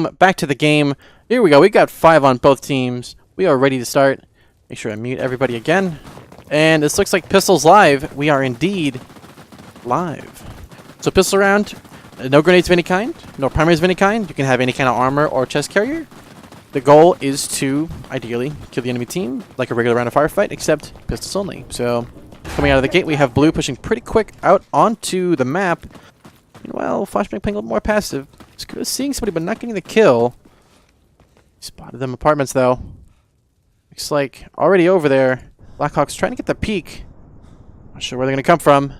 Back to the game. Here we go. We got 5 on both teams. We are ready to start. Make sure I mute everybody again. And this looks like Pistol's live. We are indeed live. So pistol round, no grenades of any kind, no primaries of any kind. You can have any kind of armor or chest carrier. The goal is to, ideally, kill the enemy team like a regular round of firefight, except pistols only. So, coming out of the gate, we have Blue pushing pretty quick out onto the map. Meanwhile, FlashBang playing a little more passive. Seeing somebody but not getting the kill. Spotted them apartments, though. Looks like already over there. Blackhawk's trying to get the peek. Not sure where they're going to come from.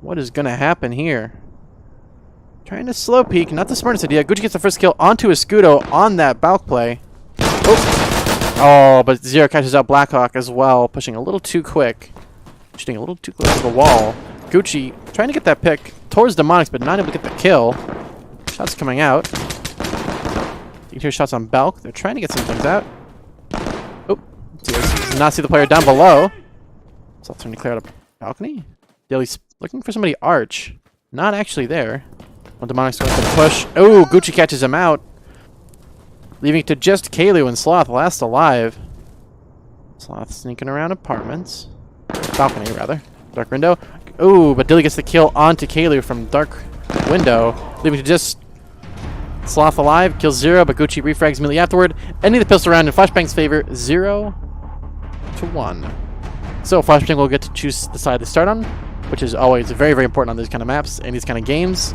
What is going to happen here? Trying to slow peek, not the smartest idea. Gucci gets the first kill onto Escudo on that Balk play. Oh, but Zero catches out Blackhawk as well, pushing a little too quick. Shooting a little too close to the wall. Gucci trying to get that pick towards Demonics, but not able to get the kill. Shots coming out. You can hear shots on Balk. They're trying to get some things out. Oh, does not see the player down below. So trying to clear out a balcony. Daly's looking for somebody Arch. Not actually there. Well, Demonic's going to push. Oh, Gucci catches him out. Leaving it to just Kalu and Sloth, last alive. Sloth sneaking around apartments. Balcony, rather. Dark window. Oh, but Dilly gets the kill onto Kalu from dark window. Leaving it to just Sloth alive. Kills Zero, but Gucci refrags immediately afterward. Ending the pistol round in FlashBang's favor. 0-1. So FlashBang will get to choose the side to start on, which is always very, very important on these kind of maps and these kind of games.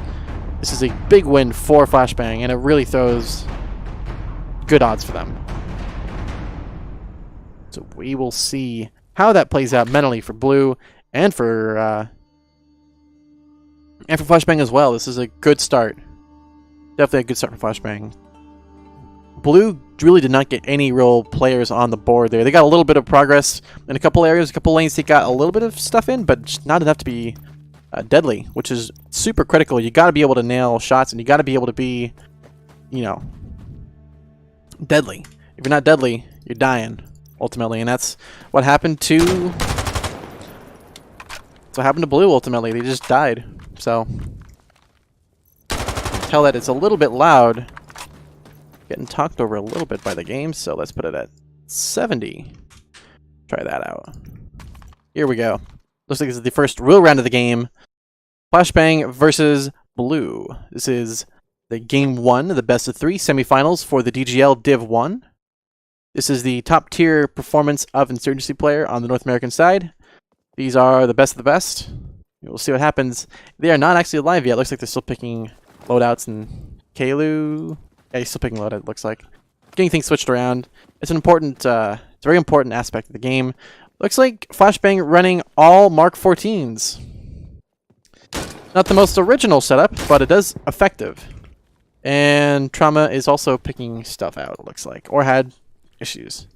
This is a big win for FlashBang, and it really throws good odds for them. So we will see how that plays out mentally for Blue and for FlashBang as well. This is a good start. Definitely a good start for FlashBang. Blue really did not get any real players on the board there. They got a little bit of progress in a couple areas, a couple lanes. They got a little bit of stuff in, but not enough to be deadly, which is super critical. You got to be able to nail shots, and you got to be able to be, you know, deadly. If you're not deadly, you're dying ultimately, and that's what happened to. That's what happened to Blue ultimately. They just died. So tell that it's a little bit loud. Getting talked over a little bit by the game, so let's put it at 70. Try that out. Here we go. Looks like this is the first real round of the game. FlashBang versus Blue. This is the game 1 of the best of 3 semifinals for the DGL Div 1. This is the top tier performance of Insurgency player on the North American side. These are the best of the best. We'll see what happens. They are not actually alive yet. Looks like they're still picking loadouts, and Kalu. Yeah, he's still picking loadout, it looks like. Getting things switched around. It's an important, it's a very important aspect of the game. Looks like FlashBang running all Mark 14s. Not the most original setup, but it is effective. And Trauma is also picking stuff out, it looks like. Or had issues.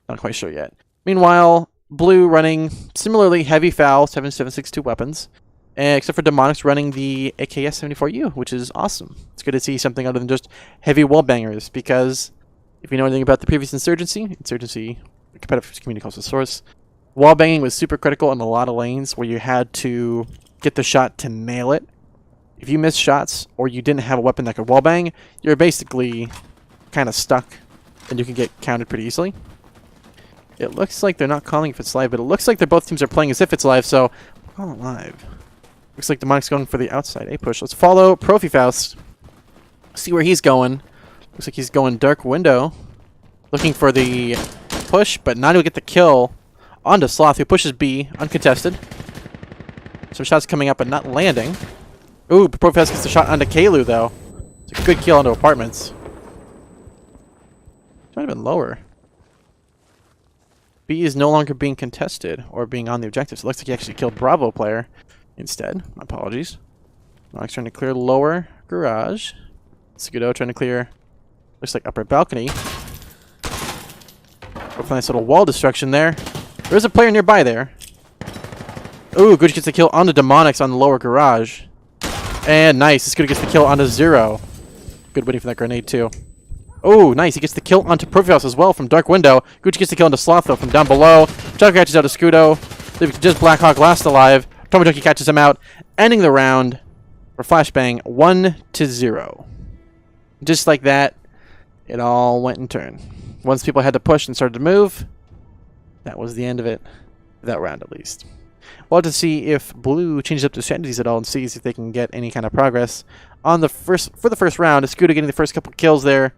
Not quite sure yet. Meanwhile, Blue running similarly heavy FAL 7762 weapons. Except for Demonics running the AKS-74U, which is awesome. It's good to see something other than just heavy wallbangers, because if you know anything about the previous Insurgency, the competitive community calls it Source, wallbanging was super critical in a lot of lanes where you had to get the shot to nail it. If you missed shots or you didn't have a weapon that could wallbang, you're basically kind of stuck and you can get counted pretty easily. It looks like they're not calling if it's live, but it looks like both teams are playing as if it's live, so call it live. Looks like Demonic's going for the outside A push. Let's follow Profifaust. See where he's going. Looks like he's going dark window. Looking for the push, but not able to get the kill onto Sloth, who pushes B, uncontested. Some shots coming up but not landing. Ooh, Profifaust gets the shot onto Kalu, though. It's a good kill onto apartments. Might have been lower. B is no longer being contested or being on the objective, so it looks like he actually killed Bravo player instead. My apologies. Nox trying to clear lower garage. Scudo trying to clear, looks like upper balcony. Go for a nice little wall destruction there. There is a player nearby there. Ooh, Gucci gets the kill onto Demonics on the lower garage. And nice, Scudo gets the kill onto Zero. Good waiting for that grenade too. Oh, nice. He gets the kill onto Profifaust as well from dark window. Gucci gets the kill onto Sloth though from down below. Chuck catches out a Scudo. Leaving just Blackhawk last alive. Tomojoki catches him out, ending the round for FlashBang 1-0. Just like that, it all went in turn. Once people had to push and started to move, that was the end of it. That round, at least. We'll have to see if Blue changes up the strategies at all and sees if they can get any kind of progress on the for the first round. Escudo getting the first couple kills there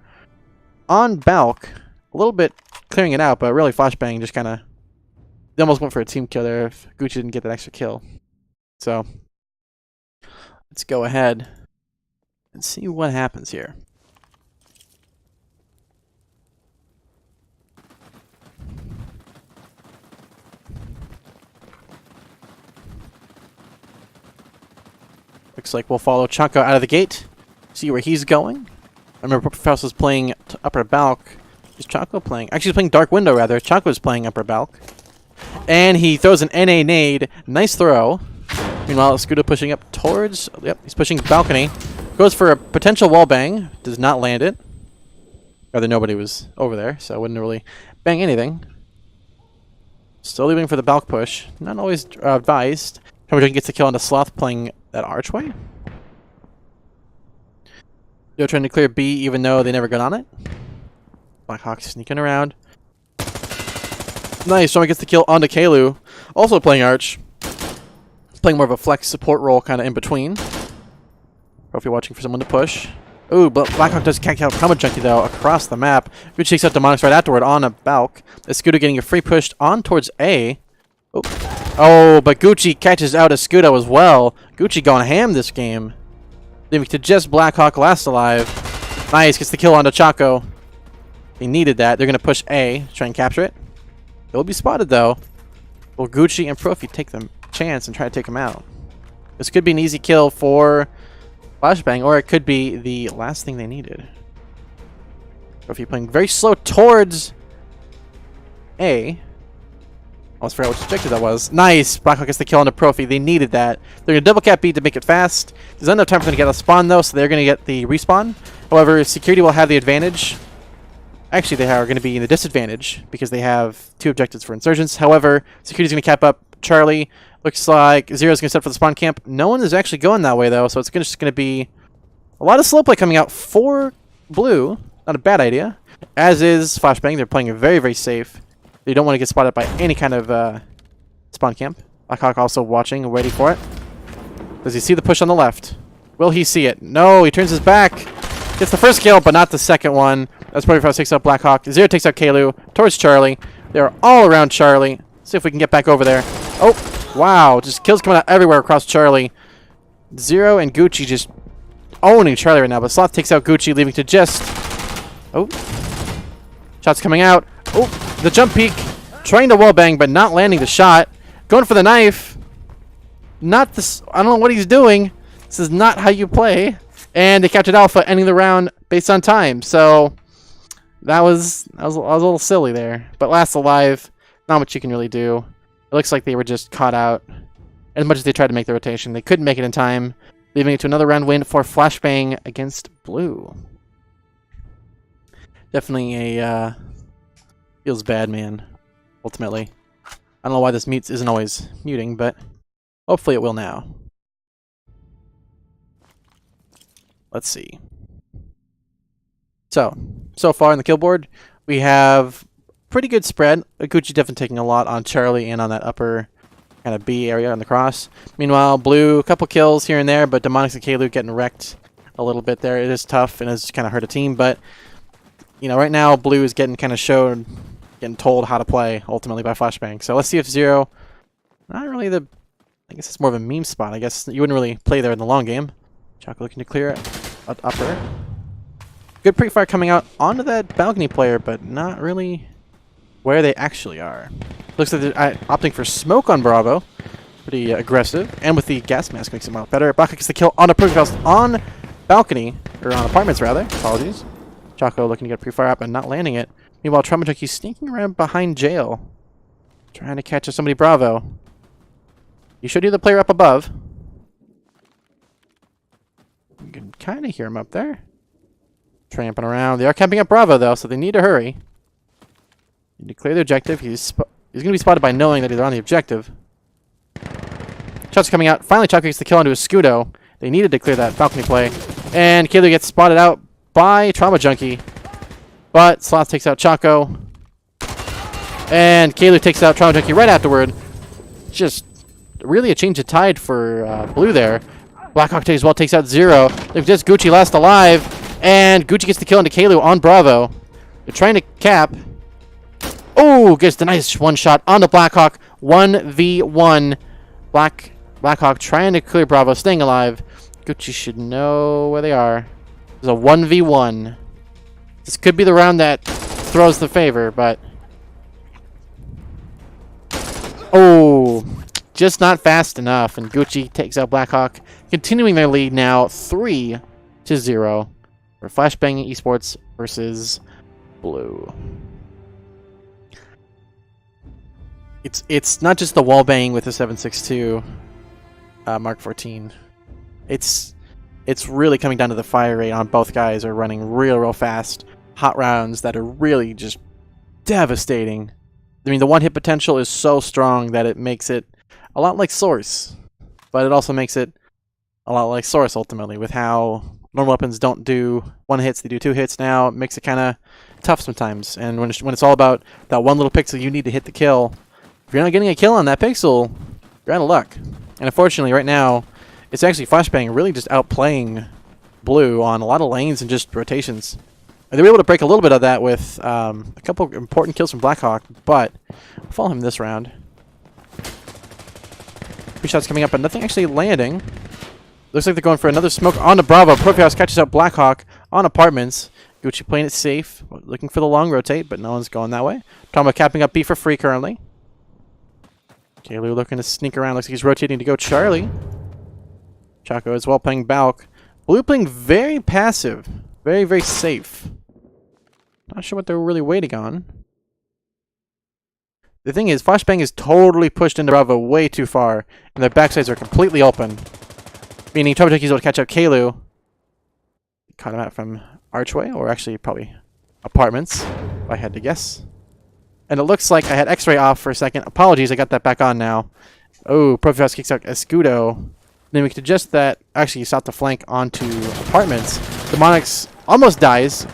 on Balk. A little bit clearing it out, but really FlashBang just kind of... They almost went for a team kill there if Gucci didn't get that extra kill. So, let's go ahead and see what happens here. Looks like we'll follow Chaco out of the gate, see where he's going. I remember Professor was playing upper Balk. Is Chaco playing? Actually, he's playing Dark Window, rather. Chaco is playing upper Balk. And he throws an NA nade. Nice throw. Meanwhile, Escudo pushing up towards... Yep, he's pushing balcony. Goes for a potential wall bang. Does not land it. Rather, nobody was over there, so I wouldn't really bang anything. Still leaving for the Balk push. Not always advised. However, gets the kill on the Sloth playing that archway. They're trying to clear B even though they never got on it. Blackhawk sneaking around. Nice, Stroma gets the kill onto Kalu. Also playing Arch. Playing more of a flex support role kind of in between. Or if you're watching for someone to push. Ooh, but Blackhawk does catch out Comma Junkie though across the map. Good takes out Demonics right afterward on a Balk. Escudo getting a free push on towards A. Oh, but Gucci catches out Escudo as well. Gucci going ham this game. Leaving to just Blackhawk last alive. Nice, gets the kill onto Chaco. They needed that. They're going to push A, try and capture it. They'll be spotted though. Will Gucci and Profi take the chance and try to take him out? This could be an easy kill for FlashBang, or it could be the last thing they needed. Profi playing very slow towards A. Almost forgot which objective that was. Nice! Blackhawk gets the kill on the Profi. They needed that. They're going to double cap B to make it fast. There's not enough time for them to get a spawn though, so they're going to get the respawn. However, security will have the advantage. Actually, they are going to be in the disadvantage because they have 2 objectives for insurgents. However, security's going to cap up Charlie. Looks like Zero's going to set for the spawn camp. No one is actually going that way though, so it's just going to be a lot of slow play coming out for Blue. Not a bad idea. As is FlashBang. They're playing it very, very safe. They don't want to get spotted by any kind of spawn camp. Blackhawk also watching and waiting for it. Does he see the push on the left? Will he see it? No, he turns his back. Gets the first kill, but not the second one. That's probably how takes out Blackhawk. Zero takes out Kalu towards Charlie. They're all around Charlie. See if we can get back over there. Oh, wow. Just kills coming out everywhere across Charlie. Zero and Gucci just owning Charlie right now. But Sloth takes out Gucci, leaving to just... Oh. Shots coming out. Oh, the jump peek. Trying to wallbang, but not landing the shot. Going for the knife. Not this... I don't know what he's doing. This is not how you play. And they captured Alpha, ending the round based on time. So that was a little silly there. But last alive, not much you can really do. It looks like they were just caught out. As much as they tried to make the rotation, they couldn't make it in time, leaving it to another round win for FlashBang against Blue. Definitely a feels bad, man. Ultimately, I don't know why this mute isn't always muting, but hopefully it will now. Let's see. So far in the kill board, we have pretty good spread. Gucci definitely taking a lot on Charlie and on that upper kind of B area on the cross. Meanwhile, Blue, a couple kills here and there, but Demonics and Kalu getting wrecked a little bit there. It is tough and it's kind of hurt a team, but you know, right now Blue is getting kind of shown, getting told how to play ultimately by FlashBang. So let's see if Zero, not really the, I guess it's more of a meme spot. I guess you wouldn't really play there in the long game. Chaco looking to clear it. Upper. Good pre-fire coming out onto that balcony player, but not really where they actually are. Looks like they're opting for smoke on Bravo. Pretty aggressive. And with the gas mask makes it a lot better. Blackhawk gets the kill on a Perfect House on balcony, or on apartments rather. Apologies. Chaco looking to get pre-fire up and not landing it. Meanwhile, Trauma Junkie sneaking around behind jail. Trying to catch somebody Bravo. You should do the player up above. You can kind of hear him up there. Tramping around. They are camping up Bravo, though, so they need to hurry. Need to clear the objective. He's going to be spotted by knowing that they're on the objective. Shots coming out. Finally, Chaco gets the kill onto Escudo. They needed to clear that balcony play. And Kalu gets spotted out by Trauma Junkie. But Sloth takes out Choco. And Kalu takes out Trauma Junkie right afterward. Just really a change of tide for Blue there. Blackhawk as well takes out Zero. Look, just Gucci last alive. And Gucci gets the kill into Kalu on Bravo. They're trying to cap. Oh, gets the nice one shot on the Blackhawk. 1v1. Blackhawk trying to clear Bravo, staying alive. Gucci should know where they are. There's a 1v1. This could be the round that throws the favor, but... Oh, just not fast enough. And Gucci takes out Blackhawk, continuing their lead now 3-0 for FlashBang Esports versus Blue. It's not just the wall bang with the 7.62 Mark 14. It's really coming down to the fire rate on both guys are running real fast. Hot rounds that are really just devastating. I mean, the one-hit potential is so strong that it makes it a lot like Source. But it also makes it a lot like Source, ultimately, with how normal weapons don't do one hits, they do two hits now. It makes it kind of tough sometimes. And when it's all about that one little pixel you need to hit the kill, if you're not getting a kill on that pixel, you're out of luck. And unfortunately, right now, it's actually FlashBang really just outplaying Blue on a lot of lanes and just rotations. And they were able to break a little bit of that with a couple of important kills from Blackhawk, but I'll follow him this round. 3 shots coming up, but nothing actually landing. Looks like they're going for another smoke on the Bravo. Profios catches up Blackhawk on Apartments. Gucci playing it safe, looking for the long rotate, but no one's going that way. Talking about capping up B for free currently. Kalu looking to sneak around. Looks like he's rotating to go Charlie. Choco as well playing Balk. Blue playing very passive. Very safe. Not sure what they're really waiting on. The thing is, FlashBang is totally pushed into Bravo way too far, and their backsides are completely open. Meaning Trouble Junkie's able to catch up Kalu. Caught him out from Archway, or actually probably Apartments, if I had to guess. And it looks like I had X-Ray off for a second. Apologies, I got that back on now. Oh, Profios kicks out Escudo. Then we could adjust that. Actually, he sought the flank onto Apartments. Demonix almost dies.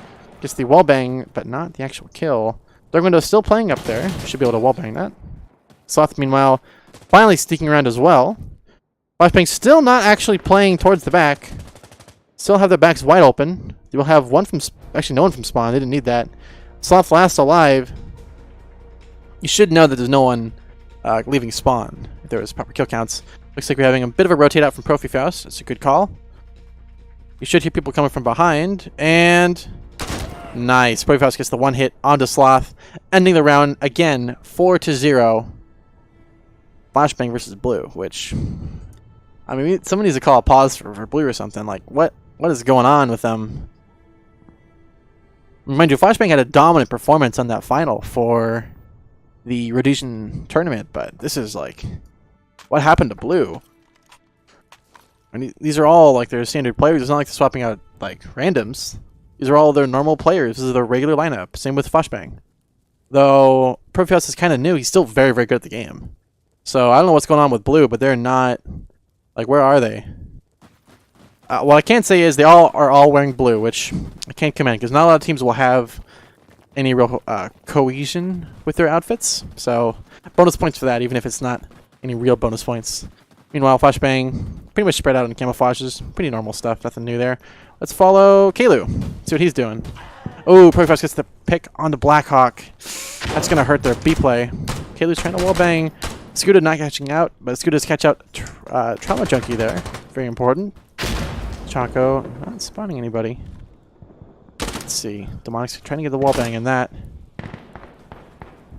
Gets the wallbang, but not the actual kill. Dark Window's still playing up there. Should be able to wallbang that. Sloth, meanwhile, finally sneaking around as well. FlashBang still not actually playing towards the back. Still have their backs wide open. They will have one from... Actually, no one from spawn. They didn't need that. Sloth last alive. You should know that there's no one leaving spawn if there was proper kill counts. Looks like we're having a bit of a rotate out from Profifaust. That's a good call. You should hear people coming from behind. And... Nice. Profifaust gets the one hit onto Sloth. Ending the round again, 4-0. FlashBang versus Blue, which... I mean, someone needs to call a pause for Blue or something. Like, what is going on with them? Mind you, FlashBang had a dominant performance on that final for the Rhodesian tournament, but this is like... What happened to Blue? I mean, these are all like their standard players. It's not like they're swapping out like randoms. These are all their normal players. This is their regular lineup. Same with FlashBang. Though Profios is kind of new, he's still very good at the game. So I don't know what's going on with Blue, but they're not... Like, where are they? What I can say is they are all wearing blue, which I can't commend, because not a lot of teams will have any real cohesion with their outfits. So, bonus points for that, even if it's not any real bonus points. Meanwhile, FlashBang pretty much spread out in camouflages. Pretty normal stuff, nothing new there. Let's follow Kalu, see what he's doing. Oh, Profios gets the pick on the Blackhawk. That's going to hurt their B play. Kalu's trying to wallbang. Scooter not catching out, but Scooter does catch out Trauma Junkie there. Very important. Choco not spawning anybody. Let's see. Demonix trying to get the wallbang in that.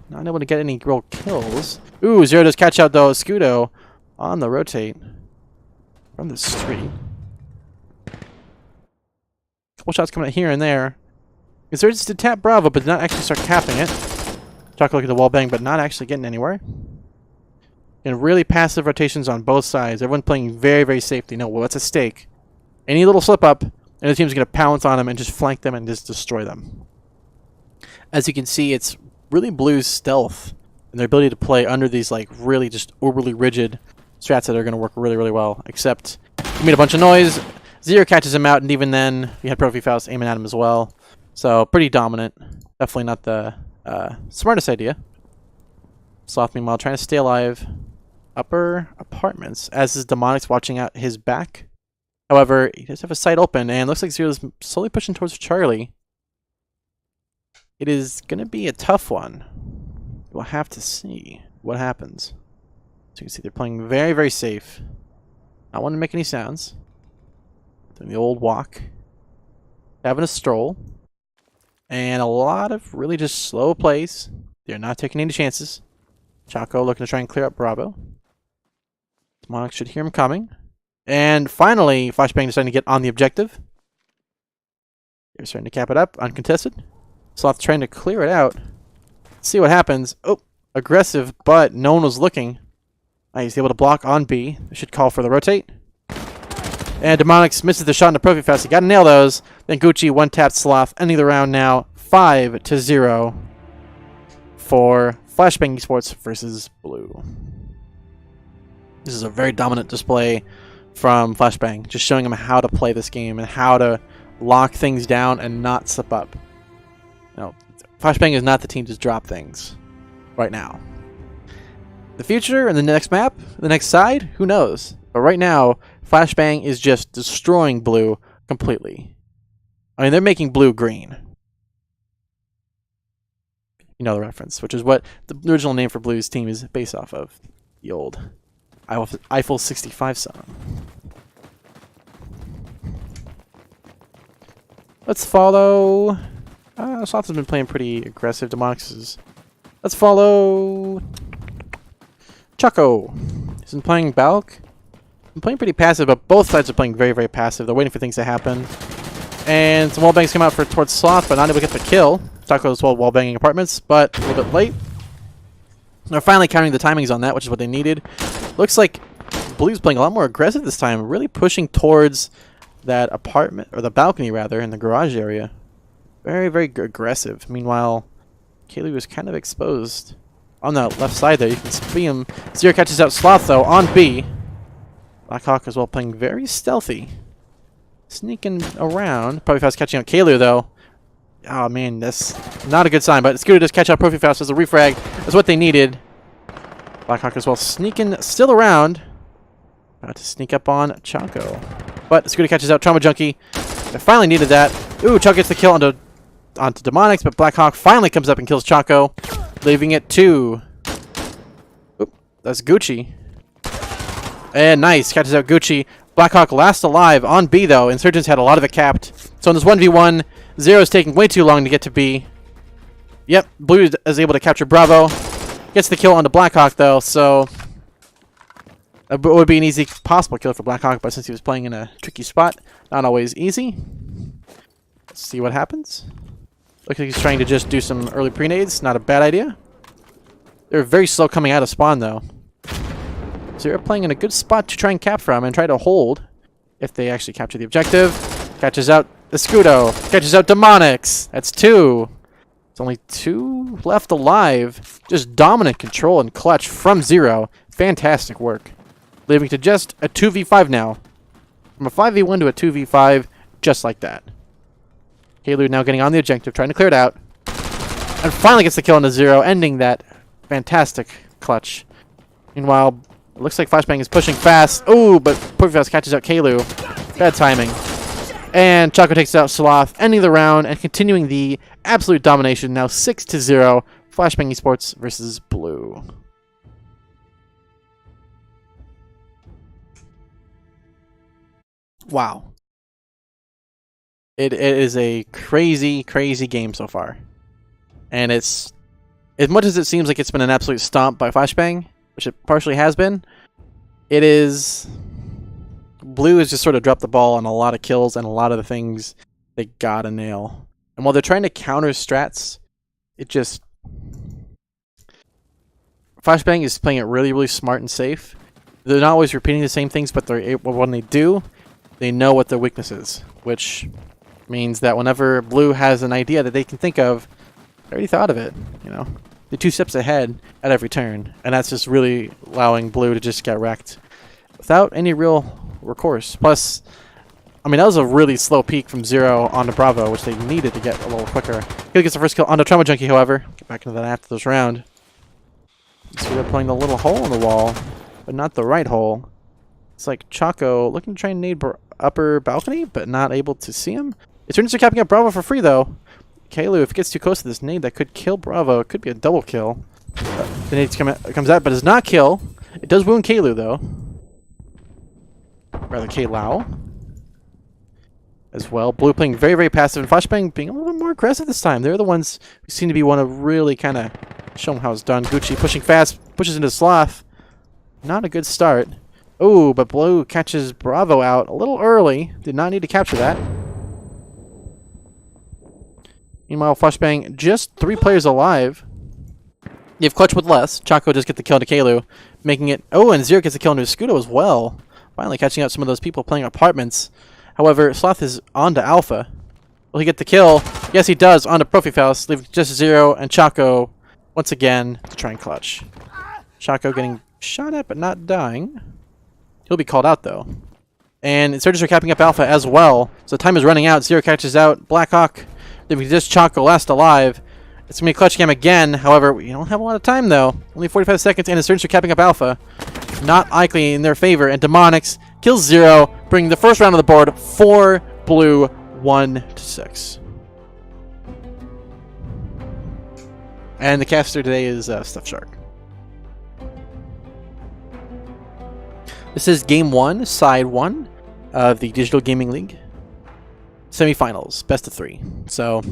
Not able to get any real kills. Ooh, Zero does catch out though. Scudo on the rotate from the street. Couple shots coming out here and there. Zero just did tap Bravo, but did not actually start capping it. Choco looking at the wallbang, but not actually getting anywhere. And really passive rotations on both sides. Everyone playing very safe. They know what's at stake. Any little slip up, and the team's going to pounce on them and just flank them and just destroy them. As you can see, it's really Blue's stealth and their ability to play under these like really just overly rigid strats that are going to work really well. Except you made a bunch of noise. Zero catches him out, and even then, we had FlashBang aiming at him as well. So, pretty dominant. Definitely not the smartest idea. Sloth, meanwhile, trying to stay alive. Upper apartments, as is Demonics watching out his back. However, he does have a sight open, and looks like Zero's slowly pushing towards Charlie. It is going to be a tough one. We'll have to see what happens. So you can see they're playing very, very safe. Not wanting to make any sounds. Doing the old walk. Having a stroll. And a lot of really just slow plays. They're not taking any chances. Choco looking to try and clear up Bravo. Demonic should hear him coming. And finally, FlashBang deciding to get on the objective. They're starting to cap it up, uncontested. Sloth trying to clear it out. See what happens. Oh, aggressive, but no one was looking. He's able to block on B. They should call for the rotate. And Demonics misses the shot into ProfiFast. He got to nail those. Then Gucci one-tapped Sloth, ending the round now 5-0 for FlashBang Esports versus Blue. This is a very dominant display from FlashBang, just showing them how to play this game and how to lock things down and not slip up. You know, FlashBang is not the team to drop things right now. The future and the next map, the next side, who knows? But right now, FlashBang is just destroying Blue completely. I mean, they're making Blue green. You know the reference, which is what the original name for Blue's team is based off of. The old Eiffel 65 song. Let's follow... Sloth has been playing pretty aggressive. Demonics is... Let's follow... Choco. He's been playing Balk. Been playing pretty passive, but both sides are playing very, very passive. They're waiting for things to happen. And some wallbangs come out towards Sloth, but not able to get the kill. Choco as well wallbanging apartments, but a little bit late. They're finally counting the timings on that, which is what they needed. Looks like Blue's playing a lot more aggressive this time, really pushing towards that apartment, or the balcony rather, in the garage area. Very, very aggressive. Meanwhile, Kaylee was kind of exposed. On the left side there, you can see him. Zero catches out Sloth, though, on B. Blackhawk as well playing very stealthy. Sneaking around. ProfiFast catching out Kaylee, though. Oh, man, that's not a good sign, but it's good to just catch out ProfiFast as a refrag. That's what they needed. Blackhawk as well sneaking still around. About to sneak up on Choco. But Scooter catches out Trauma Junkie. They finally needed that. Ooh, Choco gets the kill onto Demonics, but Blackhawk finally comes up and kills Choco, leaving it to... Oop, that's Gucci. And nice, catches out Gucci. Blackhawk last alive on B, though. Insurgents had a lot of it capped. So in this 1v1, Zero is taking way too long to get to B. Yep, Blue is able to capture Bravo. Gets the kill onto Blackhawk, though, so... It would be an easy possible kill for Blackhawk, but since he was playing in a tricky spot, not always easy. Let's see what happens. Looks like he's trying to just do some early pre-nades. Not a bad idea. They're very slow coming out of spawn, though. So they're playing in a good spot to try and cap from and try to hold if they actually capture the objective. Catches out Escudo. Catches out Demonics. That's two. It's only two left alive. Just dominant control and clutch from Zero. Fantastic work. Leaving to just a 2v5 now. From a 5v1 to a 2v5, just like that. Kalu now getting on the objective, trying to clear it out. And finally gets the kill on the Zero, ending that fantastic clutch. Meanwhile, it looks like FlashBang is pushing fast. Ooh, but ProfiFast catches out Kalu. Bad timing. And Choco takes out Sloth, ending the round and continuing the absolute domination. Now 6-0, FlashBang Esports versus Blue. Wow. It is a crazy, crazy game so far. And it's... As much as it seems like it's been an absolute stomp by FlashBang, which it partially has been, it is... Blue has just sort of dropped the ball on a lot of kills and a lot of the things they gotta nail. And while they're trying to counter strats, it just... FlashBang is playing it really, really smart and safe. They're not always repeating the same things, but they're able, when they do, they know what their weakness is, which means that whenever Blue has an idea that they can think of, they already thought of it, you know. They're 2 steps ahead at every turn, and that's just really allowing Blue to just get wrecked without any real recourse. Plus, I mean, that was a really slow peak from 0 onto Bravo, which they needed to get a little quicker. He gets the first kill onto Trauma Junkie, however. Get back into that after this round. So they're playing the little hole in the wall, but not the right hole. It's like Choco looking to try and nade upper balcony, but not able to see him. Eternals are capping up Bravo for free, though. Kalu, if it gets too close to this nade, that could kill Bravo. It could be a double kill. The nade comes out, but does not kill. It does wound Kalu, though. Rather, K-Lao. As well. Blue playing very, very passive, and FlashBang being a little more aggressive this time. They're the ones who seem to be want to really kind of show them how it's done. Gucci pushing fast, pushes into Sloth. Not a good start. Oh, but Blue catches Bravo out a little early. Did not need to capture that. Meanwhile, FlashBang just 3 players alive. You have Clutch with less. Choco just get the kill into Kalu, making it... Oh, and Zero gets the kill into Scudo as well. Finally catching out some of those people playing Apartments. However, Sloth is on to Alpha. Will he get the kill? Yes, he does. On to Profifaust, leaving just Zero and Choco once again to try and clutch. Choco getting shot at but not dying. He'll be called out though. And Insurgents are capping up Alpha as well. So time is running out. Zero catches out Blackhawk. Leaving just Choco last alive. It's going to be a clutch game again. However, we don't have a lot of time though. Only 45 seconds and Insurgents are capping up Alpha. Not likely in their favor. And Demonics kills Zero, bringing the first round of the board 4 blue, 1 to 6. And the caster today is Stuff Shark. This is Game 1, Side 1 of the Digital Gaming League. SemiFinals, best of 3. So,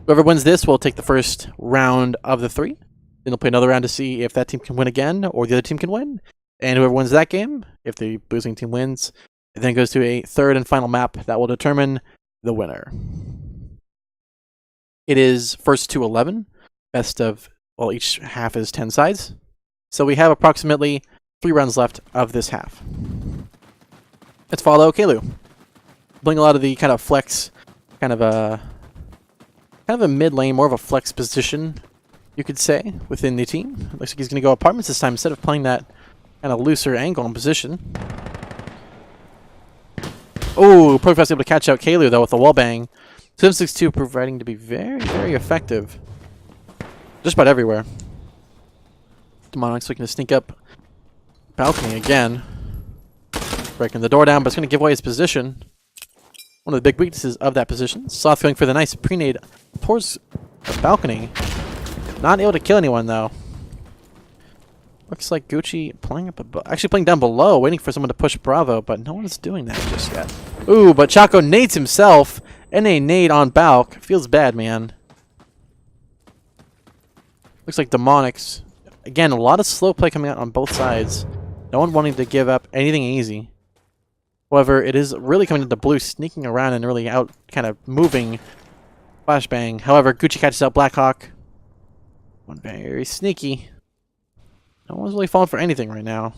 whoever wins this will take the first round of the 3. Then they'll play another round to see if that team can win again or the other team can win. And whoever wins that game, if the losing team wins, it then goes to a third and final map that will determine the winner. It is first to 11, best of, well, each half is 10 sides. So we have approximately 3 rounds left of this half. Let's follow Kalu. Playing a lot of the kind of flex, kind of a mid lane, more of a flex position, you could say, within the team. Looks like he's going to go Apartments this time instead of playing that kind of looser angle and position. Oh, Profifaust able to catch out Kalu though with the wall bang. 762 proving to be very, very effective. Just about everywhere. Demonics looking to sneak up balcony again. Breaking the door down, but it's going to give away his position. One of the big weaknesses of that position. Sloth going for the nice pre-nade towards the balcony. Not able to kill anyone though. Looks like Gucci playing up actually playing down below, waiting for someone to push Bravo, but no one's doing that just yet. Ooh, but Choco nades himself and a nade on Balk. Feels bad, man. Looks like Demonics. Again, a lot of slow play coming out on both sides. No one wanting to give up anything easy. However, it is really coming into Blue, sneaking around and really out, kind of moving FlashBang. However, Gucci catches out Blackhawk. One very sneaky. No one's really falling for anything right now.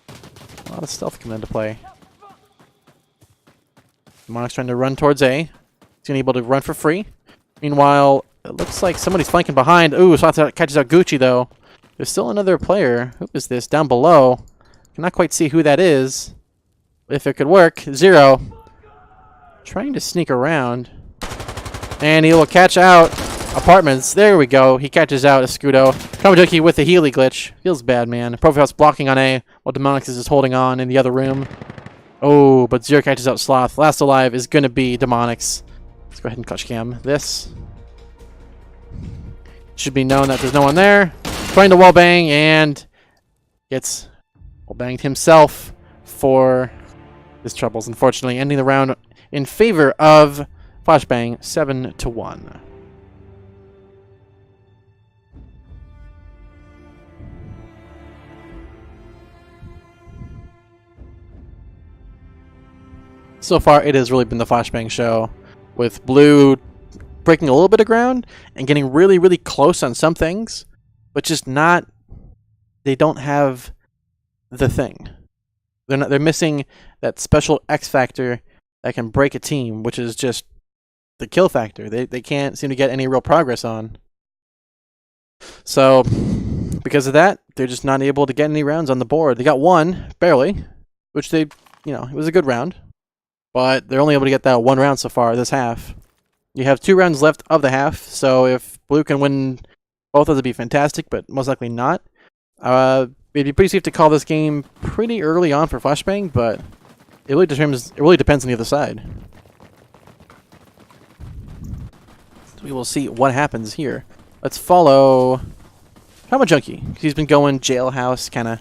A lot of stealth coming into play. Monarch's trying to run towards A. He's going to be able to run for free. Meanwhile, it looks like somebody's flanking behind. Ooh, Sloth catches out Gucci, though. There's still another player. Who is this? Down below. Cannot quite see who that is. If it could work. Zero. Trying to sneak around. And he will catch out Apartments. There we go. He catches out Escudo. Kamajuki with the Healy glitch. Feels bad, man. Profifaust blocking on A while Demonics is just holding on in the other room. Oh, but Zero catches out Sloth. Last alive is going to be Demonics. Let's go ahead and clutch cam this. Should be known that there's no one there. Trying to wallbang and gets wallbanged himself for his troubles, unfortunately. Ending the round in favor of FlashBang 7-1. So far, it has really been the FlashBang show, with Blue breaking a little bit of ground and getting really, really close on some things, but just not. They don't have the thing. They're missing that special X factor that can break a team, which is just the kill factor. They can't seem to get any real progress on. So, because of that, they're just not able to get any rounds on the board. They got one, barely, which they you know, it was a good round. But they're only able to get that one round so far this half. You have 2 rounds left of the half, so if blue can win both, that would be fantastic, but most likely not. It'd be pretty safe to call this game pretty early on for FlashBang, but it really depends on the other side. So we will see what happens here. Let's follow Trauma Junkie. He's been going jailhouse, kind of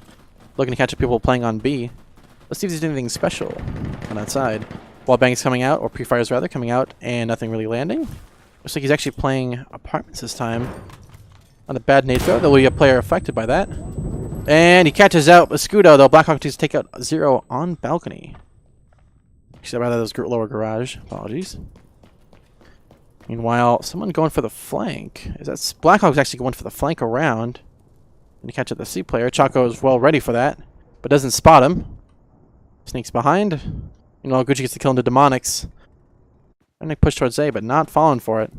looking to catch up people playing on B. Let's see if there's anything special on that side. Wallbang's coming out, or pre-fires rather, coming out, and nothing really landing. Looks like he's actually playing apartments this time. On a bad nade throw, there will be a player affected by that. And he catches out Escudo, though. Blackhawk needs to take out 0 on balcony. Actually, rather that was lower garage. Apologies. Meanwhile, someone going for the flank. Blackhawk's actually going for the flank around. And to catch out the C player. Chaco is well ready for that, but doesn't spot him. Sneaks behind. Meanwhile, Gucci gets the kill into Demonics. Trying to push towards A, but not falling for it.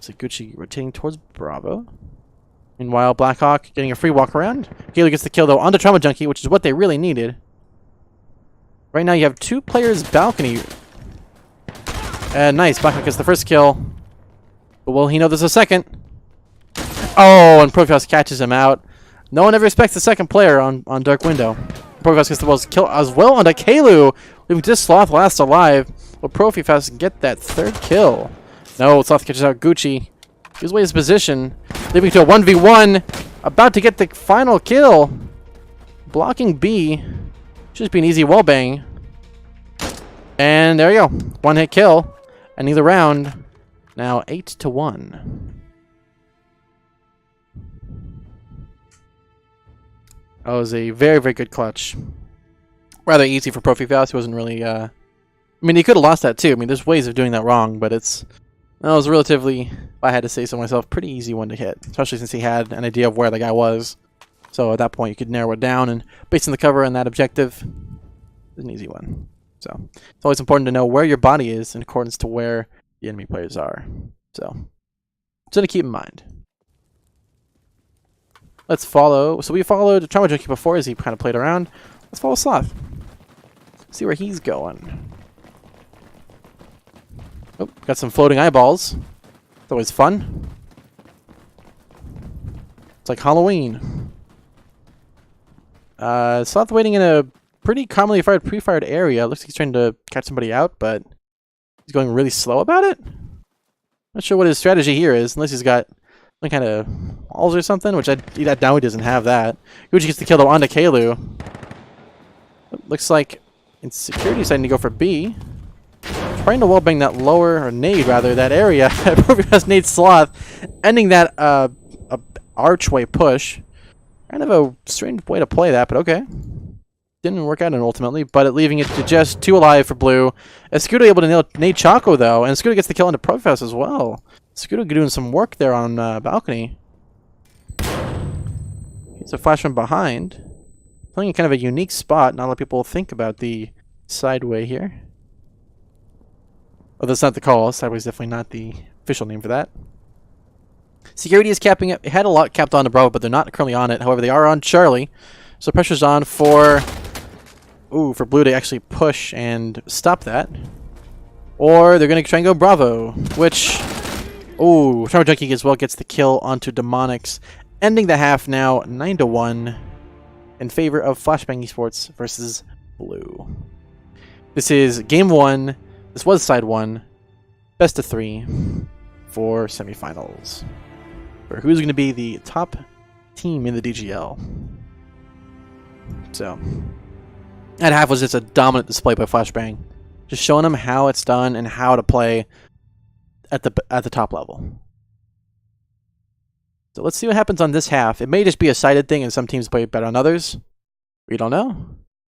So Gucci rotating towards Bravo. Meanwhile, Blackhawk getting a free walk around. Halo gets the kill, though, on the Trauma Junkie, which is what they really needed. Right now, you have 2 players balcony. And nice, Blackhawk gets the first kill. But will he know there's a second? Oh, and Profios catches him out. No one ever respects the second player on Dark Window. Profios gets the kill as well on Kalu, leaving just Sloth last alive. Will Profios get that 3rd kill? No, Sloth catches out Gucci. Gives away his position, leaving to a 1v1. About to get the final kill. Blocking B. Should just be an easy wallbang. And there you go. 1-hit kill. Ending the round. Now 8-1. That was a very, very good clutch. Rather easy for Profios. He wasn't really... I mean, he could have lost that too. I mean, there's ways of doing that wrong, but it was relatively, if I had to say so myself, pretty easy one to hit. Especially since he had an idea of where the guy was. So at that point, you could narrow it down, and based on the cover and that objective, it's an easy one. So it's always important to know where your body is in accordance to where the enemy players are. So something to keep in mind. Let's follow. So we followed Trauma Junkie before as he kind of played around. Let's follow Sloth. See where he's going. Oh, got some floating eyeballs. It's always fun. It's like Halloween. Sloth waiting in a pretty commonly pre-fired area. Looks like he's trying to catch somebody out, but he's going really slow about it. Not sure what his strategy here is, unless he's got some kind of walls or something, which now he doesn't have that. Gucci gets the kill though onto Kalu. Looks like in security deciding to go for B. Trying to wallbang that lower, or nade rather, that area. Profios nade Sloth, ending that archway push. Kind of a strange way to play that, but okay. Didn't work out ultimately, but leaving it to just 2 alive for blue. Escudo able to nade Chaco though, and Escudo gets the kill into Profios as well. Escudo doing some work there on balcony. It's a flash from behind. Playing in kind of a unique spot. Not a lot of people think about the sideway here. Oh, that's not the call. Sideway is definitely not the official name for that. Security is capping it. It had a lot capped on to Bravo, but they're not currently on it. However, they are on Charlie. So pressure's on for Blue to actually push and stop that. Or they're going to try and go Bravo, which... Oh, Trauma Junkie as well gets the kill onto Demonics, ending the half now 9-1 in favor of FlashBang Esports versus Blue. This is game 1. This was side 1. Best of 3 for semifinals. For who's going to be the top team in the DGL. So, that half was just a dominant display by FlashBang. Just showing them how it's done and how to play at the top level. So let's see what happens on this half. It may just be a sided thing and some teams play better than others. We don't know.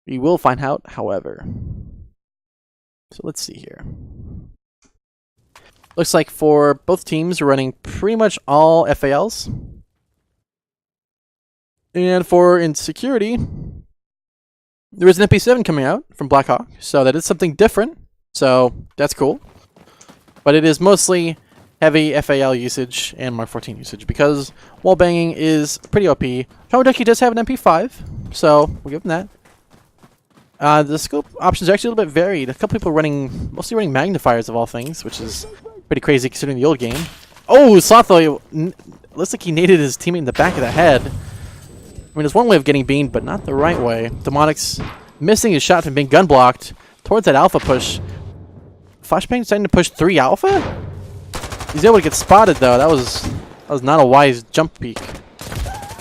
We will find out, however. So let's see here. Looks like for both teams, we're running pretty much all FALs. And for insecurity, there is an MP7 coming out from Blackhawk, so that is something different. So that's cool. But it is mostly heavy FAL usage and Mark 14 usage because wallbanging is pretty OP. Trauma Junkie does have an MP5, so we'll give him that. The scope options are actually a little bit varied. A couple people are mostly running magnifiers of all things, which is pretty crazy considering the old game. Oh, Slotho, looks like he naded his teammate in the back of the head. I mean, there's one way of getting beamed, but not the right way. Demonic's missing his shot from being gun blocked towards that alpha push. FlashBang deciding to push 3 alpha? He's able to get spotted though. That was not a wise jump peek.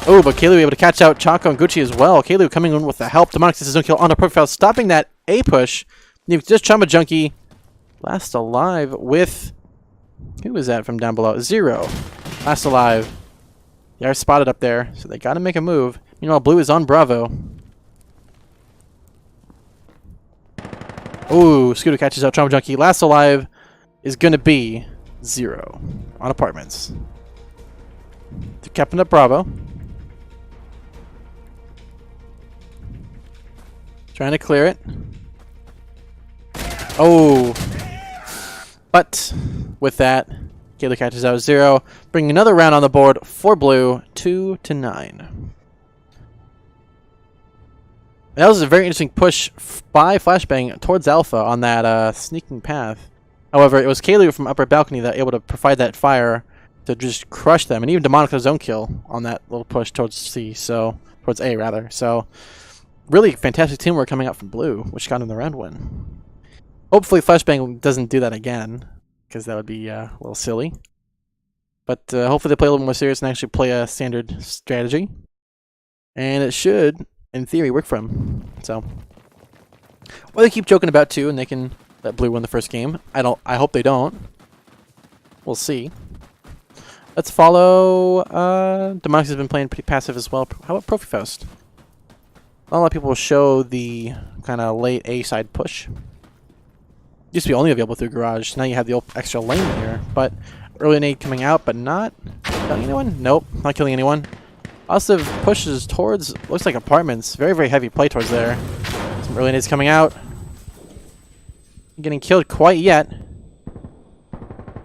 Oh, but Kalu able to catch out Chaco and Gucci as well. Kalu coming in with the help. Demonic gets his own kill on a profile, stopping that A push. Just Chamba Junkie last alive with... Who was that from down below? 0. Last alive. They are spotted up there, so they gotta make a move. Meanwhile, Blue is on Bravo. Ooh, Scooter catches out Chamba Junkie. Last alive is gonna be 0 on apartments. To Captain up Bravo. Trying to clear it. Oh. But with that, Kayla catches out 0. Bringing another round on the board for Blue, 2-9. That was a very interesting push by FlashBang towards Alpha on that sneaking path. However, it was Kalu from upper balcony that able to provide that fire to just crush them, and even Demonica's own kill on that little push towards C, so towards A rather. So really fantastic teamwork coming out from Blue, which got him the round win. Hopefully FlashBang doesn't do that again, because that would be a little silly. But hopefully they play a little more serious and actually play a standard strategy. And it should, in theory, work for them. So, or they keep joking about too, and they can let Blue win the first game. I hope they don't. We'll see. Let's follow. Demonic has been playing pretty passive as well. How about Profi Faust? Not a lot of people will show the kind of late A side push. Used to be only available through Garage. Now you have the extra lane here. But early nade coming out, but not killing anyone? Nope, not killing anyone. Also pushes towards, looks like apartments. Very, very heavy play towards there. Some early nades coming out. Getting killed quite yet.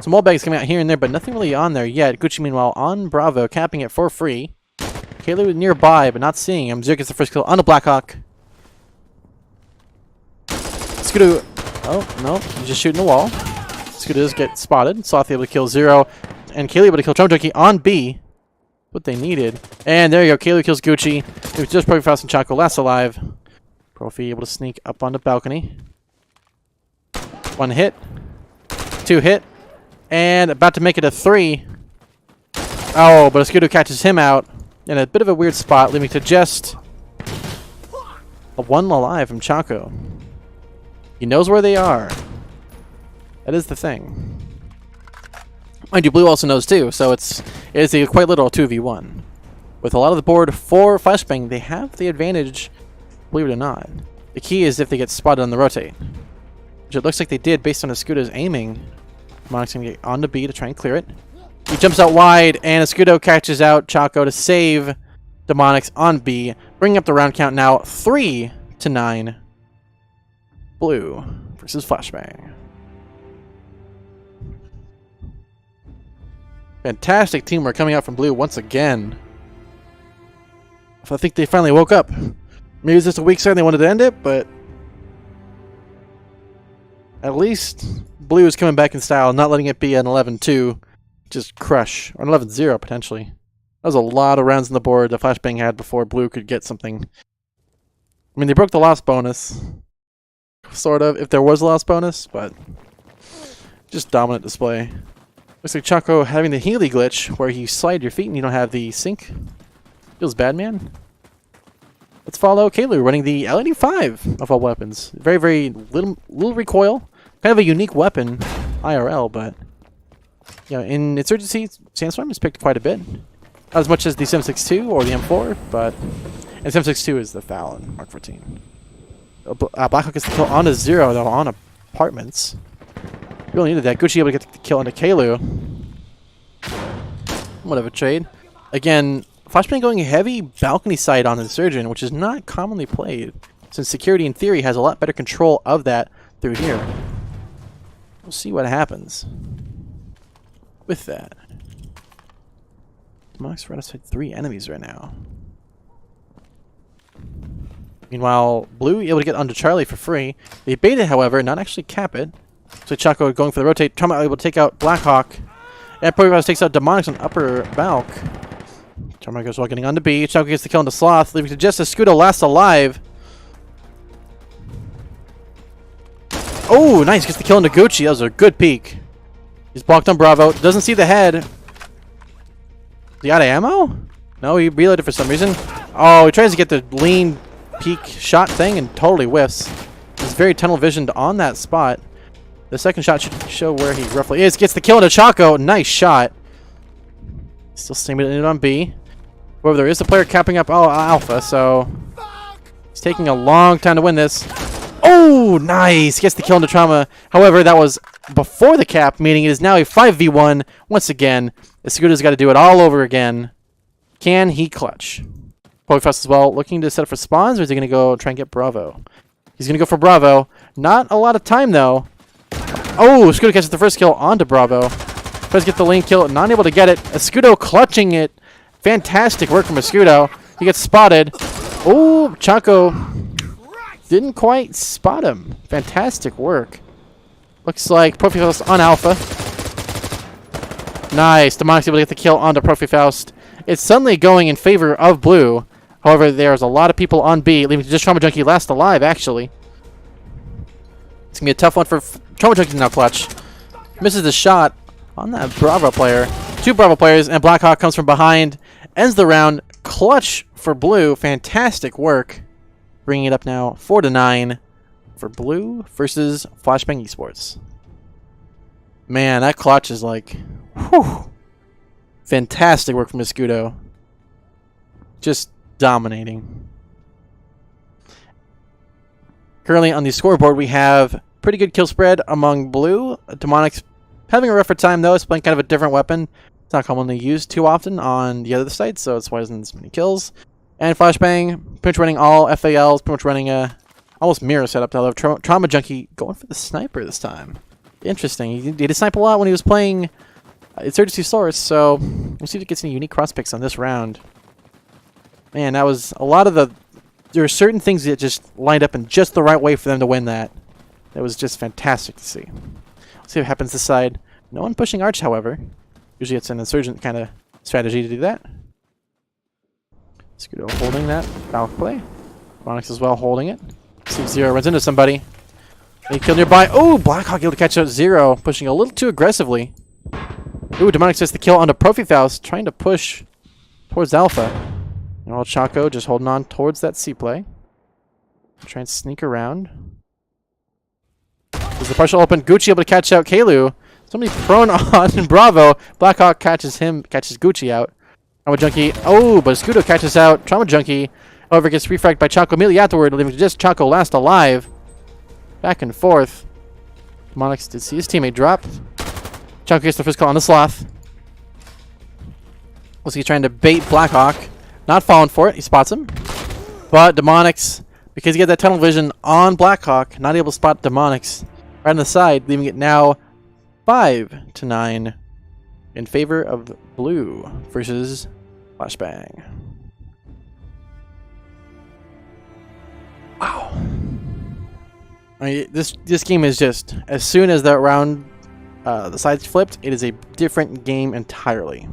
Some wall bags coming out here and there, but nothing really on there yet. Gucci, meanwhile, on Bravo, capping it for free. Kalu nearby, but not seeing him. Zero gets the first kill on the Blackhawk. Scooter. Oh, no. He's just shooting the wall. Scooter does get spotted. Sloth able to kill 0. And Kaylee able to kill Trump Junkie on B. What they needed. And there you go. Kaylee kills Gucci. It was just Profi Faust and Chaco last alive. Profi able to sneak up on the balcony. 1 hit. 2 hit. And about to make it a 3. Oh, but Scooter catches him out in a bit of a weird spot, leaving to just a 1 alive from Chaco. He knows where they are. That is the thing. Mind you, Blue also knows too, so it is a quite literal 2v1. With a lot of the board for FlashBang, they have the advantage, believe it or not. The key is if they get spotted on the rotate. Which it looks like they did based on Escudo's aiming. Monic's going to get on the B to try and clear it. He jumps out wide, and Escudo catches out Chaco to save Demonics on B, bringing up the round count now 3-9. Blue versus FlashBang. Fantastic teamwork coming out from Blue once again. I think they finally woke up. Maybe it's just a weak start and they wanted to end it, but at least Blue is coming back in style, not letting it be an 11-2. Just crush. Or an 11-0 potentially. That was a lot of rounds on the board that FlashBang had before Blue could get something. I mean, they broke the loss bonus. Sort of, if there was a loss bonus, but just dominant display. Looks like Chaco having the Healy glitch where you slide your feet and you don't have the sync. Feels bad, man. Let's follow Kalu running the LND5 of all weapons. Very, very little recoil. Kind of a unique weapon, IRL, but yeah, in Insurgency, Sandstorm is picked quite a bit. Not as much as the Sim62 or the M4, but and Sim62 is the foul in Mark 14. Blackhawk gets the kill on a 0 though on apartments. Really needed that. Gucci able to get the kill onto Kalu. Whatever trade. Again, FlashBang going heavy balcony side on the Surgeon, which is not commonly played, since security in theory has a lot better control of that through here. We'll see what happens with that. Demonic's right outside 3 enemies right now. Meanwhile, Blue able to get onto Charlie for free. They baited, however, not actually cap it. So Chaco going for the rotate. Trauma able to take out Blackhawk. And Pokefaust takes out Demonics on upper Balk. Trauma goes well getting onto B. Chaco gets the kill into Sloth, leaving to just Escudo last alive. Oh, nice. Gets the kill into Gucci. That was a good peek. He's blocked on Bravo. Doesn't see the head. Is he out of ammo? No, he reloaded for some reason. Oh, he tries to get the lean peek shot thing and totally whiffs. He's very tunnel visioned on that spot. The second shot should show where he roughly is. Gets the kill into Chaco. Nice shot. Still staying it on B. However, there is a player capping up Alpha, so he's taking a long time to win this. Oh, nice! Gets the kill into Trauma. However, that was before the cap, meaning it is now a 5v1. Once again, Escudo's got to do it all over again. Can he clutch? Pokefest as well, looking to set up for spawns, or is he going to go try and get Bravo? He's going to go for Bravo. Not a lot of time, though. Oh, Escudo catches the first kill onto Bravo. Tries to get the lane kill, not able to get it. Escudo clutching it. Fantastic work from Escudo. He gets spotted. Oh, Chaco didn't quite spot him. Fantastic work. Looks like Profifaust on Alpha. Nice. Demonic's able to get the kill onto Profifaust. It's suddenly going in favor of Blue. However, there's a lot of people on B, leaving just Trauma Junkie last alive, actually. It's going to be a tough one for Trauma Junkie to now clutch. Misses the shot on that Bravo player. 2 Bravo players, and Blackhawk comes from behind. Ends the round. Clutch for Blue. Fantastic work. Bringing it up now 4-9 for Blue versus FlashBang Esports. Man, that clutch is like, whew. Fantastic work from Escudo. Just dominating. Currently on the scoreboard, we have pretty good kill spread among Blue. Demonics having a rougher time, though. It's playing kind of a different weapon. It's not commonly used too often on the other side, so that's why it doesn't as many kills. And FlashBang, pretty much running all FALs, pretty much running a almost mirror setup. However, Trauma Junkie going for the sniper this time. Interesting. He did snipe a lot when he was playing Insurgency Source, so we'll see if he gets any unique cross picks on this round. Man, that was a lot of the... There are certain things that just lined up in just the right way for them to win that. That was just fantastic to see. Let's see what happens this side. No one pushing Arch, however. Usually it's an Insurgent kind of strategy to do that. Escudo holding that Valk play. Onyx as well holding it. See if Zero runs into somebody. He killed nearby. Oh, Blackhawk able to catch out Zero, pushing a little too aggressively. Ooh, Demonic gets the kill onto Profifaust, trying to push towards Alpha. And while Chaco just holding on towards that C play. Try and sneak around. There's the partial open. Gucci able to catch out Kalu. Somebody prone on Bravo. Blackhawk catches Gucci out. Trauma Junkie. Oh, but Escudo catches out Trauma Junkie. However, gets refragged by Chaco immediately afterward, leaving just Chaco last alive. Back and forth. Monix did see his teammate drop. Chaco gets the first call on the Sloth. Was he trying to bait Blackhawk? Not falling for it. He spots him. But Demonics, because he had that tunnel vision on Blackhawk, not able to spot Demonics right on the side, leaving it now 5-9 in favor of Blue versus FlashBang. Wow. I mean, this game is just, as soon as that round, the sides flipped, it is a different game entirely.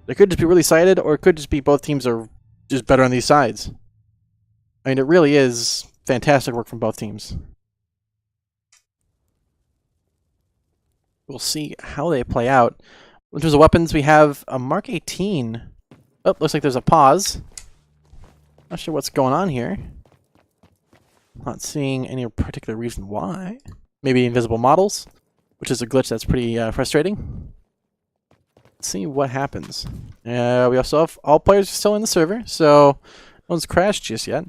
It could just be really sided, or it could just be both teams are just better on these sides. I mean, it really is fantastic work from both teams. We'll see how they play out. In terms of weapons, we have a Mark 18. Oh, looks like there's a pause. Not sure what's going on here. Not seeing any particular reason why. Maybe invisible models, which is a glitch that's pretty frustrating. Let's see what happens. We also have all players still in the server, so no one's crashed just yet.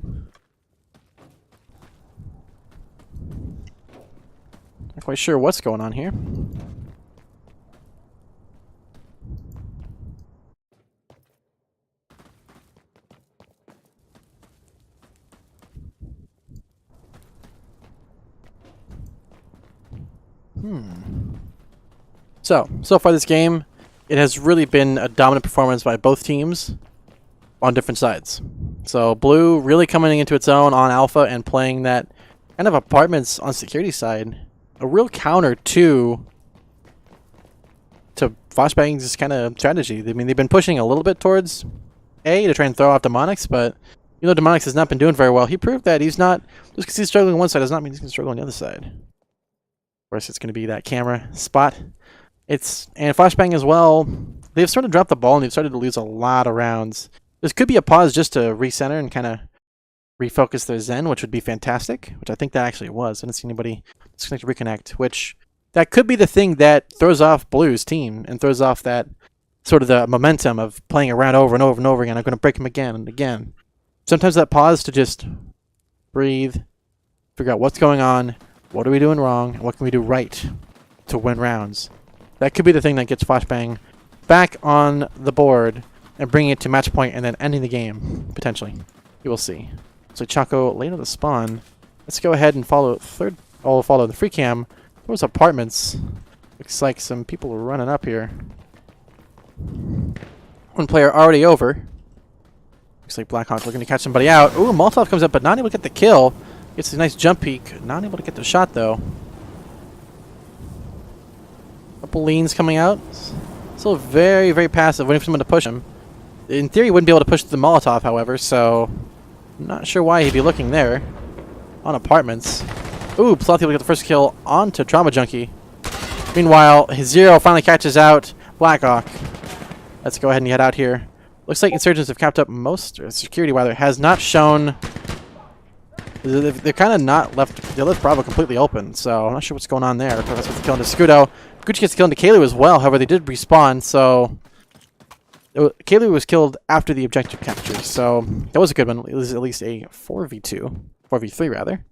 Not quite sure what's going on here. So far this game, it has really been a dominant performance by both teams on different sides. So Blue really coming into its own on Alpha and playing that kind of apartments on security side. A real counter to FlashBang's kind of strategy. I mean, they've been pushing a little bit towards A to try and throw off Demonics, but even though Demonics has not been doing very well, he proved that he's not, just because he's struggling on one side does not mean he's going to struggle on the other side. Of course, it's going to be that camera spot. And FlashBang as well, they've sort of dropped the ball and they've started to lose a lot of rounds. This could be a pause just to recenter and kind of refocus their Zen, which would be fantastic, which I think that actually was. I didn't see anybody disconnect to reconnect, which that could be the thing that throws off Blue's team and throws off that sort of the momentum of playing a round over and over and over again. I'm going to break him again and again. Sometimes that pause to just breathe, figure out what's going on, what are we doing wrong, and what can we do right to win rounds. That could be the thing that gets FlashBang back on the board and bringing it to match point and then ending the game, potentially. You will see. So Chaco late on the spawn. Let's go ahead and follow the free cam. Those apartments. Looks like some people are running up here. One player already over. Looks like Blackhawk looking to catch somebody out. Ooh, Molotov comes up, but not able to get the kill. Gets a nice jump peek. Not able to get the shot, though. Couple leans coming out. Still very, very passive, waiting for someone to push him. In theory, he wouldn't be able to push the Molotov, however, so I'm not sure why he'd be looking there. On apartments. Ooh, Plothy will get the first kill onto Trauma Junkie. Meanwhile, his Zero finally catches out Blackhawk. Let's go ahead and head out here. Looks like Insurgents have capped up most, or security rather, has not shown. They're kind of not left. They left Bravo completely open, so I'm not sure what's going on there. That's what's the kill into Scudo. Gucci gets the kill into Kalu as well. However, they did respawn, so Kalu was killed after the objective capture, so that was a good one. It was at least a 4v2, 4v3 rather.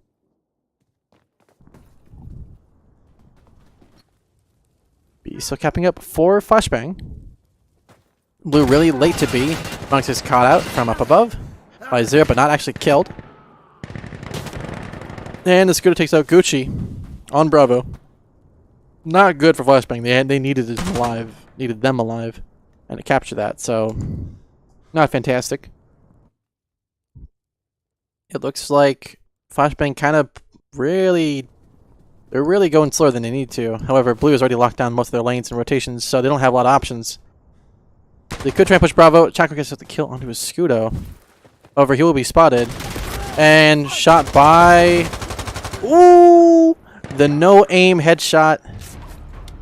So capping up for FlashBang. Blue really late to B. Monks is caught out from up above by Zero, but not actually killed. And the Scooter takes out Gucci on Bravo. Not good for FlashBang. They needed them alive, and to capture that. So not fantastic. It looks like FlashBang kind of they're really going slower than they need to. However, Blue has already locked down most of their lanes and rotations, so they don't have a lot of options. They could try and push Bravo. Chaco gets the kill onto his Scudo. However, he will be spotted. And shot by... Ooh! The no-aim headshot.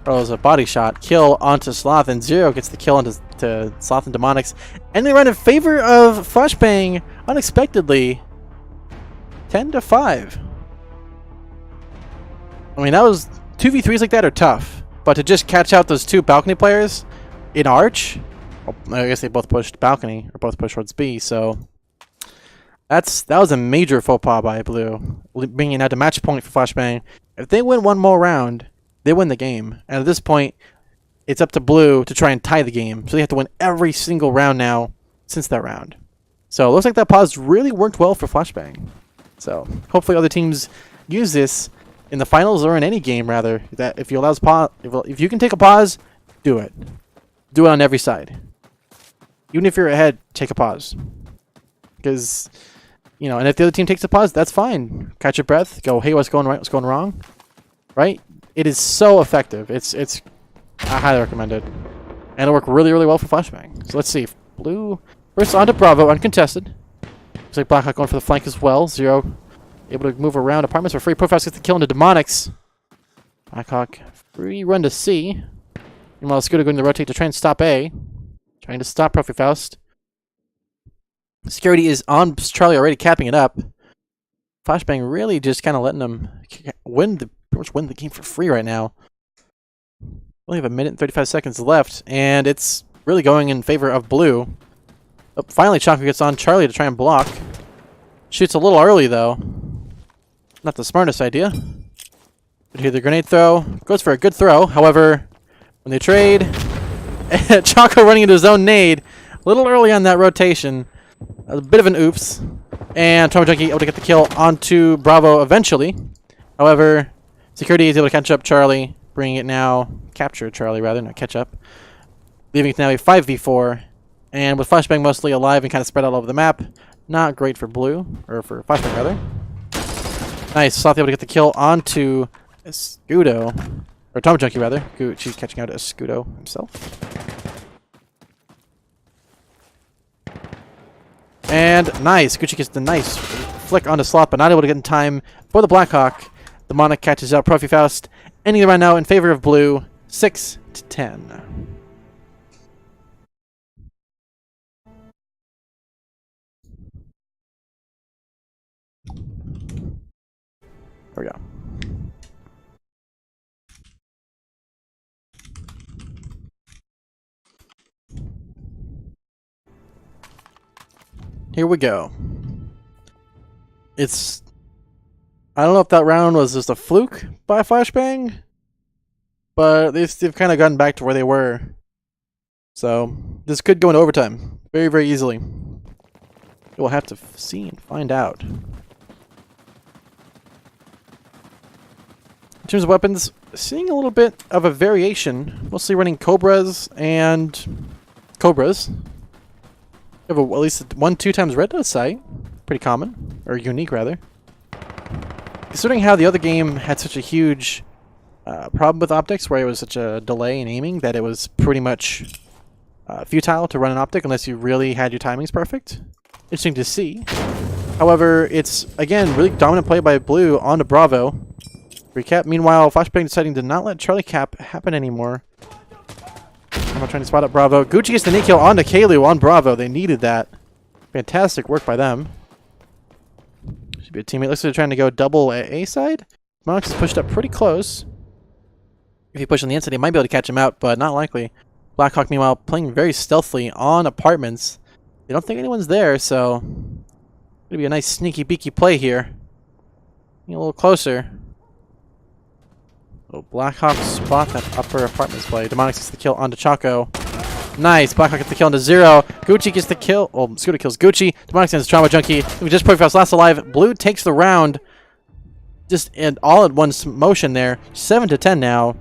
Oh, it was a body shot. Kill onto Sloth, and Zero gets the kill onto Sloth and Demonics. And they run in favor of FlashBang unexpectedly. 10-5. I mean, that was 2v3s like that are tough, but to just catch out those two balcony players in Arch, well, I guess they both pushed balcony or both pushed towards B. So that was a major faux pas by Blue, bringing it out to match point for FlashBang. If they win one more round, they win the game. And at this point, it's up to Blue to try and tie the game. So they have to win every single round now since that round. So it looks like that pause really worked well for FlashBang. So hopefully other teams use this in the finals or in any game, rather, that if you if you can take a pause, do it. Do it on every side. Even if you're ahead, take a pause. Because, you know, and if the other team takes a pause, that's fine. Catch your breath. Go, hey, what's going right? What's going wrong? Right? It is so effective. I highly recommend it. And it'll work really, really well for FlashBang. So let's see. Blue first onto Bravo, uncontested. Looks like Blackhawk going for the flank as well. Zero able to move around apartments for free. Profiles gets the kill into Demonics. Blackhawk free run to C. Meanwhile, Scooter going to rotate to try and stop A. Trying to stop Profi Faust. Security is on Charlie already, capping it up. FlashBang really just kind of letting them pretty much win the game for free right now. Only have a minute and 35 seconds left, and it's really going in favor of Blue. Oh, finally, Chaco gets on Charlie to try and block. Shoots a little early, though. Not the smartest idea. But here the grenade throw. Goes for a good throw. However, when they trade, Chaco running into his own nade. A little early on that rotation. A bit of an oops. And Trauma Junkie able to get the kill onto Bravo eventually. However, security is able to catch up Charlie. Bringing it now. Capture Charlie, rather, not catch up. Leaving it now a 5v4. And with FlashBang mostly alive and kind of spread all over the map, Not great for blue, or for FlashBang rather. Nice, Sloth able to get the kill onto Escudo, or Tom Junkie rather. Gucci catching out Escudo himself. And nice, Gucci gets the nice flick onto Sloth, but not able to get in time for the Blackhawk. The Monarch catches out Profi Faust, ending the round now in favor of blue, 6-10. There we go. Here we go. I don't know if that round was just a fluke by FlashBang, but they've kind of gotten back to where they were. So this could go into overtime very, very easily. We'll have to see and find out. In terms of weapons, seeing a little bit of a variation, mostly running Cobras and Cobras. You have at least 1-2 times red dot sight. Pretty common, or unique rather. Considering how the other game had such a huge problem with optics, where it was such a delay in aiming that it was pretty much futile to run an optic unless you really had your timings perfect. Interesting to see. However, it's again really dominant play by blue onto Bravo. Recap. Meanwhile, FlashBang deciding to not let Charlie Cap happen anymore. I'm not trying to spot up Bravo. Gucci gets the knee kill onto Kalu on Bravo. They needed that. Fantastic work by them. Should be a teammate. Looks like they're trying to go double A side. Monarch is pushed up pretty close. If you push on the inside, he might be able to catch him out, but not likely. Blackhawk, meanwhile, playing very stealthily on apartments. They don't think anyone's there, so gonna be a nice sneaky beaky play here. Getting a little closer. Oh, Blackhawk spot that upper apartments play. Demonics gets the kill onto Choco. Nice. Blackhawk gets the kill onto Zero. Gucci gets the kill. Oh, Scooter kills Gucci. Demonics sends Trauma Junkie. We just Profi Faust last alive. Blue takes the round. Just in all at once motion there. 7-10 now.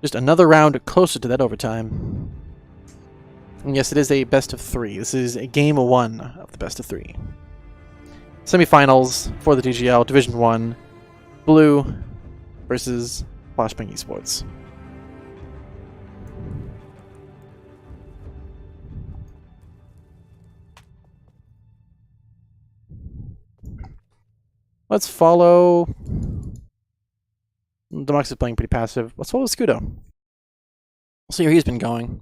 Just another round closer to that overtime. And yes, it is a best of 3. This is a game 1 of the best of 3. Semifinals for the DGL Division 1. Blue versus FlashBang Esports. Let's follow... Demox is playing pretty passive. Let's follow Scudo. We'll see where he's been going.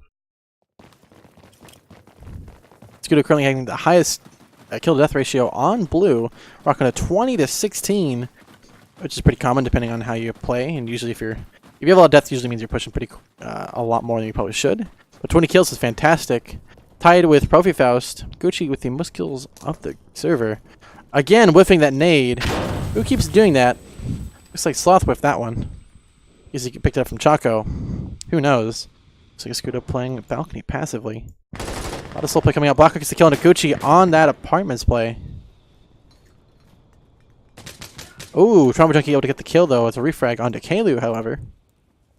Scudo currently having the highest kill-to-death ratio on blue, rocking a 20-16, which is pretty common depending on how you play. And usually if you have a lot of deaths, usually means you're pushing pretty a lot more than you probably should. But 20 kills is fantastic. Tied with Profi Faust. Gucci with the most kills of the server. Again, whiffing that nade. Who keeps doing that? Looks like Sloth whiffed that one. Guess he picked it up from Choco. Who knows? Looks like a Scudo playing balcony passively. A lot of slow play coming out. Blackhawk gets the kill on Gucci on that apartments play. Ooh, Trauma Junkie able to get the kill though. It's a refrag onto Kalu, however.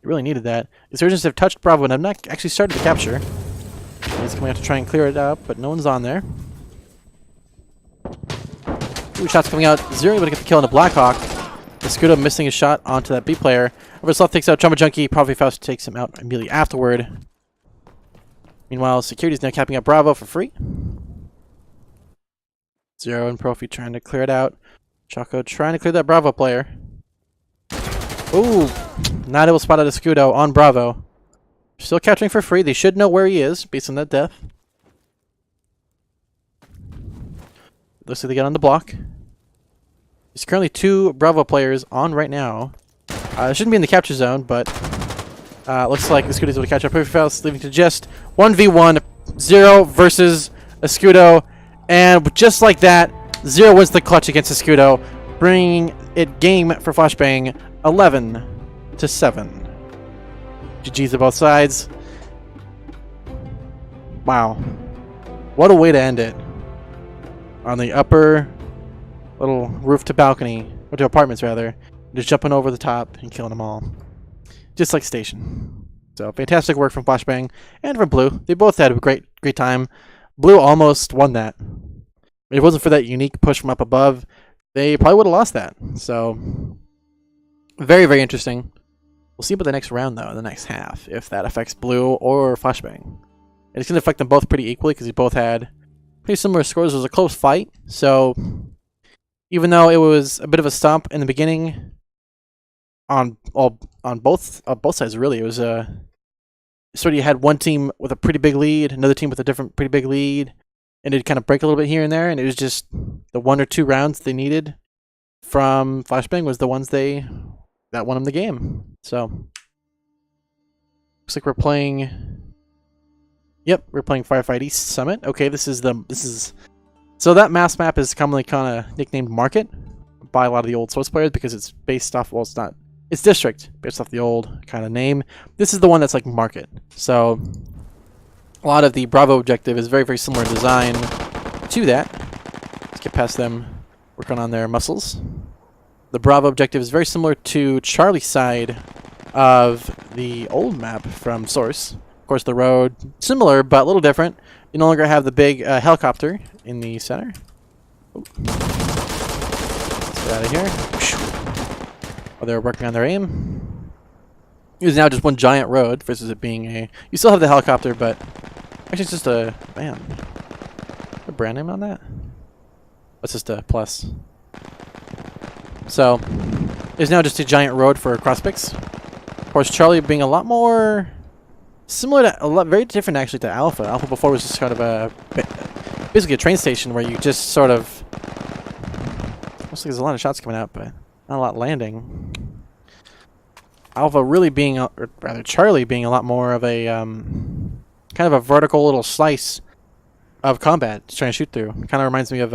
He really needed that. Insurgents have touched Bravo and have not actually started the capture. He's coming out to try and clear it up, but no one's on there. Ooh, shots coming out. Zero able to get the kill on the Blackhawk. Escudo missing a shot onto that B player. Over Sloth takes out Trauma Junkie. Profi Faust takes him out immediately afterward. Meanwhile, security is now capping up Bravo for free. Zero and Profi trying to clear it out. Choco trying to clear that Bravo player. Ooh, not able to spot out Escudo on Bravo. Still capturing for free. They should know where he is based on that death. Looks like they get on the block. There's currently 2 Bravo players on right now. It shouldn't be in the capture zone, but looks like Escudo is able to catch up Profi Faust, leaving to just 1v1, Zero versus Escudo. And just like that, Zero wins the clutch against Escudo, bringing it game for FlashBang 11-7. GG's to both sides. Wow. What a way to end it. On the upper little roof to balcony, or to apartments rather, just jumping over the top and killing them all. Just like Station. So fantastic work from FlashBang and from Blue. They both had a great time. Blue almost won that. If it wasn't for that unique push from up above, they probably would have lost that. So, very, very interesting. We'll see about the next round, though, in the next half, if that affects Blue or FlashBang. And it's going to affect them both pretty equally, because they both had pretty similar scores. It was a close fight, so even though it was a bit of a stomp in the beginning on both sides, really, it was sort of you had one team with a pretty big lead, another team with a different pretty big lead, and it'd kind of break a little bit here and there, and it was just the 1 or 2 rounds they needed from FlashBang was the ones that won them the game. So looks like we're playing. Yep, we're playing Firefight East Summit. Okay, so that mass map is commonly kind of nicknamed Market by a lot of the old Source players because it's based off. Well, it's not. It's District based off the old kind of name. This is the one that's like Market. So a lot of the Bravo objective is very, very similar in design to that. Let's get past them working on their muscles. The Bravo objective is very similar to Charlie's side of the old map from Source. Of course, the road, similar, but a little different. You no longer have the big helicopter in the center. Ooh. Let's get out of here. While they're working on their aim. It is now just one giant road versus it being a... You still have the helicopter, but... Actually, it's just a... Man. A brand name on that? That's just a plus. So, it's now just a giant road for crosspicks. Of course, Charlie being a lot more... Similar to... very different, actually, to Alpha. Alpha before was just kind of basically a train station where you just sort of... Looks like there's a lot of shots coming out, but not a lot landing. Alpha really being... or rather, Charlie being a lot more of a... kind of a vertical little slice of combat to try and shoot through. Kind of reminds me of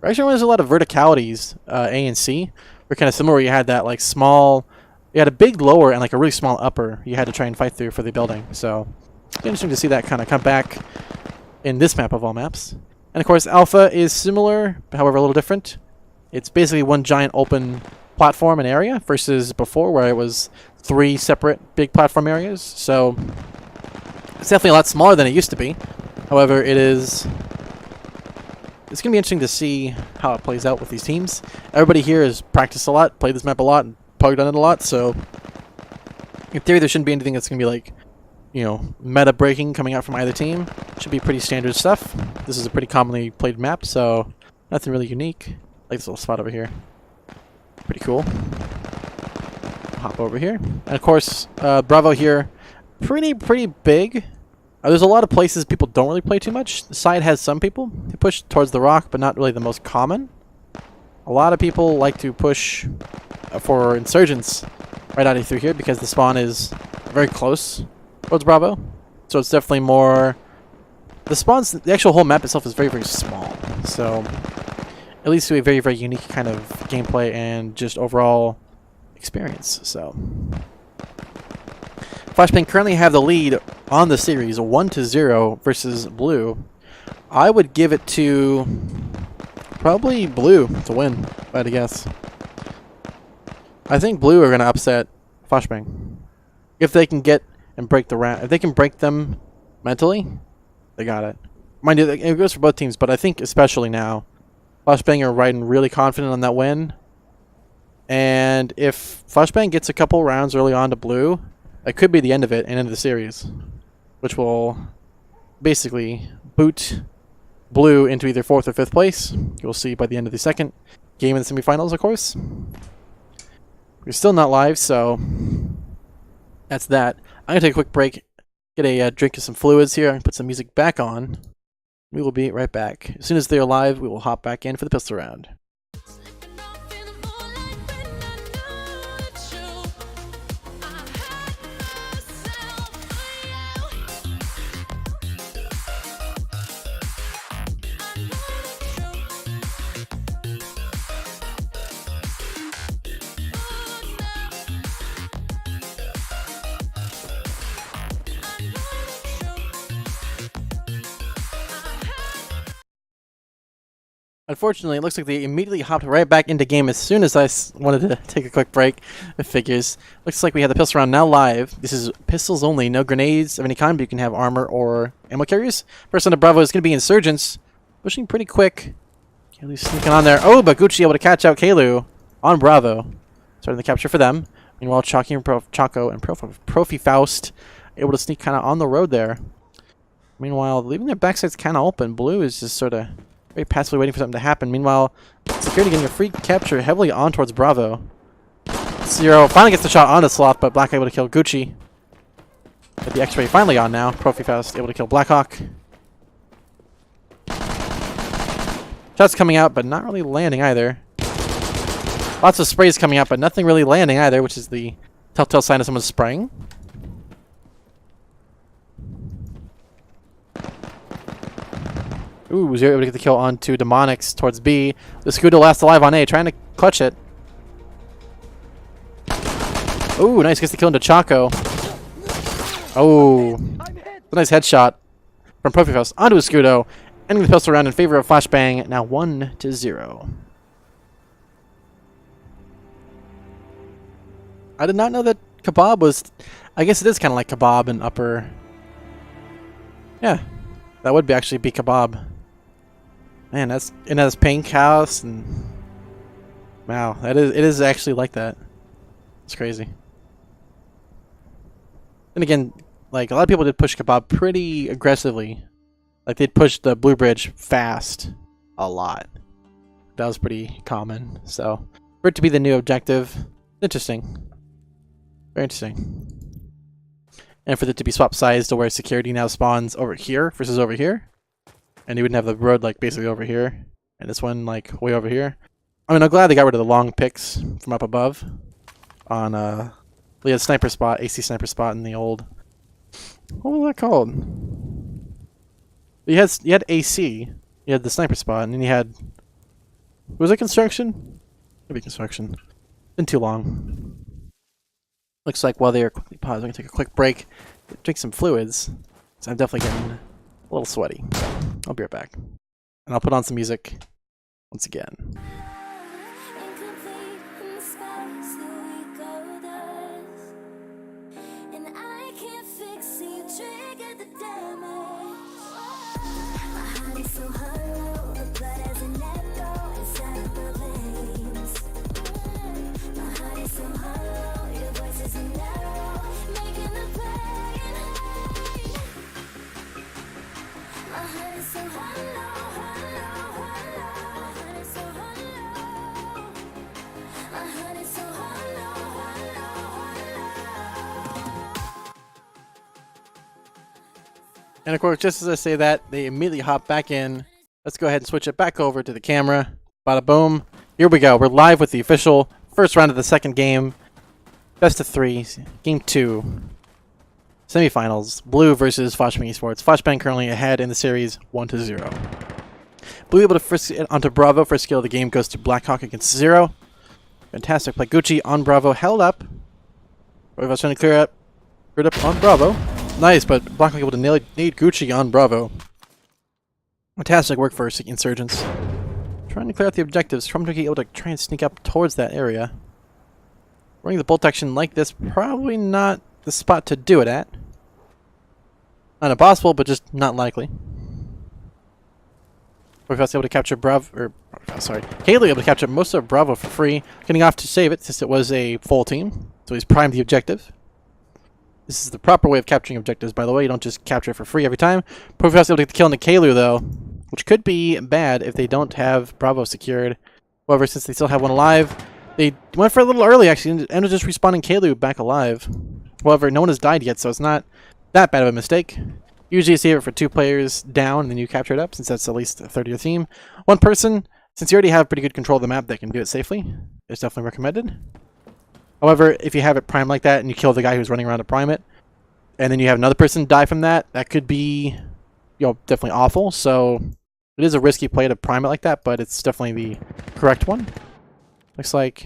actually there's a lot of verticalities. A and C were kind of similar. Where you had that like small, you had a big lower and like a really small upper. You had to try and fight through for the building. So it's interesting to see that kind of come back in this map of all maps. And of course, Alpha is similar, however a little different. It's basically one giant open platform and area versus before where it was 3 separate big platform areas. So it's definitely a lot smaller than it used to be. However, it's going to be interesting to see how it plays out with these teams. Everybody here has practiced a lot, played this map a lot, and pugged on it a lot, so in theory there shouldn't be anything that's going to be like, you know, meta breaking coming out from either team. It should be pretty standard stuff. This is a pretty commonly played map, so nothing really unique. I like this little spot over here. Pretty cool. Hop over here. And of course, Bravo here, pretty big. There's a lot of places people don't really play too much. The side has some people who push towards the rock, but not really the most common. A lot of people like to push for insurgents right out of through here because the spawn is very close towards Bravo. So it's definitely more... The actual whole map itself is very, very small. So it leads to a very, very unique kind of gameplay and just overall experience. So FlashBang currently have the lead on the series, 1-0 versus Blue. I would give it to probably Blue to win, if I had to guess. I think Blue are going to upset FlashBang. If they can get and break the round, if they can break them mentally, they got it. Mind you, it goes for both teams, but I think especially now, FlashBang are riding really confident on that win. And if FlashBang gets a couple rounds early on to Blue, it could be the end of it and end of the series, which will basically boot Blue into either 4th or 5th place. You'll see by the end of the second game in the semifinals, of course. We're still not live, so that's that. I'm going to take a quick break, get a drink of some fluids here, and put some music back on. We will be right back. As soon as they're live, we will hop back in for the pistol round. Unfortunately, it looks like they immediately hopped right back into game as soon as I wanted to take a quick break. It figures. Looks like we have the pistol round now live. This is pistols only, no grenades of any kind, but you can have armor or ammo carriers. First on the Bravo is going to be Insurgents pushing pretty quick. Kalu's sneaking on there. Oh, but Gucci able to catch out Kalu on Bravo. Starting the capture for them. Meanwhile, Choco and Profi Faust able to sneak kind of on the road there. Meanwhile, leaving their backsides kind of open. Blue is just sort of very passively waiting for something to happen. Meanwhile, Security getting a free capture heavily on towards Bravo. Zero finally gets the shot on the Sloth, but Black able to kill Gucci. But the X-ray finally on now. Profi Faust able to kill Blackhawk. Shots coming out, but not really landing either. Lots of sprays coming out, but nothing really landing either, which is the telltale sign of someone spraying. Ooh, Zero able to get the kill onto Demonics towards B. The Scudo last alive on A, trying to clutch it. Ooh, nice, gets the kill into Choco. Oh, a nice headshot from Profi Faust onto a Scudo. Ending the pistol round in favor of FlashBang, now 1-0. I did not know that Kebab was... I guess it is kind of like Kebab in upper... Yeah, that would actually be Kebab. Man, that's Pink House and... Wow, it is actually like that. It's crazy. And again, like, a lot of people did push Kebab pretty aggressively. Like, they'd push the Blue Bridge fast a lot. That was pretty common. So, for it to be the new objective, interesting. Very interesting. And for it to be swap size to where security now spawns over here versus over here. And you wouldn't have the road, like, basically over here. And this one, like, way over here. I mean, I'm glad they got rid of the long picks from up above. On, we had sniper spot, AC sniper spot in the old... What was that called? You had AC, you had the sniper spot, and then you had... Was it construction? Maybe construction. Been too long. Looks like while they are quickly paused, I'm going to take a quick break, drink some fluids, because I'm definitely getting a little sweaty. I'll be right back. And I'll put on some music once again. And of course, just as I say that, they immediately hop back in. Let's go ahead and switch it back over to the camera. Bada boom. Here we go. We're live with the official first round of the second game. Best of 3. Game 2. SemiFinals. Blue versus FlashBang Esports. FlashBang currently ahead in the series 1-0. Blue able to first get onto Bravo. First kill of the game goes to Blackhawk against Zero. Fantastic play. Gucci on Bravo. Held up. I was trying to clear up. Cleared up on Bravo. Nice, but Blackhawk able to nade Gucci on Bravo. Fantastic work for Insurgents. Trying to clear out the objectives. Trump able to try and sneak up towards that area. Running the bolt action like this, probably not the spot to do it at. Not impossible, but just not likely. We're able to capture Kaylee able to capture most of Bravo for free, getting off to save it since it was a full team. So he's primed the objective. This is the proper way of capturing objectives, by the way. You don't just capture it for free every time. Professor able to get the kill on the Kalu, though, which could be bad if they don't have Bravo secured. However, since they still have one alive, they went for a little early, actually, and ended up just respawning Kalu back alive. However, no one has died yet, so it's not that bad of a mistake. Usually you save it for 2 players down, and then you capture it up, since that's at least a third of your team. 1 person, since you already have pretty good control of the map that can do it safely, it's definitely recommended. However, if you have it primed like that and you kill the guy who's running around to prime it, and then you have another person die from that, that could be, definitely awful. So it is a risky play to prime it like that, but it's definitely the correct one. Looks like,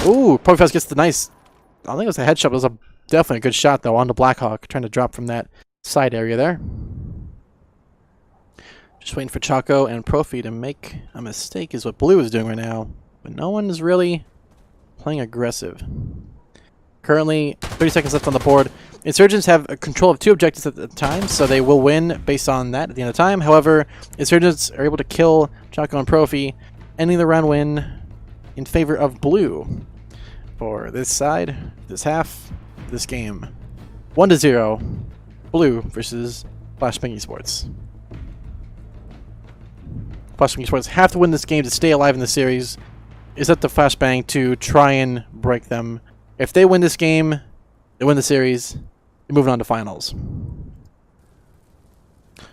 ooh, Profess gets the nice. I think it was a headshot. It was definitely a good shot though onto Blackhawk, trying to drop from that side area there. Just waiting for Choco and Profi to make a mistake is what Blue is doing right now, but no one is really playing aggressive. Currently, 30 seconds left on the board. Insurgents have control of 2 objectives at the time, so they will win based on that at the end of time. However, Insurgents are able to kill Chaco and Profi, ending the round win in favor of blue for this side, this half, this game. 1-0, blue versus FlashBang Esports. FlashBang Esports have to win this game to stay alive in the series. It's up to FlashBang to try and break them. If they win this game, they win the series, they're moving on to finals.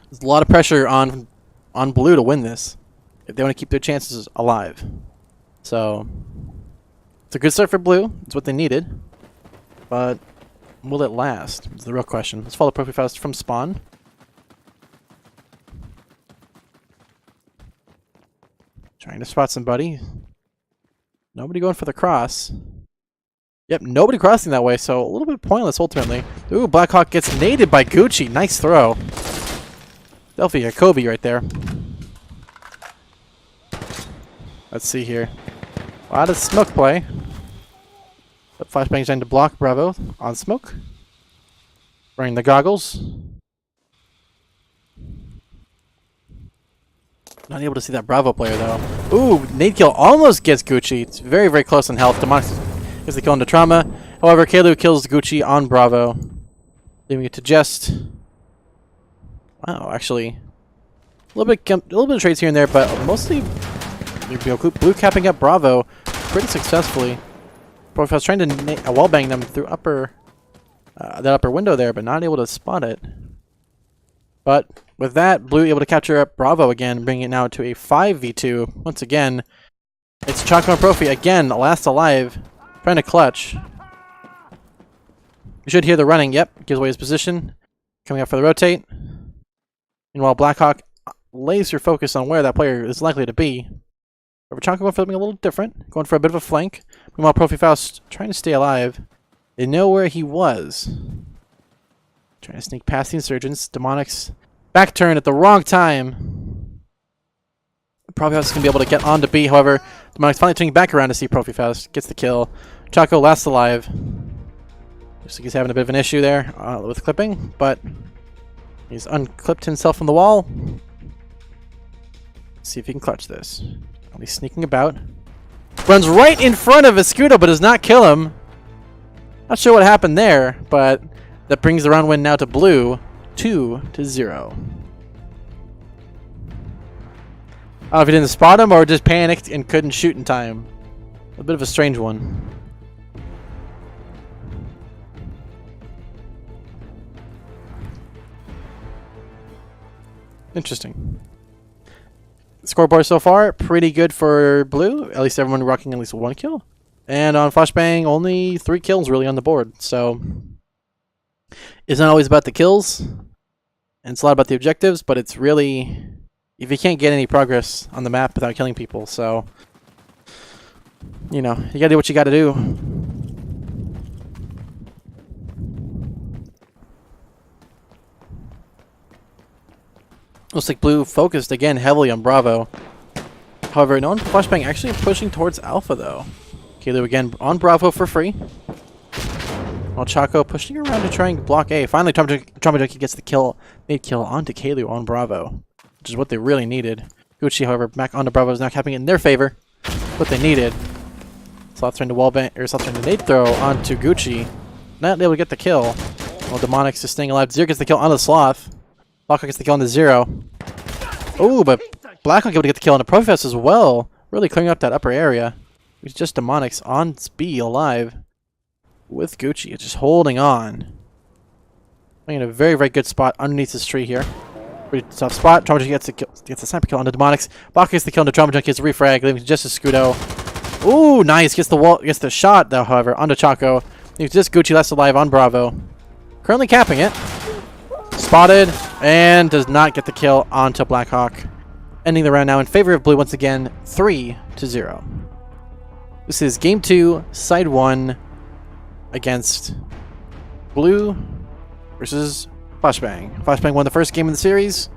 There's a lot of pressure on blue to win this if they want to keep their chances alive. So it's a good start for blue. It's what they needed. But will it last? Is the real question. Let's follow ProfiFast from spawn. Trying to spot somebody. Nobody going for the cross. Yep, nobody crossing that way, so a little bit pointless ultimately. Ooh, Blackhawk gets naded by Gucci. Nice throw. Delphi, Kobe right there. Let's see here. A lot of smoke play. But FlashBang's trying to block Bravo on smoke. Wearing the goggles. Not able to see that Bravo player though. Ooh, nade kill almost gets Gucci. It's very, very close in health. Demonic gets the kill into Trauma. However, Kalu kills Gucci on Bravo, leaving it to Jest. Wow, actually, a little bit of trades here and there, but mostly blue capping up Bravo pretty successfully. Profi was trying to wallbang them through that upper window there, but not able to spot it. But with that, blue able to capture up Bravo again, bringing it now to a 5v2. Once again, it's Chaco and Profi again, last alive, trying to clutch. You should hear the running. Yep, gives away his position. Coming up for the rotate. Meanwhile, Blackhawk laser focus on where that player is likely to be. However, Chaco going for something a little different, going for a bit of a flank. Meanwhile, ProfiFaust trying to stay alive. They know where he was. Trying to sneak past the Insurgents. Demonic's back turn at the wrong time. ProfiFaust is going to be able to get on to B. However, Demonic's finally turning back around to see ProfiFaust. Gets the kill. Chaco last alive. Looks like he's having a bit of an issue there with clipping, but he's unclipped himself from the wall. Let's see if he can clutch this. He's sneaking about. Runs right in front of Escudo, but does not kill him. Not sure what happened there, but that brings the round win now to blue, 2-0. I don't know if he didn't spot him or just panicked and couldn't shoot in time. A bit of a strange one. Interesting. Scoreboard so far, pretty good for blue. At least everyone rocking at least 1 kill. And on FlashBang, only 3 kills really on the board. So it's not always about the kills. And it's a lot about the objectives, but it's really, if you can't get any progress on the map without killing people. So, you know, you gotta do what you gotta do. Looks like blue focused again heavily on Bravo. However, no one FlashBang actually pushing towards Alpha though. Kalu again on Bravo for free. While Chaco pushing around to try and block A. Finally, Trauma Junkie gets the kill. Nade kill onto Kalu on Bravo, which is what they really needed. Gucci, however, back onto Bravo is now capping it in their favor. What they needed. Sloth trying to wallbang or Sloth trying to nade throw onto Gucci. Not able to get the kill. While Demonic's just staying alive. Zero gets the kill on the Sloth. Blackhawk gets the kill on the 0. Oh, but Blackhawk able to get the kill on the ProfiFaust as well. Really clearing up that upper area. It's just Demonic's on B alive with Gucci. It's just holding on. Playing in a very, very good spot underneath this tree here. Pretty tough spot. Trauma Junkie gets the sniper kill on the Demonic's. Blackhawk gets the kill on the Trauma Junkie. Gets a refrag, leaving just a Scudo. Ooh, nice. Gets the shot though, however, onto Chaco. Leaves just Gucci left alive on Bravo. Currently capping it. Spotted, and does not get the kill onto Blackhawk. Ending the round now in favor of blue once again, 3-0. This is game 2, side 1 against blue versus FlashBang. FlashBang won the first game in the series.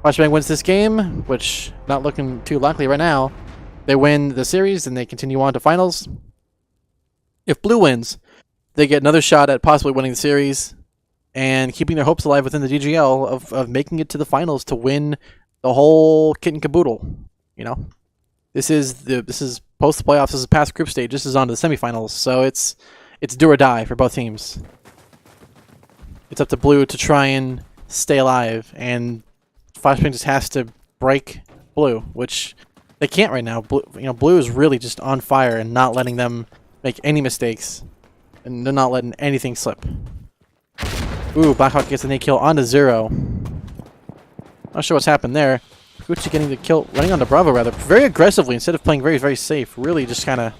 FlashBang wins this game, which not looking too likely right now. They win the series and they continue on to finals. If blue wins, they get another shot at possibly winning the series and keeping their hopes alive within the DGL of making it to the finals to win the whole kit and caboodle. You know, this is post the playoffs. This is past group stage. This is on to the semifinals. So it's do or die for both teams. It's up to Blue to try and stay alive, and FlashBang just has to break Blue, which they can't right now. Blue is really just on fire and not letting them make any mistakes, and they're not letting anything slip. Ooh, Blackhawk gets an A kill onto 0. Not sure what's happened there. Gucci getting the kill, running onto Bravo rather, very aggressively instead of playing very, very safe. Really just kind of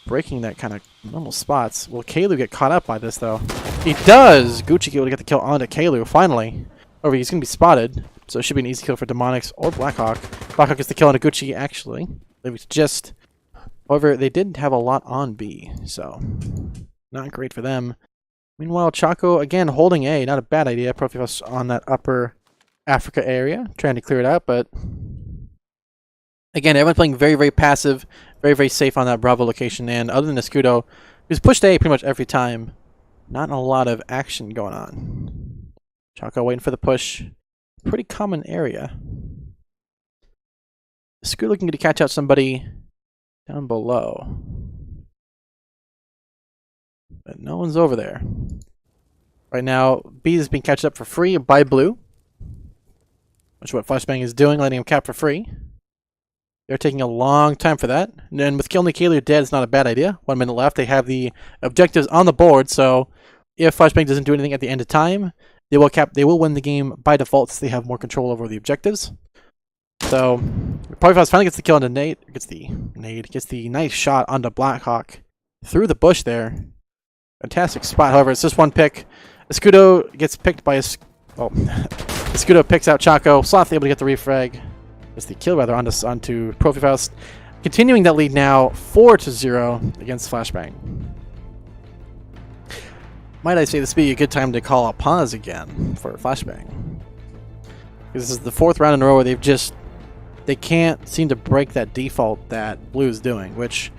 breaking that kind of normal spots. Will Kalu get caught up by this, though? He does! Gucci able to get the kill onto Kalu, finally. Over, he's going to be spotted, so it should be an easy kill for Demonics or Blackhawk. Blackhawk gets the kill onto Gucci, actually. Maybe it's just... However, they did have a lot on B, so... Not great for them. Meanwhile, Choco, again, holding A. Not a bad idea. Profibus on that upper Africa area, trying to clear it out, but... Again, everyone playing very, very passive, very, very safe on that Bravo location, and other than Escudo, who's pushed A pretty much every time, not a lot of action going on. Choco waiting for the push. Pretty common area. Escudo looking to catch out somebody down below. But no one's over there. Right now, B is being catched up for free by Blue, which is what FlashBang is doing, letting him cap for free. They're taking a long time for that. And then with Killing Kalu dead, it's not a bad idea. 1 minute left. They have the objectives on the board, so if FlashBang doesn't do anything at the end of time, they will win the game by default since they have more control over the objectives. So Profibus finally gets the kill onto Nate. Gets the nice shot onto Blackhawk through the bush there. Fantastic spot. However, it's just one pick. Escudo gets picked by Escudo picks out Choco. Sloth able to get the refrag. It's the kill rather onto Profibus. Continuing that lead now 4-0 against FlashBang. Might I say this would be a good time to call a pause again for FlashBang. This is the 4th round in a row where they can't seem to break that default that Blue is doing, which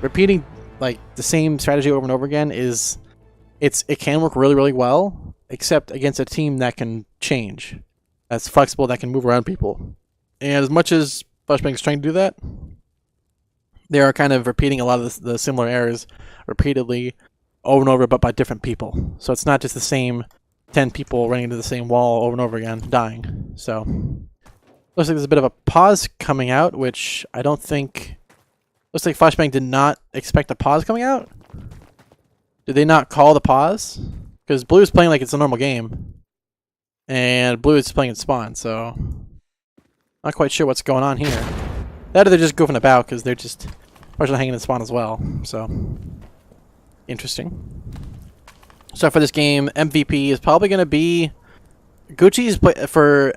repeating like the same strategy over and over again it can work really, really well, except against a team that can change, that's flexible, that can move around people. And as much as FlashBang is trying to do that, they are kind of repeating a lot of the similar errors repeatedly over and over, but by different people. So it's not just the same 10 people running into the same wall over and over again, dying. So looks like there's a bit of a pause coming out, which I don't think... Looks like FlashBang did not expect a pause coming out. Did they not call the pause? Because Blue is playing like it's a normal game, and Blue is playing in spawn, so... Not quite sure what's going on here. That or they're just goofing about because they're just partially hanging in spawn as well. So, interesting. So for this game, MVP is probably going to be Gucci's for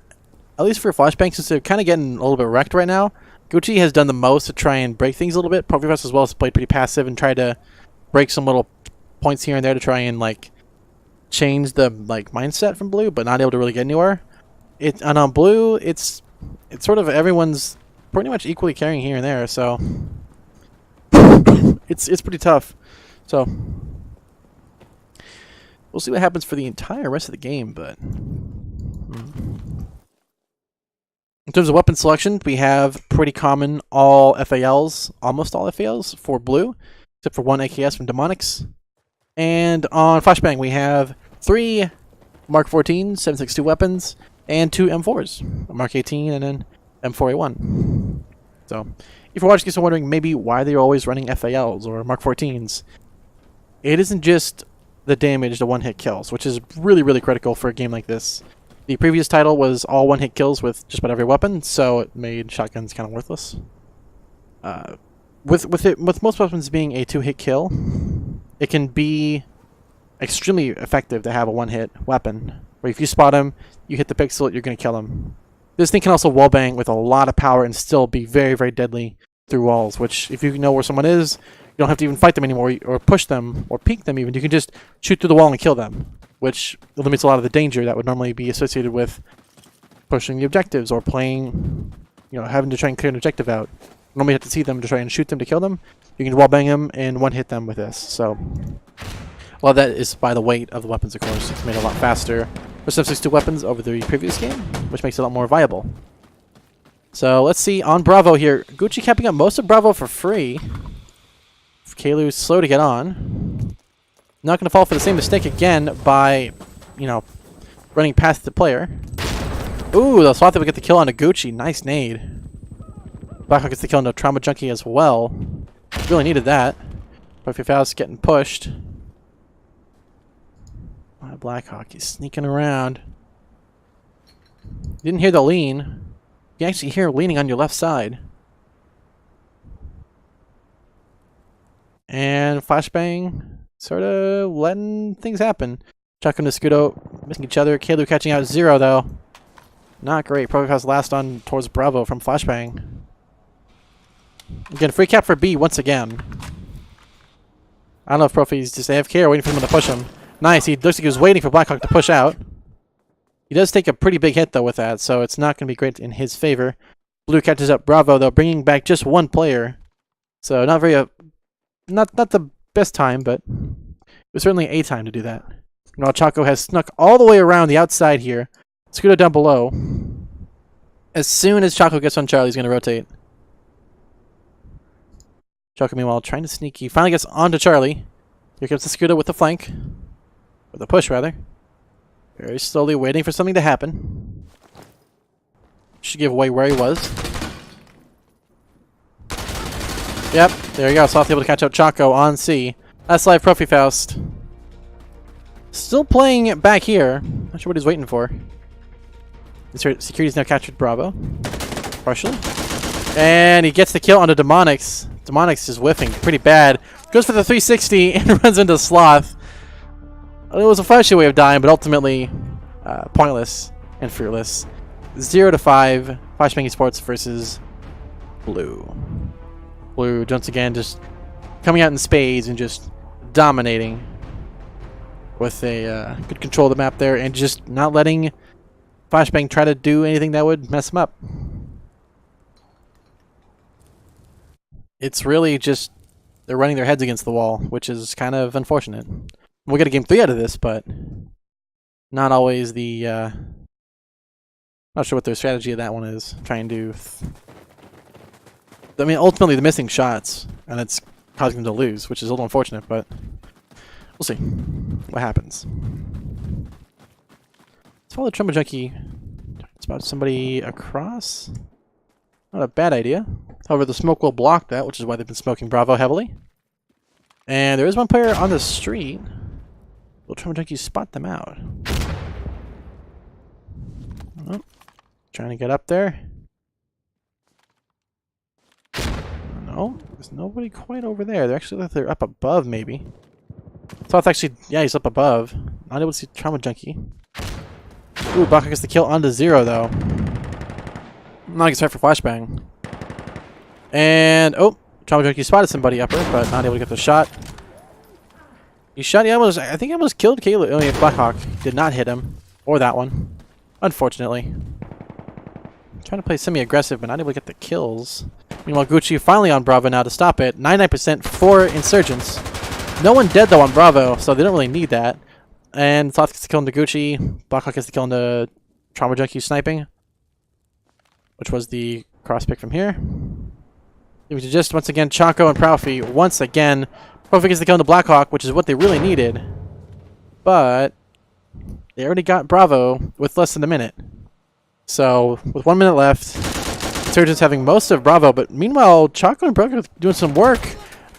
at least for FlashBang, since they're kind of getting a little bit wrecked right now. Gucci has done the most to try and break things a little bit. Profibus as well has played pretty passive and tried to break some little points here and there to try and like change the mindset from Blue, but not able to really get anywhere. And on Blue, it's sort of everyone's pretty much equally carrying here and there, so it's pretty tough. So we'll see what happens for the entire rest of the game, but in terms of weapon selection, we have pretty common all FALs, almost all FALs for Blue, except for one AKS from Demonics. And on FlashBang, we have 3 Mark 14 7.62 weapons and 2 M4s, a Mark 18 and then M4A1. So, if you're watching this and wondering maybe why they're always running FALs or Mark 14s, it isn't just the damage to one-hit kills, which is really, really critical for a game like this. The previous title was all one-hit kills with just about every weapon, so it made shotguns kind of worthless. With most weapons being a 2-hit kill, it can be extremely effective to have a one-hit weapon, where if you spot him, you hit the pixel, you're going to kill him. This thing can also wallbang with a lot of power and still be very, very deadly through walls, which if you know where someone is, you don't have to even fight them anymore, or push them, or peek them even. You can just shoot through the wall and kill them, which eliminates a lot of the danger that would normally be associated with pushing the objectives or playing, having to try and clear an objective out. You normally have to see them to try and shoot them to kill them. You can wallbang them and one-hit them with this. So Well, that is by the weight of the weapons, of course. It's made a lot faster for 7.62 weapons over the previous game, which makes it a lot more viable. So let's see on Bravo here. Gucci capping up most of Bravo for free. Kalu's slow to get on. Not going to fall for the same mistake again by, you know, running past the player. Ooh, the Swat that we get the kill on a Gucci. Nice nade. Blackhawk gets the kill on the Trauma Junkie as well. Really needed that. Profi Faust getting pushed. Blackhawk, he's sneaking around. Didn't hear the lean. You can actually hear leaning on your left side. And FlashBang sort of letting things happen. Chuck and Scudo missing each other. Kalu catching out 0 though. Not great. Profi Faust last on towards Bravo from FlashBang. Again, free cap for B once again. I don't know if Profi's just AFK or waiting for him to push him. Nice, he looks like he was waiting for Blackhawk to push out. He does take a pretty big hit though with that, so it's not going to be great in his favor. Blue catches up Bravo though, bringing back just one player. So not very, not the best time, but it was certainly a time to do that. While Chaco has snuck all the way around the outside here. Scudo down below. As soon as Chaco gets on Charlie, he's going to rotate. Chaco meanwhile trying to sneak. He finally gets onto Charlie. Here comes the Scudo with the flank. With a push, rather. Very slowly waiting for something to happen. Should give away where he was. Yep, there you go. Soft able to catch out Chaco on C. That's live Profi Faust. Still playing back here. Not sure what he's waiting for. Security's now captured Bravo. Partially. And he gets the kill onto Demonics. Demonics is whiffing pretty bad. Goes for the 360 and runs into Sloth. It was a flashy way of dying, but ultimately pointless and fruitless. 0 to 5. FlashBang Sports versus Blue. Blue once again just coming out in spades and just dominating with a good control of the map there, and just not letting FlashBang try to do anything that would mess him up. It's really just they're running their heads against the wall, which is kind of unfortunate. We'll get a game 3 out of this, but not always the... not sure what their strategy of that one is. Trying to... I mean, ultimately they're missing shots, and it's causing them to lose, which is a little unfortunate, but we'll see what happens. Let's follow the Trauma Junkie. It's about somebody across. Not a bad idea. However, the smoke will block that, which is why they've been smoking Bravo heavily. And there is one player on the street. Will Trauma Junkie spot them out? Oh, trying to get up there. No, there's nobody quite over there. They're up above, maybe. So it's actually, yeah, he's up above. Not able to see Trauma Junkie. Ooh, Baka gets the kill onto 0 though. Not gonna start for FlashBang. And oh, Trauma Junkie spotted somebody upper, but not able to get the shot. He shot. I think he almost killed Caleb. Oh, yeah, Blackhawk did not hit him, or that one, unfortunately. Trying to play semi-aggressive, but not able to get the kills. Meanwhile, Gucci finally on Bravo now to stop it. 99% for Insurgents. No one dead though on Bravo, so they don't really need that. And Sloth gets the kill on the Gucci. Blackhawk gets the kill on the Trauma Junkie sniping, which was the cross pick from here. It was just once again Chaco and Profi once again. Profi gets the kill on the Blackhawk, which is what they really needed. But they already got Bravo with less than a minute. So with 1 minute left, Insurgents having most of Bravo, but meanwhile Chaco and Profi are doing some work.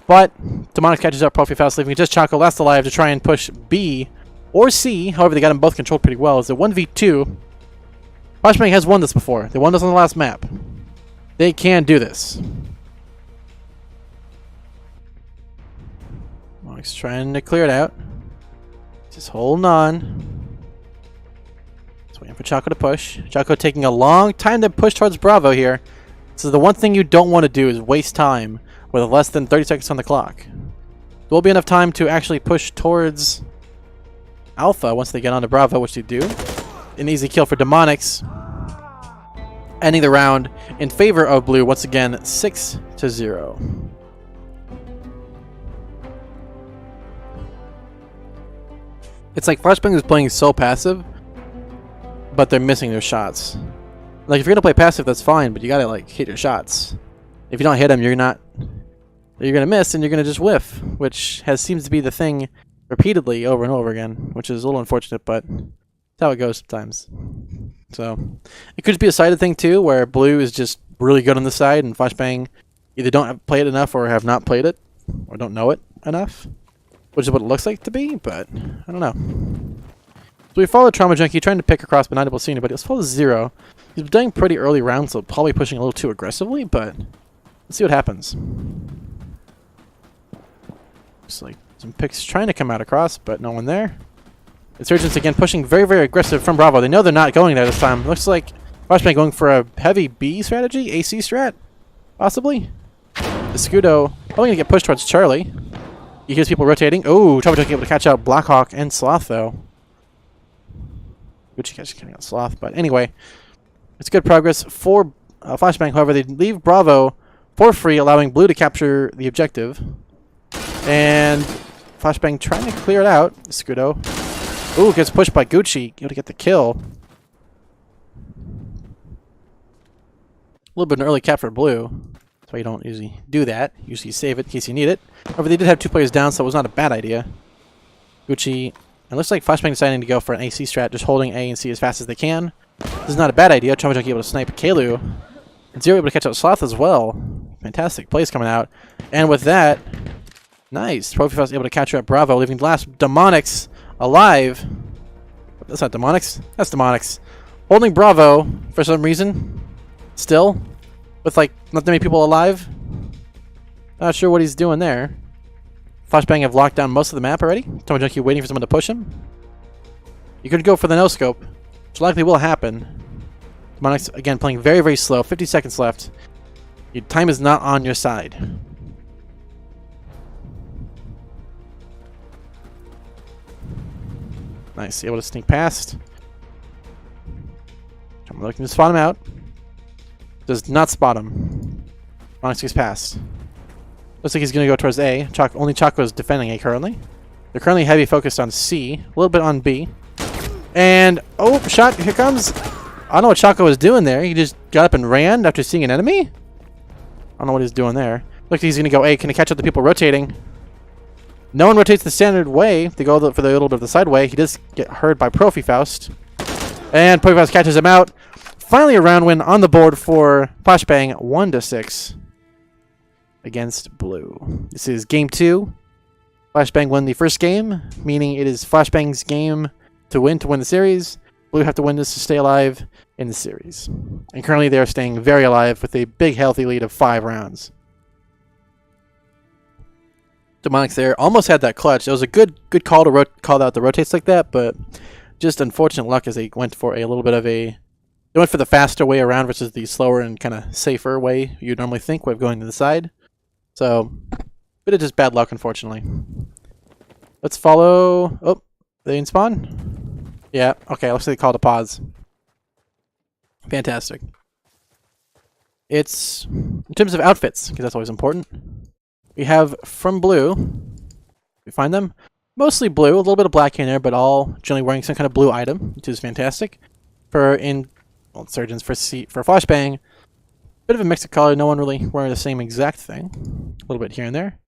But Demonic catches up Profi Faust, leaving just Chaco last alive to try and push B or C. However, they got them both controlled pretty well. It's a 1v2. FlashBang has won this before. They won this on the last map. They can do this. Monk's trying to clear it out. Just holding on. Just waiting for Chaco to push. Chaco taking a long time to push towards Bravo here. So the one thing you don't want to do is waste time with less than 30 seconds on the clock. There will be enough time to actually push towards Alpha once they get onto Bravo, which they do. An easy kill for Demonics. Ending the round in favor of Blue once again, 6-0. It's like FlashBang is playing so passive, but they're missing their shots. Like, if you're gonna play passive, that's fine, but you gotta, like, hit your shots. If you don't hit them, you're gonna miss, and you're gonna just whiff, which seems to be the thing repeatedly over and over again, which is a little unfortunate, but that's how it goes sometimes. So, it could just be a sided thing, too, where blue is just really good on the side, and FlashBang either don't have played it enough or have not played it, or don't know it enough, which is what it looks like to be, but I don't know. So we follow Trauma Junkie, trying to pick across, but not able to see anybody. Let's follow Zero. He's dying pretty early rounds, so probably pushing a little too aggressively, but let's see what happens. Looks like some picks trying to come out across, but no one there. Insurgents again pushing very, very aggressive from Bravo. They know they're not going there this time. Looks like FlashBang going for a heavy B strategy, AC strat, possibly. The Scudo probably gonna get pushed towards Charlie. He hears people rotating. Oh, Trauma Junkie able to catch out Blackhawk and Sloth though. Gucci catching coming out Sloth, but anyway, it's good progress for FlashBang. However, they leave Bravo for free, allowing Blue to capture the objective. And FlashBang trying to clear it out. Scudo. Ooh, gets pushed by Gucci. Able to get the kill. A little bit of an early cap for Blue. That's why you don't usually do that. Usually you save it in case you need it. However, they did have 2 players down, so it was not a bad idea. Gucci. It looks like FlashBang deciding to go for an AC strat, just holding A and C as fast as they can. This is not a bad idea. Trauma Junkie able to snipe Kalu. And Zero able to catch out Sloth as well. Fantastic plays coming out. And with that, nice. Trophy Faust able to catch out Bravo, leaving last Demonics alive. That's not Demonics. That's Demonics. Holding Bravo for some reason. Still. With like not that many people alive. Not sure what he's doing there. FlashBang have locked down most of the map already. Trauma Junkie waiting for someone to push him. You could go for the no-scope, which likely will happen. Demonics, again, playing very, very slow. 50 seconds left. Your time is not on your side. Nice. Able to sneak past. I'm looking to spot him out. Does not spot him. Demonics gets past. Looks like he's going to go towards A. Only Choco is defending A currently. They're currently heavy focused on C. A little bit on B. And, oh, shot. Here comes. I don't know what Choco was doing there. He just got up and ran after seeing an enemy. I don't know what he's doing there. Looks like he's going to go A. Can he catch up the people rotating? No one rotates the standard way. They go for the little bit of the side way. He does get heard by Profi Faust. And Profi Faust catches him out. Finally a round win on the board for FlashBang. 1-6. Against Blue. This is game 2. FlashBang won the first game, meaning it is FlashBang's game to win the series. Blue have to win this to stay alive in the series. And currently they are staying very alive with a big healthy lead of 5 rounds. Demonics there almost had that clutch. It was a good call to call out the rotates like that, but just unfortunate luck as they went for a little bit of a... They went for the faster way around versus the slower and kind of safer way you'd normally think way of going to the side. So, bit of just bad luck, unfortunately. Let's follow... Oh, they in spawn? Yeah, okay, looks like they called a pause. Fantastic. It's... In terms of outfits, because that's always important. We have from Blue... We find them? Mostly blue, a little bit of black in there, but all generally wearing some kind of blue item, which is fantastic. Surgeons for FlashBang... Bit of a mix of color, no one really wearing the same exact thing. A little bit here and there.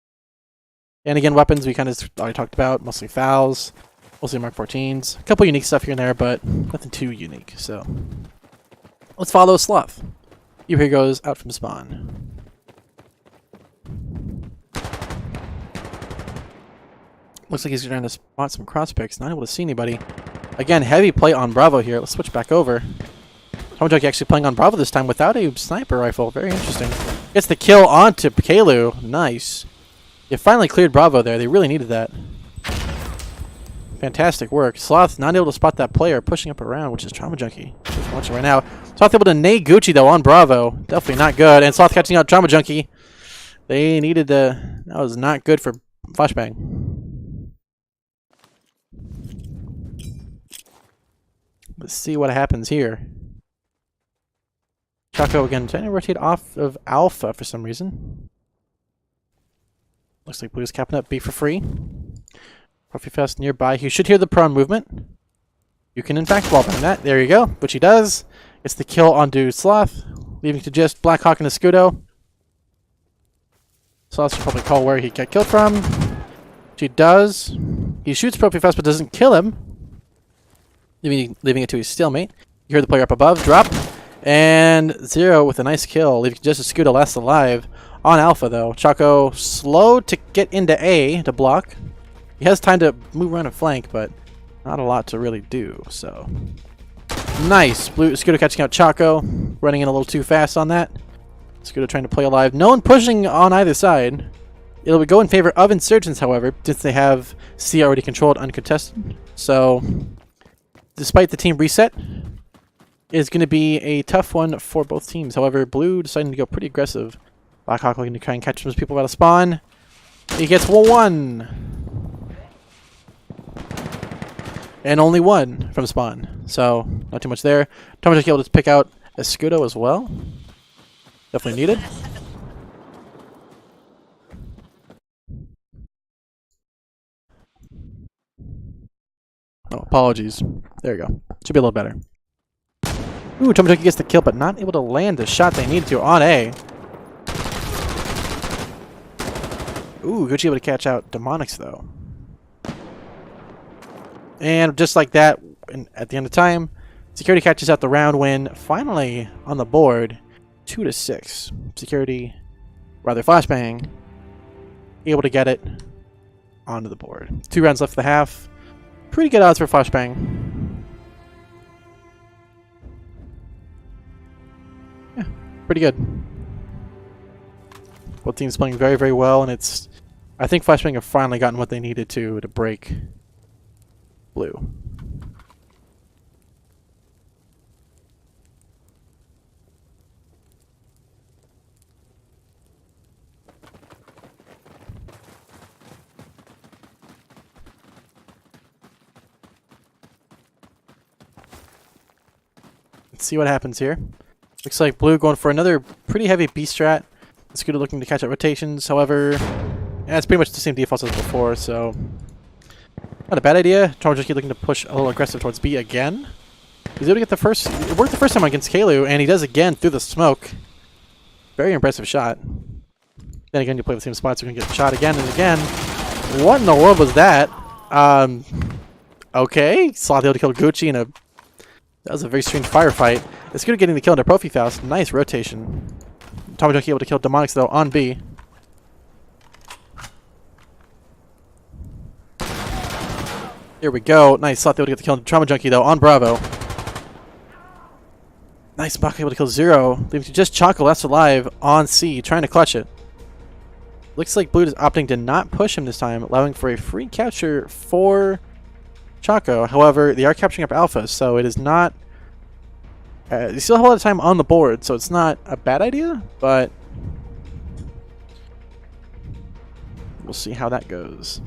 And again, weapons we kind of already talked about. Mostly FALs, mostly Mark 14s. A couple unique stuff here and there, but nothing too unique. So let's follow Sloth. Here goes out from spawn. Looks like he's trying to spot some cross picks. Not able to see anybody. Again, heavy play on Bravo here. Let's switch back over. Trauma Junkie actually playing on Bravo this time without a sniper rifle. Very interesting. Gets the kill onto Kalu. Nice. You finally cleared Bravo there. They really needed that. Fantastic work. Sloth not able to spot that player pushing up around, which is Trauma Junkie. Just watching right now. Sloth able to nade Gucci though on Bravo. Definitely not good. And Sloth catching out Trauma Junkie. They needed to... That was not good for FlashBang. Let's see what happens here. Choco again trying to rotate off of Alpha for some reason. Looks like Blue's capping up B for free. Fest nearby. He should hear the prone movement. You can in fact wallbang that. There you go, which he does. Gets the kill onto Sloth, leaving to just Blackhawk and Escudo. Sloth should probably call where he got killed from. She does. He shoots Fest but doesn't kill him, leaving it to his stalemate. You hear the player up above drop, and Zero with a nice kill, leaving just Escudo last alive. On Alpha though, Choco slow to get into A to block. He has time to move around and flank, but not a lot to really do, so. Nice. Blue Escudo catching out Choco, running in a little too fast on that. Escudo trying to play alive. No one pushing on either side. It'll go in favor of Insurgents, however, since they have C already controlled uncontested. So, despite the team reset, it's going to be a tough one for both teams. However, Blue deciding to go pretty aggressive. Blackhawk looking to try and catch some people out of spawn. He gets one. And only one from spawn. So, not too much there. Tomodachi able to pick out Escudo as well. Definitely needed. Oh, apologies. There you go. Should be a little better. Ooh, Tomodachi gets the kill, but not able to land the shot they needed to on A. Ooh, Gucci able to catch out Demonics, though. And just like that, at the end of time, Security catches out the round win. Finally on the board, 2-6. Security, rather FlashBang, able to get it onto the board. 2 rounds left of the half. Pretty good odds for FlashBang. Yeah, pretty good. Both teams playing very, very well, and it's... I think FlashBang have finally gotten what they needed to break Blue. Let's see what happens here. Looks like Blue going for another pretty heavy B strat. Scooter looking to catch up rotations. However, yeah, it's pretty much the same defaults as before, so not a bad idea. Tomodachi looking to push a little aggressive towards B again. He's able to get the first. It worked the first time against Kalu, and he does again through the smoke. Very impressive shot. Then again, you play the same spot, so you can get shot again and again. What in the world was that? Okay, Sloth able to kill Gucci in a. That was a very strange firefight. It's good getting the kill into Profi-Faust. Nice rotation. Tomodachi able to kill Demonics though on B. Here we go. Nice. Sloth able to get the kill into Trauma Junkie though on Bravo. Nice. Baka able to kill Zero. Leaving to just Choco left alive on C, trying to clutch it. Looks like Blue is opting to not push him this time, allowing for a free capture for Choco. However, they are capturing up Alpha, so it is not... you still have a lot of time on the board, so it's not a bad idea, but we'll see how that goes.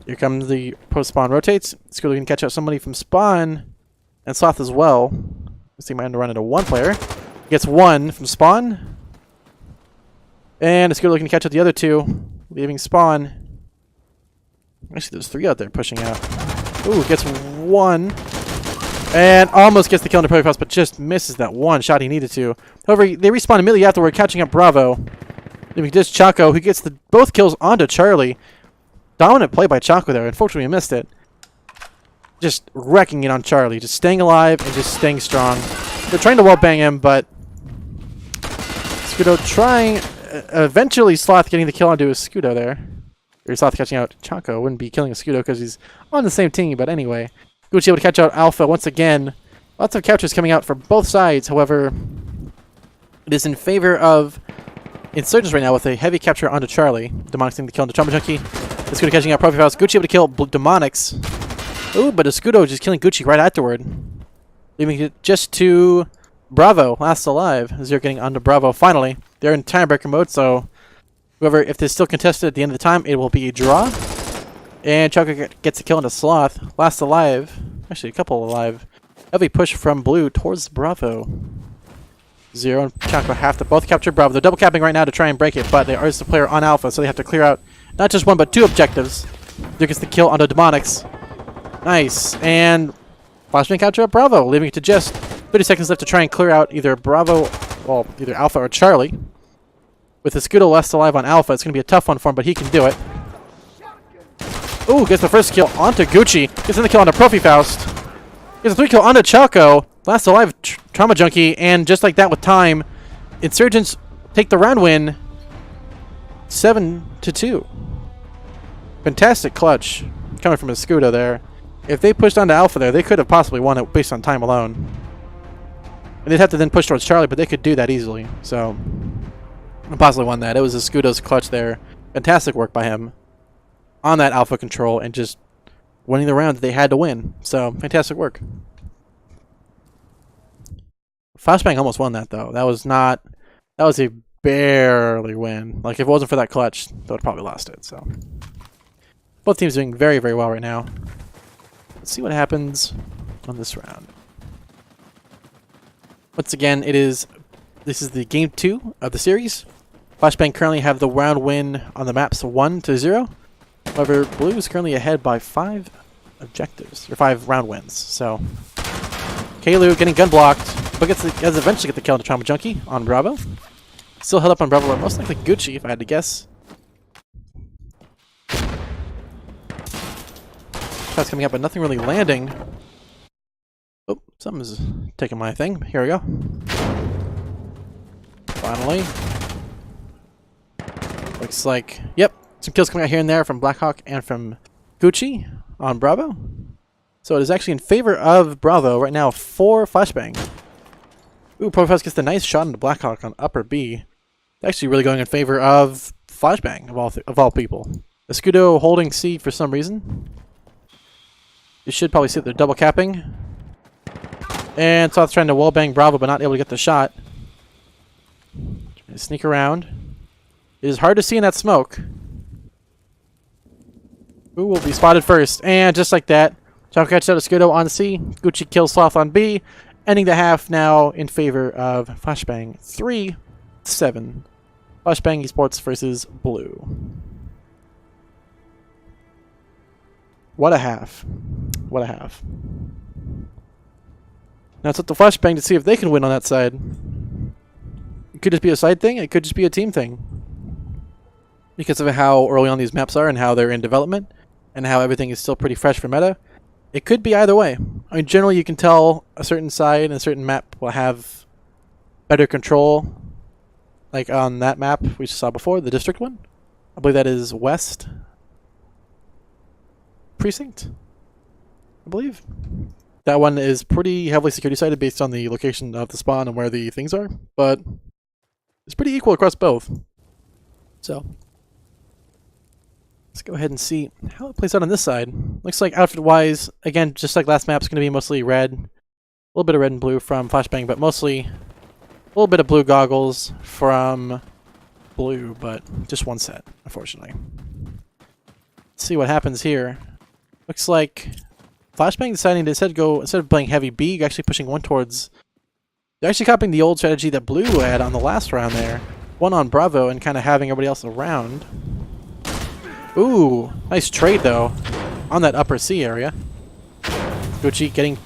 Here comes the post-spawn rotates. It's good we can catch out somebody from spawn, and Sloth as well. This team might run into one player. Gets one from spawn. And it's good looking to catch out the other two, leaving spawn. Actually, there's 3 out there pushing out. Ooh, gets one. And almost gets the kill into Profi-Faust, but just misses that one shot he needed to. However, they respawn immediately afterward, catching up Bravo. Leaving just Choco, who gets both kills onto Charlie. Dominant play by Choco there. Unfortunately, he missed it. Just wrecking it on Charlie. Just staying alive and just staying strong. They're trying to wall-bang him, but Scudo trying... eventually, Sloth getting the kill onto Escudo there. Or Sloth catching out Choco. Wouldn't be killing Escudo because he's on the same team, but anyway. Gucci able to catch out Alpha once again. Lots of captures coming out for both sides. However, it is in favor of Insurgents right now with a heavy capture onto Charlie. Demonics getting the kill onto Trauma Junkie. Escudo catching out Profi-Faust. Gucci able to kill Demonics. Ooh, but Escudo just killing Gucci right afterward. Leaving it just to Bravo, last alive. Zero getting onto Bravo finally. They're in tiebreaker mode, so whoever, if they're still contested at the end of the time, it will be a draw. And Choco gets a kill into Sloth, last alive. Actually, a couple alive. Heavy push from Blue towards Bravo. 0 and Choco have to both capture Bravo. They're double capping right now to try and break it, but there is the player on Alpha, so they have to clear out not just one but 2 objectives. Duke gets the kill onto Demonics. Nice. And FlashBang capture up Bravo, leaving it to just 30 seconds left to try and clear out either Bravo, well, either Alpha or Charlie. With the Scudo left alive on Alpha, it's going to be a tough one for him, but he can do it. Ooh, gets the first kill onto Gucci. Gets the kill onto Profi Faust. Gets a 3 kill onto Choco. Last alive, Trauma Junkie. And just like that with time, Insurgents take the round win 7-2. Fantastic clutch coming from a Scudo there. If they pushed onto Alpha there, they could have possibly won it based on time alone. And they'd have to then push towards Charlie, but they could do that easily. So, possibly won that. It was a Scudo's clutch there. Fantastic work by him on that Alpha control and just winning the round that they had to win. So, fantastic work. FlashBang almost won that, though. That was a barely win. Like, if it wasn't for that clutch, they would have probably lost it. So, both teams doing very, very well right now. Let's see what happens on this round. Once again, this is the game 2 of the series. FlashBang currently have the round win on the maps 1-0. However, Blue is currently ahead by 5 objectives, or 5 round wins. So, Kalu getting gun blocked, but does eventually get the kill on the Trauma Junkie on Bravo. Still held up on Bravo, but most likely Gucci, if I had to guess. Shots coming up, but nothing really landing. Oh, something's taking my thing. Here we go. Finally. Looks like, yep, some kills coming out here and there from Blackhawk and from Gucci on Bravo. So it is actually in favor of Bravo right now for FlashBang. Ooh, Profess gets the nice shot into Blackhawk on upper B. It's actually really going in favor of FlashBang, of all people. The Scudo holding C for some reason. You should probably see that they're double capping. And South's trying to wallbang Bravo, but not able to get the shot. Trying to sneak around. It is hard to see in that smoke. Who will be spotted first? And just like that, Choco catches out a Scudo on C. Gucci kills Sloth on B. Ending the half now in favor of FlashBang 3-7. FlashBang Esports versus Blue. What a half. What a half. Now it's up to FlashBang to see if they can win on that side. It could just be a side thing. It could just be a team thing. Because of how early on these maps are and how they're in development and how everything is still pretty fresh for meta. It could be either way. I mean, generally you can tell a certain side and a certain map will have better control. Like on that map we saw before, the district one. I believe that is West Precinct, I believe. That one is pretty heavily security sided based on the location of the spawn and where the things are, but it's pretty equal across both. So, let's go ahead and see how it plays out on this side. Looks like outfit-wise, again, just like last map, it's going to be mostly red. A little bit of red and blue from FlashBang, but mostly a little bit of blue goggles from Blue, but just one set, unfortunately. Let's see what happens here. Looks like FlashBang deciding to instead of playing heavy B, actually pushing one towards. They're actually copying the old strategy that Blue had on the last round there. One on Bravo and kind of having everybody else around. Ooh, nice trade though on that upper C area. Gucci getting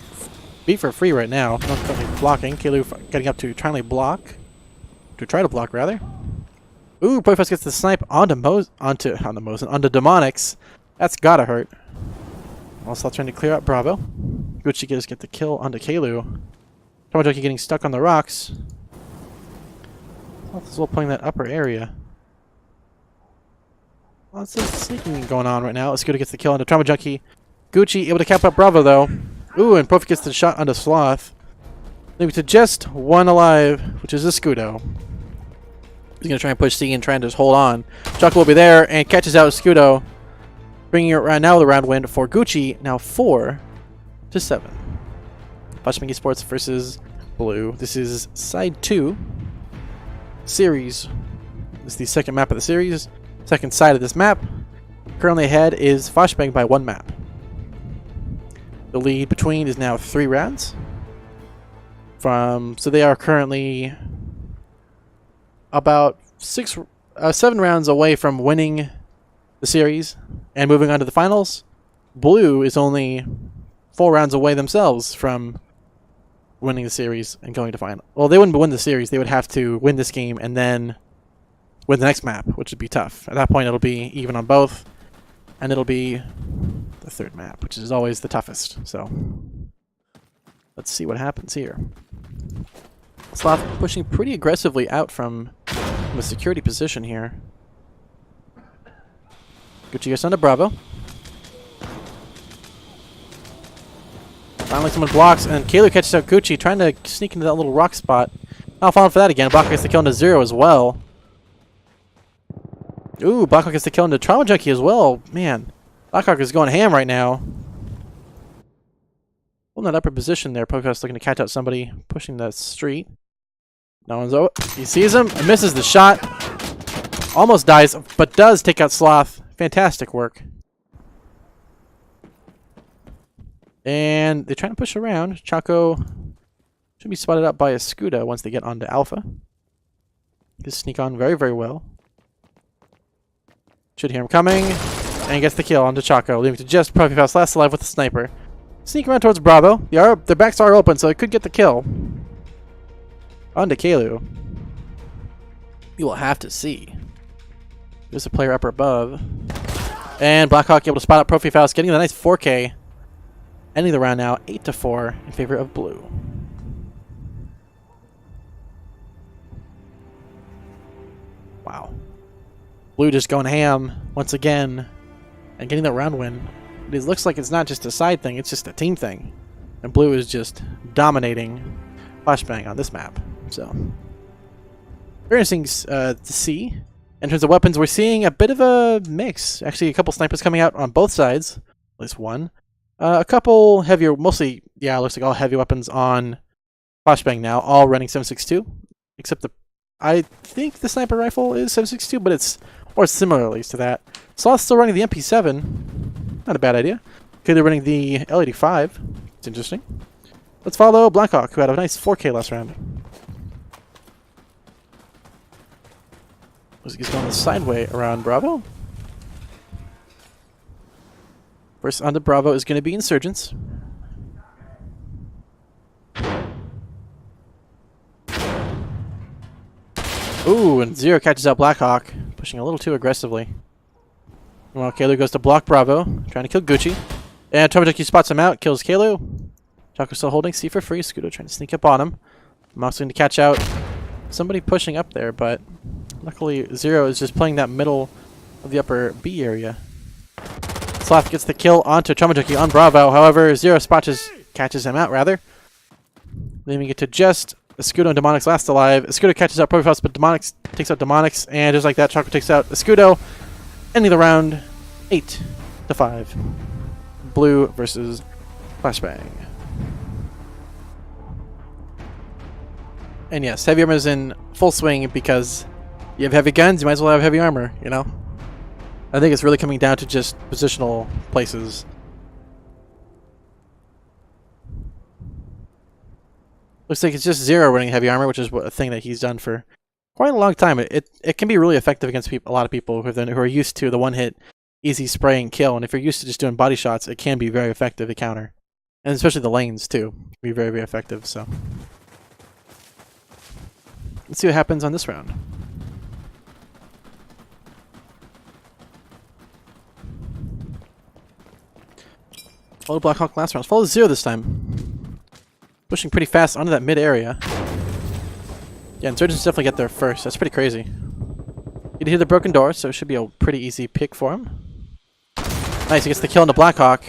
beat for free right now. Not currently blocking. Kalu getting up to try to block. Rather. Ooh, Poifus gets the snipe onto Demonics. That's gotta hurt. Also trying to clear out Bravo. Gucci just get the kill onto Kalu. Tomojoki getting stuck on the rocks. As well playing that upper area. Lots of sneaking going on right now. Scudo gets the kill onto Trauma Junkie. Gucci able to cap up Bravo though. Ooh, and Profi gets the shot onto Sloth. Leaving to just one alive, which is a Scudo. He's going to try and push C and try and just hold on. Choco will be there and catches out Scudo. Bringing it right now the round win for Gucci. Now 4-7. FlashBang Esports versus Blue. This is side 2. Series. This is the second map of the series. Second side of this map. Currently ahead is FlashBang by 1 map. The lead between is now 3 rounds. So they are currently about 7 rounds away from winning the series and moving on to the finals. Blue is only 4 rounds away themselves from winning the series and going to final. Well, they wouldn't win the series. They would have to win this game and then win the next map, which would be tough. At that point, it'll be even on both, and it'll be the 3rd map, which is always the toughest. So let's see what happens here. Sloth pushing pretty aggressively out from the security position here. Gucci gets onto Bravo. Finally someone blocks, and Kalu catches out Gucci, trying to sneak into that little rock spot. Not falling for that again. Blackhawk gets the kill into 0 as well. Ooh, Blackhawk gets the kill into Trauma Junkie as well. Man, Blackhawk is going ham right now. Holding that upper position there. Pokepass looking to catch out somebody pushing the street. No one's over. He sees him and misses the shot. Almost dies, but does take out Sloth. Fantastic work. And they're trying to push around. Choco should be spotted up by a Scuda once they get onto Alpha. Just sneak on very, very well. Should hear him coming. And gets the kill onto Choco, leaving to just Profipass last alive with the sniper. Sneak around towards Bravo. Their backs are open, so it could get the kill. Onto Kalu. You will have to see. There's a player upper above. And Blackhawk able to spot out Profipass, getting the nice 4K. Ending the round now 8-4 in favor of Blue. Wow. Blue just going ham once again and getting the round win. It looks like it's not just a side thing, it's just a team thing. And Blue is just dominating FlashBang on this map. So, very interesting to see. In terms of weapons, we're seeing a bit of a mix. Actually, a couple snipers coming out on both sides. At least one. A couple heavier, mostly, yeah, it looks like all heavy weapons on FlashBang now, all running 7.62. Except I think the sniper rifle is 7.62, but it's, or similar at least to that. Sloth's still running the MP7. Not a bad idea. Okay, they're running the L85. It's interesting. Let's follow Blackhawk, who had a nice 4K last round. He's going the sideway around Bravo. First onto Bravo is going to be Insurgents. Ooh, and 0 catches out Blackhawk, pushing a little too aggressively. Well, Kalu goes to block Bravo, trying to kill Gucci. And Tomojuki spots him out, kills Kalu. Chaco still holding C for free. Scudo trying to sneak up on him. Mouse going to catch out somebody pushing up there, but luckily 0 is just playing that middle of the upper B area. Sloth gets the kill onto Tomojuki on Bravo. However, 0 catches him out, rather. Leaving it to just Escudo and Demonix last alive. Escudo catches out Profipass, but Demonix takes out Demonix. And just like that, Choco takes out Escudo. Ending the round 8-5. Blue versus FlashBang. And yes, heavy armor is in full swing because you have heavy guns, you might as well have heavy armor, you know? I think it's really coming down to just positional places. Looks like it's just 0 running heavy armor, which is a thing that he's done for quite a long time. It can be really effective against a lot of people who are used to the one-hit, easy spray and kill. And if you're used to just doing body shots, it can be very effective to counter. And especially the lanes, too. Can be very, very effective, so. Let's see what happens on this round. Follow Blackhawk last round. Follow 0 this time. Pushing pretty fast onto that mid area. Yeah, Insurgents definitely get there first. That's pretty crazy. He did hit the broken door, so it should be a pretty easy pick for him. Nice, he gets the kill on the Blackhawk.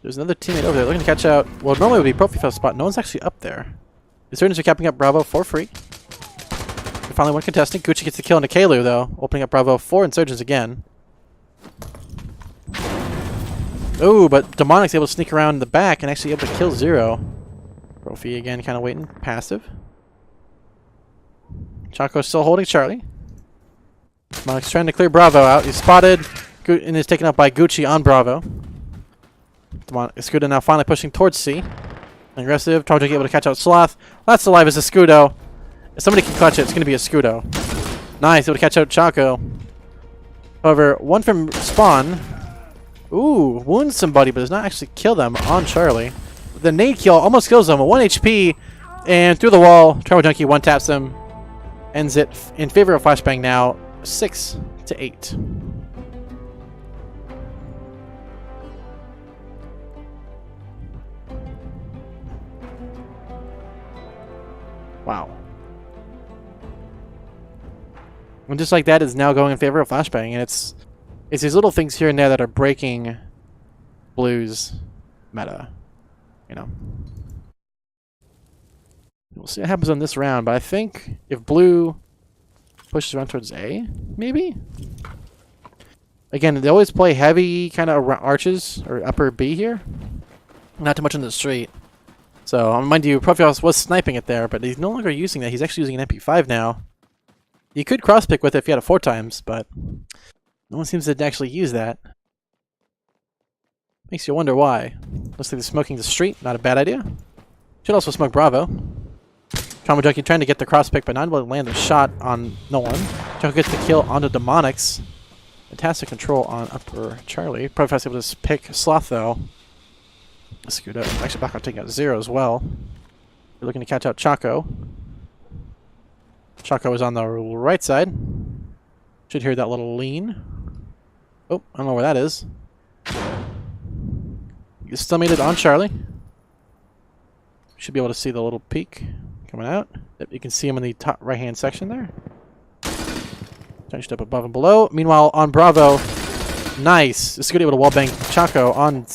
There's another teammate over there looking to catch out. Well, normally it would be Profipass spot. No one's actually up there. Insurgents are capping up Bravo for free. Finally one contestant. Gucci gets the kill into Kalu, though. Opening up Bravo for Insurgents again. Oh, but Demonix able to sneak around the back and actually able to kill 0. Profi again, kind of waiting. Passive. Chaco still holding Charlie. Demonix trying to clear Bravo out. He's spotted and is taken out by Gucci on Bravo. Escudo now finally pushing towards C. Aggressive. Target able to catch out Sloth. Last alive is a Scudo. If somebody can clutch it, it's going to be a Scudo. Nice. Able to catch out Chaco. However, one from spawn. Ooh, wounds somebody, but does not actually kill them on Charlie. The nade kill almost kills them. 1 HP. And through the wall, Trauma Junkie one taps him. Ends it in favor of FlashBang now. 6-8. Wow. And just like that is now going in favor of FlashBang, and it's these little things here and there that are breaking Blue's meta. You know. We'll see what happens on this round, but I think if Blue pushes around towards A, maybe? Again, they always play heavy kind of arches, or upper B here. Not too much in the street. So, mind you, Profios was sniping it there, but he's no longer using that. He's actually using an MP5 now. You could cross-pick with it if you had it 4 times, but no one seems to actually use that. Makes you wonder why. Looks like they're smoking the street. Not a bad idea. Should also smoke Bravo. Trauma Junkie trying to get the cross-pick, but not able to land a shot on no one. Junkie gets the kill onto Demonics. Fantastic control on upper Charlie. Profios able to pick Sloth, though. Scoot up. Actually, Blackhawk taking out 0 as well. We're looking to catch out Chaco. Chaco is on the right side. Should hear that little lean. Oh, I don't know where that is. You still made it on Charlie. Should be able to see the little peak coming out. Yep, you can see him in the top right-hand section there. Touched up above and below. Meanwhile, on Bravo, nice. This is good able to wallbang Chaco on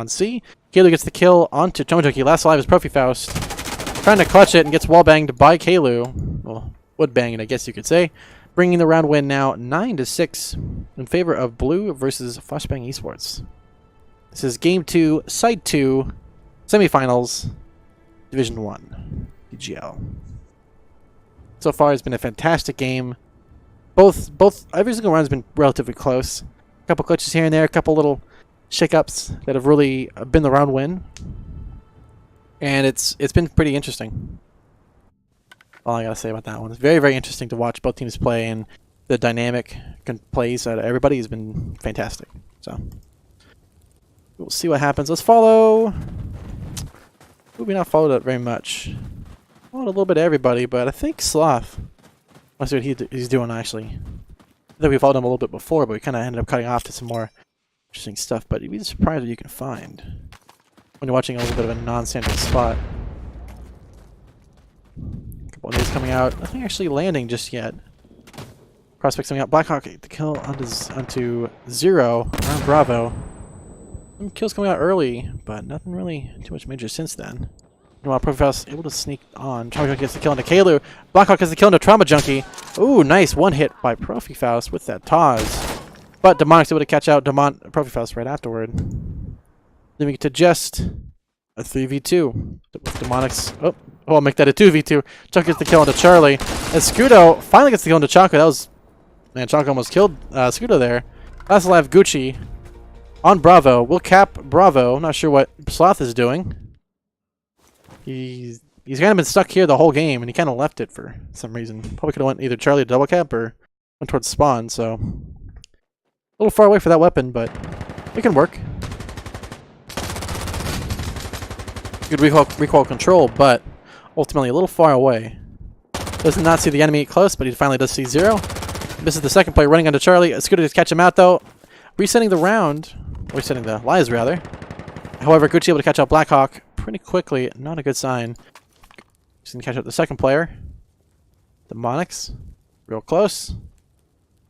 C. Kalu gets the kill onto Trauma Junkie. Last alive is Profifaust. Trying to clutch it and gets wallbanged by Kalu. Well, wood banging, I guess you could say. Bringing the round win now 9-6 in favor of Blue versus FlashBang Esports. This is Game 2, Side 2, SemiFinals, Division 1, DGL. So far, it's been a fantastic game. Every single round has been relatively close. A couple glitches here and there, a couple little shake-ups that have really been the round win. And it's been pretty interesting. All I gotta say about that one. It's very, very interesting to watch both teams play, and the dynamic plays out of everybody has been fantastic. So we'll see what happens. Let's follow. We've not followed it very much. Followed a little bit of everybody, but I think Sloth. Let's see what he's doing actually. I think we followed him a little bit before, but we kind of ended up cutting off to some more interesting stuff. But you'd be surprised what you can find when you're watching a little bit of a non-standard spot. Couple of days coming out. Nothing actually landing just yet. Prospects coming out. Blackhawk the kill onto 0 on Bravo. Some kills coming out early, but nothing really too much major since then. Meanwhile, Profifaust able to sneak on. Trauma Junkie gets the kill into Kalu. Blackhawk gets the kill into Trauma Junkie. Ooh, nice one hit by Profifaust with that Taz. But Demonic's able to catch out Profifaust right afterward. Then we get to just a 3v2. Demonic's. Oh, I'll make that a 2v2. Chuck gets the kill into Charlie. And Scudo finally gets the kill into Chaco. That was. Man, Chaco almost killed Scudo there. Last alive Gucci on Bravo. We'll cap Bravo. Not sure what Sloth is doing. He's kind of been stuck here the whole game, and he kind of left it for some reason. Probably could have went either Charlie to double cap or went towards spawn, so a little far away for that weapon, but it can work. Good recoil control, but ultimately a little far away. Does not see the enemy close, but he finally does see 0. This is the second play running onto Charlie. It's good to catch him out though. Resetting the round, resetting the lives rather. However, Gucci able to catch out Blackhawk pretty quickly. Not a good sign. Just gonna catch out the second player. Demonics, real close.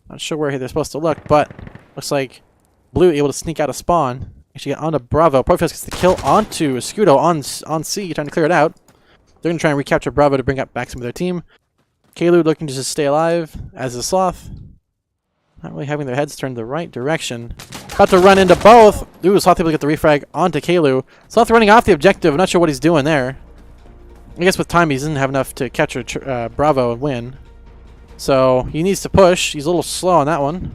Not sure where they're supposed to look, but looks like Blue able to sneak out of spawn. Actually get onto Bravo. Profifaust gets the kill onto Scudo on C, trying to clear it out. They're gonna try and recapture Bravo to bring up back some of their team. Kalu looking to just stay alive, as is Sloth. Not really having their heads turned the right direction. About to run into both. Ooh, Sloth able to get the refrag onto Kalu. Sloth running off the objective. I'm not sure what he's doing there. I guess with time he doesn't have enough to capture Bravo and win. So he needs to push. He's a little slow on that one.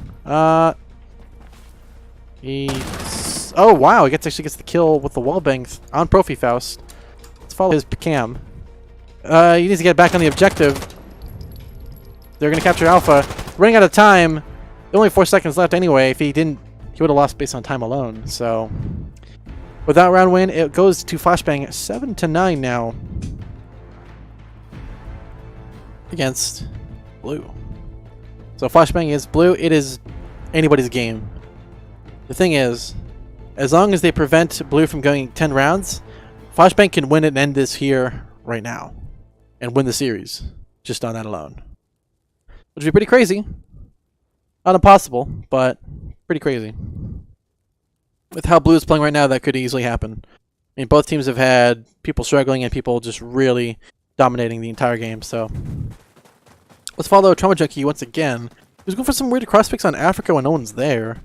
Oh wow, he actually gets the kill with the wallbang on Profifaust. It's follow his cam. He needs to get back on the objective. They're going to capture Alpha. Running out of time. Only 4 seconds left anyway. If he didn't, he would have lost based on time alone. So, with that round win, it goes to FlashBang 7-9 now against Blue. So FlashBang is Blue. It is anybody's game. The thing is, as long as they prevent Blue from going 10 rounds, FlashBang can win it and end this here right now and win the series just on that alone. Which would be pretty crazy. Not impossible, but pretty crazy. With how Blue is playing right now, that could easily happen. I mean, both teams have had people struggling and people just really dominating the entire game, so... Let's follow Trauma Junkie once again. He was going for some weird cross picks on Africa when no one's there.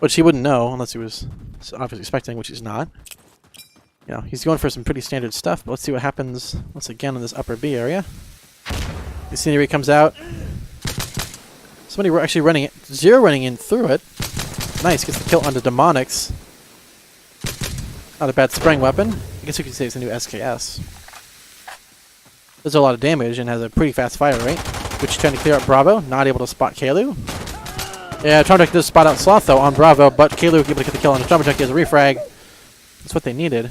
Which he wouldn't know, unless he was obviously expecting, which he's not. You know, he's going for some pretty standard stuff, but let's see what happens once again in this upper B area. The scenery comes out. Somebody actually running it. Zero running in through it. Nice, gets the kill onto Demonics. Not a bad spraying weapon. I guess you could say it's a new SKS. Does a lot of damage and has a pretty fast fire rate. Which is trying to clear up Bravo. Not able to spot Kalu. Yeah, Trauma Junkie does spot out Sloth though on Bravo, but Kalu able to get the kill on the Trauma Junkie as a refrag. That's what they needed.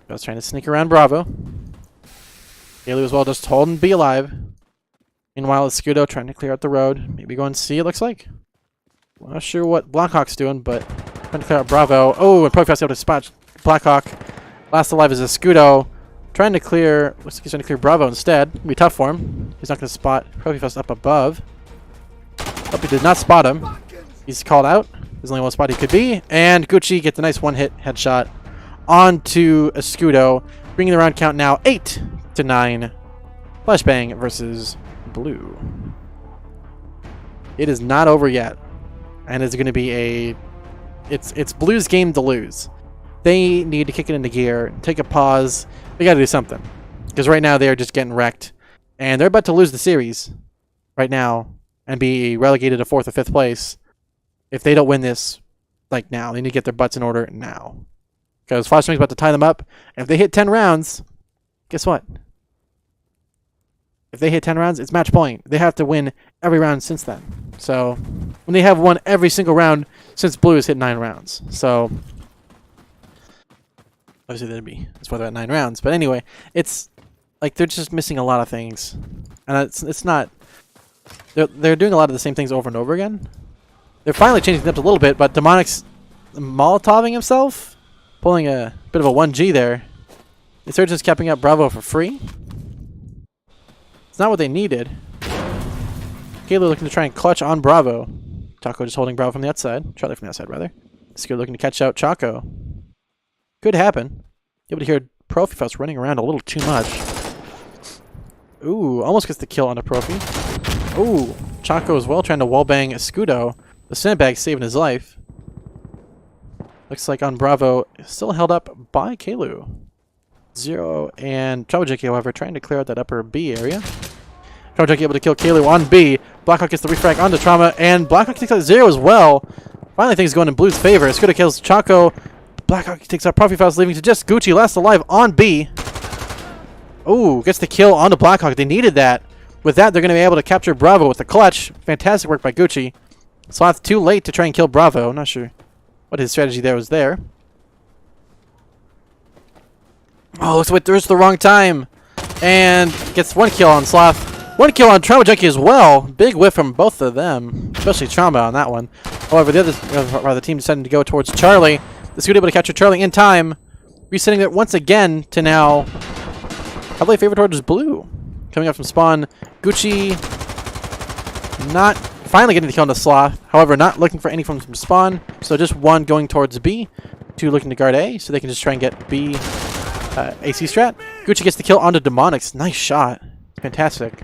I was trying to sneak around Bravo. Kalu as well, just holding B alive. Meanwhile, Escudo trying to clear out the road. Maybe going C, it looks like. Not sure what Blackhawk's doing, but trying to clear out Bravo. Oh, and Profast able to spot Blackhawk. Last alive is Escudo. Trying to clear... Looks like he's trying to clear Bravo instead. It'll be tough for him. He's not going to spot Profast up above. Hope he did not spot him. He's called out. There's only one spot he could be. And Gucci gets a nice one-hit headshot onto Escudo, bringing the round count now 8-9. FlashBang versus Blue. It is not over yet. And it's going to be a... It's Blue's game to lose. They need to kick it into gear, take a pause. They got to do something. Because right now they are just getting wrecked. And they're about to lose the series right now and be relegated to 4th or 5th place. If they don't win this, like now, they need to get their butts in order now. Because FlashBang's about to tie them up. And if they hit 10 rounds, guess what? If they hit 10 rounds, it's match point. They have to win every round since then. So, when they have won every single round since Blue has hit 9 rounds. So, obviously that's why they're at 9 rounds. But anyway, it's like they're just missing a lot of things. And it's not... They're doing a lot of the same things over and over again. They're finally changing things up a little bit, but Demonic's Molotoving himself, pulling a bit of a 1G there. Insurgents capping up Bravo for free. It's not what they needed. Kalu looking to try and clutch on Bravo. Chaco just holding Bravo from the outside. Charlie from the outside, rather. Skill looking to catch out Chaco. Could happen. Able to hear Profifos running around a little too much. Ooh, almost gets the kill on a Profi. Ooh, Chaco as well trying to wallbang Escudo. The sandbag saving his life. Looks like on Bravo, still held up by Kalu. Zero and Trauma Junkie, however, trying to clear out that upper B area. Trauma Junkie able to kill Kalu on B. Blackhawk gets the refrag onto Trauma, and Blackhawk takes out Zero as well. Finally, things going in Blue's favor. Escudo kills Chaco. Blackhawk takes out Profifos, leaving to just Gucci, last alive on B. Ooh, gets the kill onto Blackhawk. They needed that. With that, they're going to be able to capture Bravo with the clutch. Fantastic work by Gucci. Sloth too late to try and kill Bravo. I'm not sure what his strategy there was there. Oh, looks like there's the wrong time. And gets 1 kill on Sloth. 1 kill on Trauma Junkie as well. Big whiff from both of them. Especially Trauma on that one. However, the team decided to go towards Charlie. The Scoot able to capture Charlie in time. Resetting it once again to now heavily favored towards Blue. Coming up from spawn, Gucci not finally getting the kill on the Sloth. However, not looking for any from spawn. So just 1 going towards B. 2 looking to guard A. So they can just try and get B AC strat. Gucci gets the kill onto Demonics. Nice shot. Fantastic.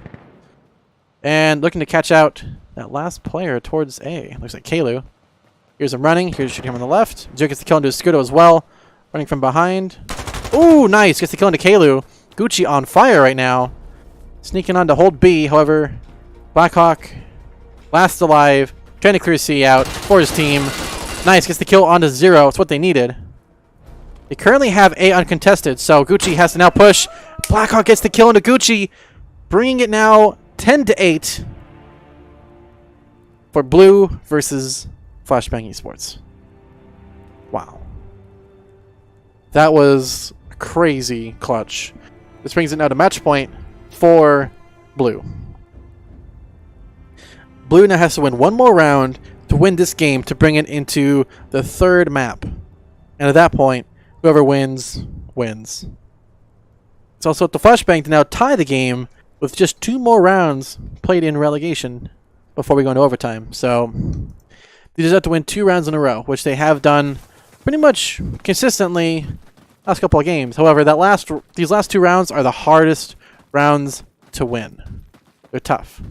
And looking to catch out that last player towards A. Looks like Kalu. Here's him running. Here's shooting him on the left. Joe gets the kill into Escudo as well. Running from behind. Ooh, nice. Gets the kill into Kalu. Gucci on fire right now. Sneaking on to hold B. However, Blackhawk, last alive. Trying to clear C out for his team. Nice. Gets the kill onto Zero. It's what they needed. They currently have A uncontested, so Gucci has to now push. Blackhawk gets the kill into Gucci, bringing it now 10-8 for Blue versus FlashBang Esports. Wow. That was a crazy clutch. This brings it now to match point for Blue. Blue now has to win one more round to win this game to bring it into the third map. And at that point, whoever wins, wins. It's also up to FlashBang to now tie the game with just 2 more rounds played in relegation before we go into overtime. So they just have to win 2 rounds in a row, which they have done pretty much consistently last couple of games. However, these last 2 rounds are the hardest rounds to win. They're tough.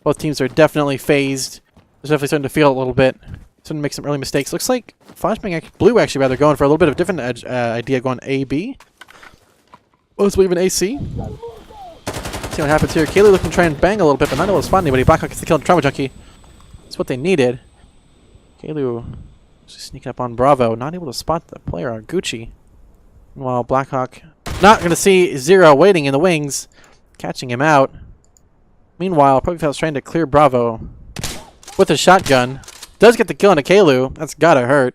Both teams are definitely phased. They're definitely starting to feel it a little bit. Starting to make some early mistakes. Looks like FlashBang, Blue actually rather going for a little bit of a different idea, going A-B. Mostly even AC. See what happens here. Kaylee looking to try and bang a little bit, but not able to spot anybody. Blackhawk gets the kill on Trauma Junkie. That's what they needed. Kaylee sneaking up on Bravo, not able to spot the player on Gucci. Meanwhile, Blackhawk not going to see Zero waiting in the wings, catching him out. Meanwhile, Profifail's trying to clear Bravo with a shotgun. Does get the kill into Kalu. That's gotta hurt.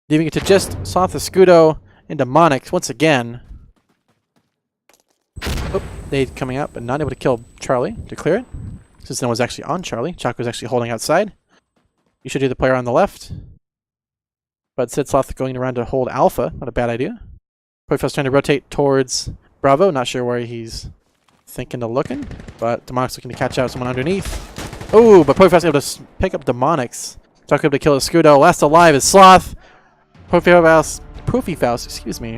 Leaving it to just Soft the Scudo into Monix once again. Oh, they coming out, but not able to kill Charlie to clear it. Since no one was actually on Charlie. Chalk was actually holding outside. You should do the player on the left. But instead, Sloth going around to hold Alpha. Not a bad idea. Profifail's trying to rotate towards Bravo. Not sure where he's thinking of looking. But Demonix looking to catch out someone underneath. Oh, but Profifail's able to pick up Demonix. Chalk able to kill Scudo. Last alive is Sloth. Profifail's, excuse me.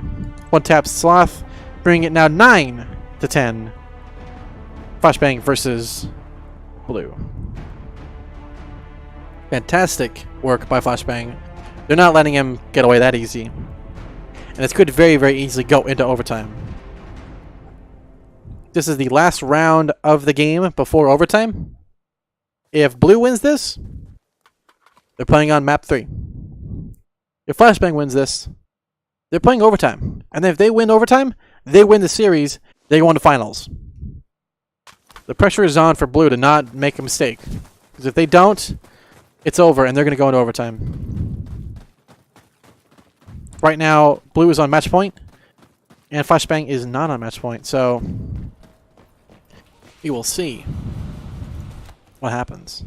One tap Sloth. Bringing it now 9-10. FlashBang versus Blue. Fantastic work by FlashBang. They're not letting him get away that easy. And this could very, very easily go into overtime. This is the last round of the game before overtime. If Blue wins this, they're playing on map 3. If FlashBang wins this, they're playing overtime. And if they win overtime, they win the series, they go into finals. The pressure is on for Blue to not make a mistake. Because if they don't, it's over and they're going to go into overtime. Right now, Blue is on match point, and FlashBang is not on match point, so we will see what happens.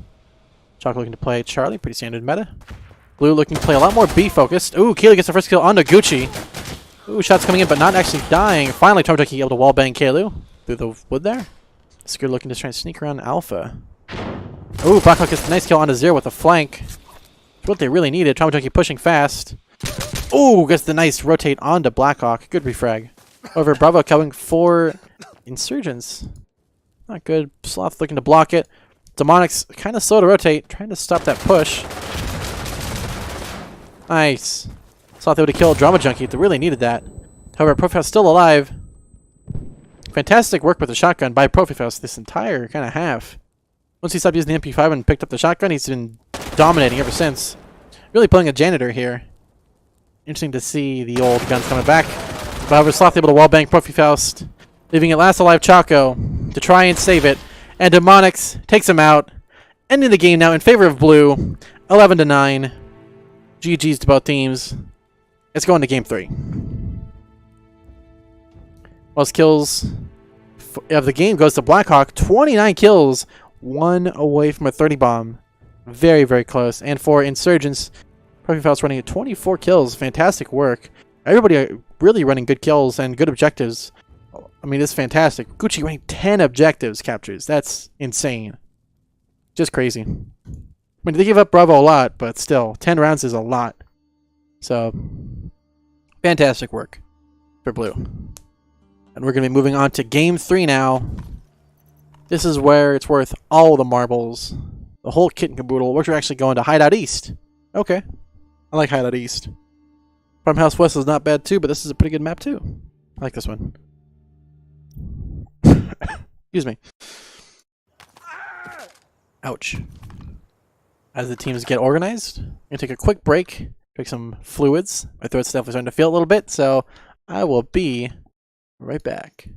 Chalk looking to play Charlie, pretty standard meta. Blue looking to play a lot more B-focused. Ooh, Keely gets the first kill onto Gucci. Ooh, shots coming in, but not actually dying. Finally, Tomotoki able to wallbang Kalu through the wood there. Skur looking to try and sneak around Alpha. Ooh, Blackhawk gets a nice kill onto Zero with a flank. That's what they really needed. Tomotoki pushing fast. Ooh, gets the nice rotate onto Blackhawk. Good refrag. Over Bravo coming for Insurgents. Not good. Sloth looking to block it. Demonix kind of slow to rotate, trying to stop that push. Nice. Sloth able to kill Drama Junkie. They really needed that. However, Profifail's still alive. Fantastic work with the shotgun by Profifail this entire kind of half. Once he stopped using the MP5 and picked up the shotgun, he's been dominating ever since. Really playing a janitor here. Interesting to see the old guns coming back. However, Sloth able to wallbang Profifaust, leaving it last alive Chaco to try and save it. And Demonix takes him out, ending the game now in favor of Blue, 11-9. GG's to both teams. Let's go into game 3. Most kills of the game goes to Blackhawk. 29 kills, 1 away from a 30 bomb. Very, very close. And for Insurgents, Profifail's running at 24 kills. Fantastic work. Everybody really running good kills and good objectives. I mean, it's fantastic. Gucci running 10 objectives captures. That's insane. Just crazy. I mean, they give up Bravo a lot, but still, 10 rounds is a lot. So, fantastic work for Blue. And we're going to be moving on to Game 3 now. This is where it's worth all the marbles. The whole kit and caboodle. We're actually going to Hideout East. Okay. I like Hideout East. Farmhouse West is not bad too, but this is a pretty good map too. I like this one. Excuse me. Ouch. As the teams get organized, I'm going to take a quick break. Drink some fluids. My throat's definitely starting to feel a little bit, so I will be right back.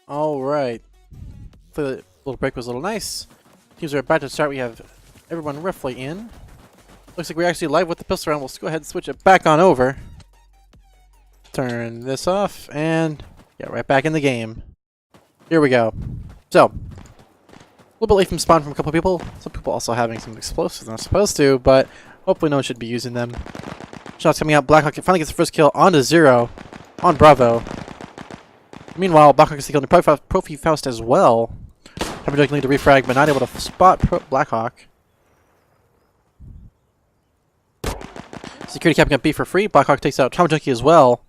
Alright. The little break was a little nice. Teams are about to start. We have everyone roughly in. Looks like we're actually live with the pistol round. We'll go ahead and switch it back on over. Turn this off and get right back in the game. Here we go. So, a little bit late from spawn from a couple of people. Some people also having some explosives they're not supposed to, but hopefully no one should be using them. Shots coming out. Blackhawk finally gets the first kill onto Zero on Bravo. Meanwhile, Blackhawk is killing the Profi Faust as well. Having to lead to refrag, but not able to spot Blackhawk. Security capping up B for free. Blackhawk takes out Trauma Junkie as well.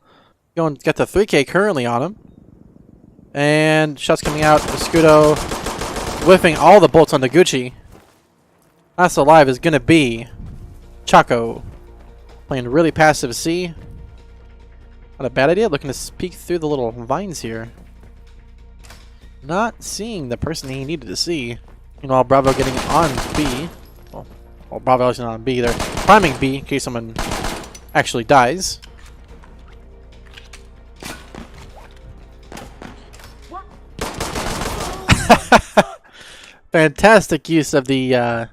Going to get the 3K currently on him. And shots coming out. Escudo whiffing all the bolts on Gucci. Last alive is going to be Chaco. Playing really passive C. Not a bad idea. Looking to peek through the little vines here. Not seeing the person he needed to see. Meanwhile, Bravo getting on B. Well, Bravo isn't on B. They're priming B in case someone actually dies. Fantastic use of the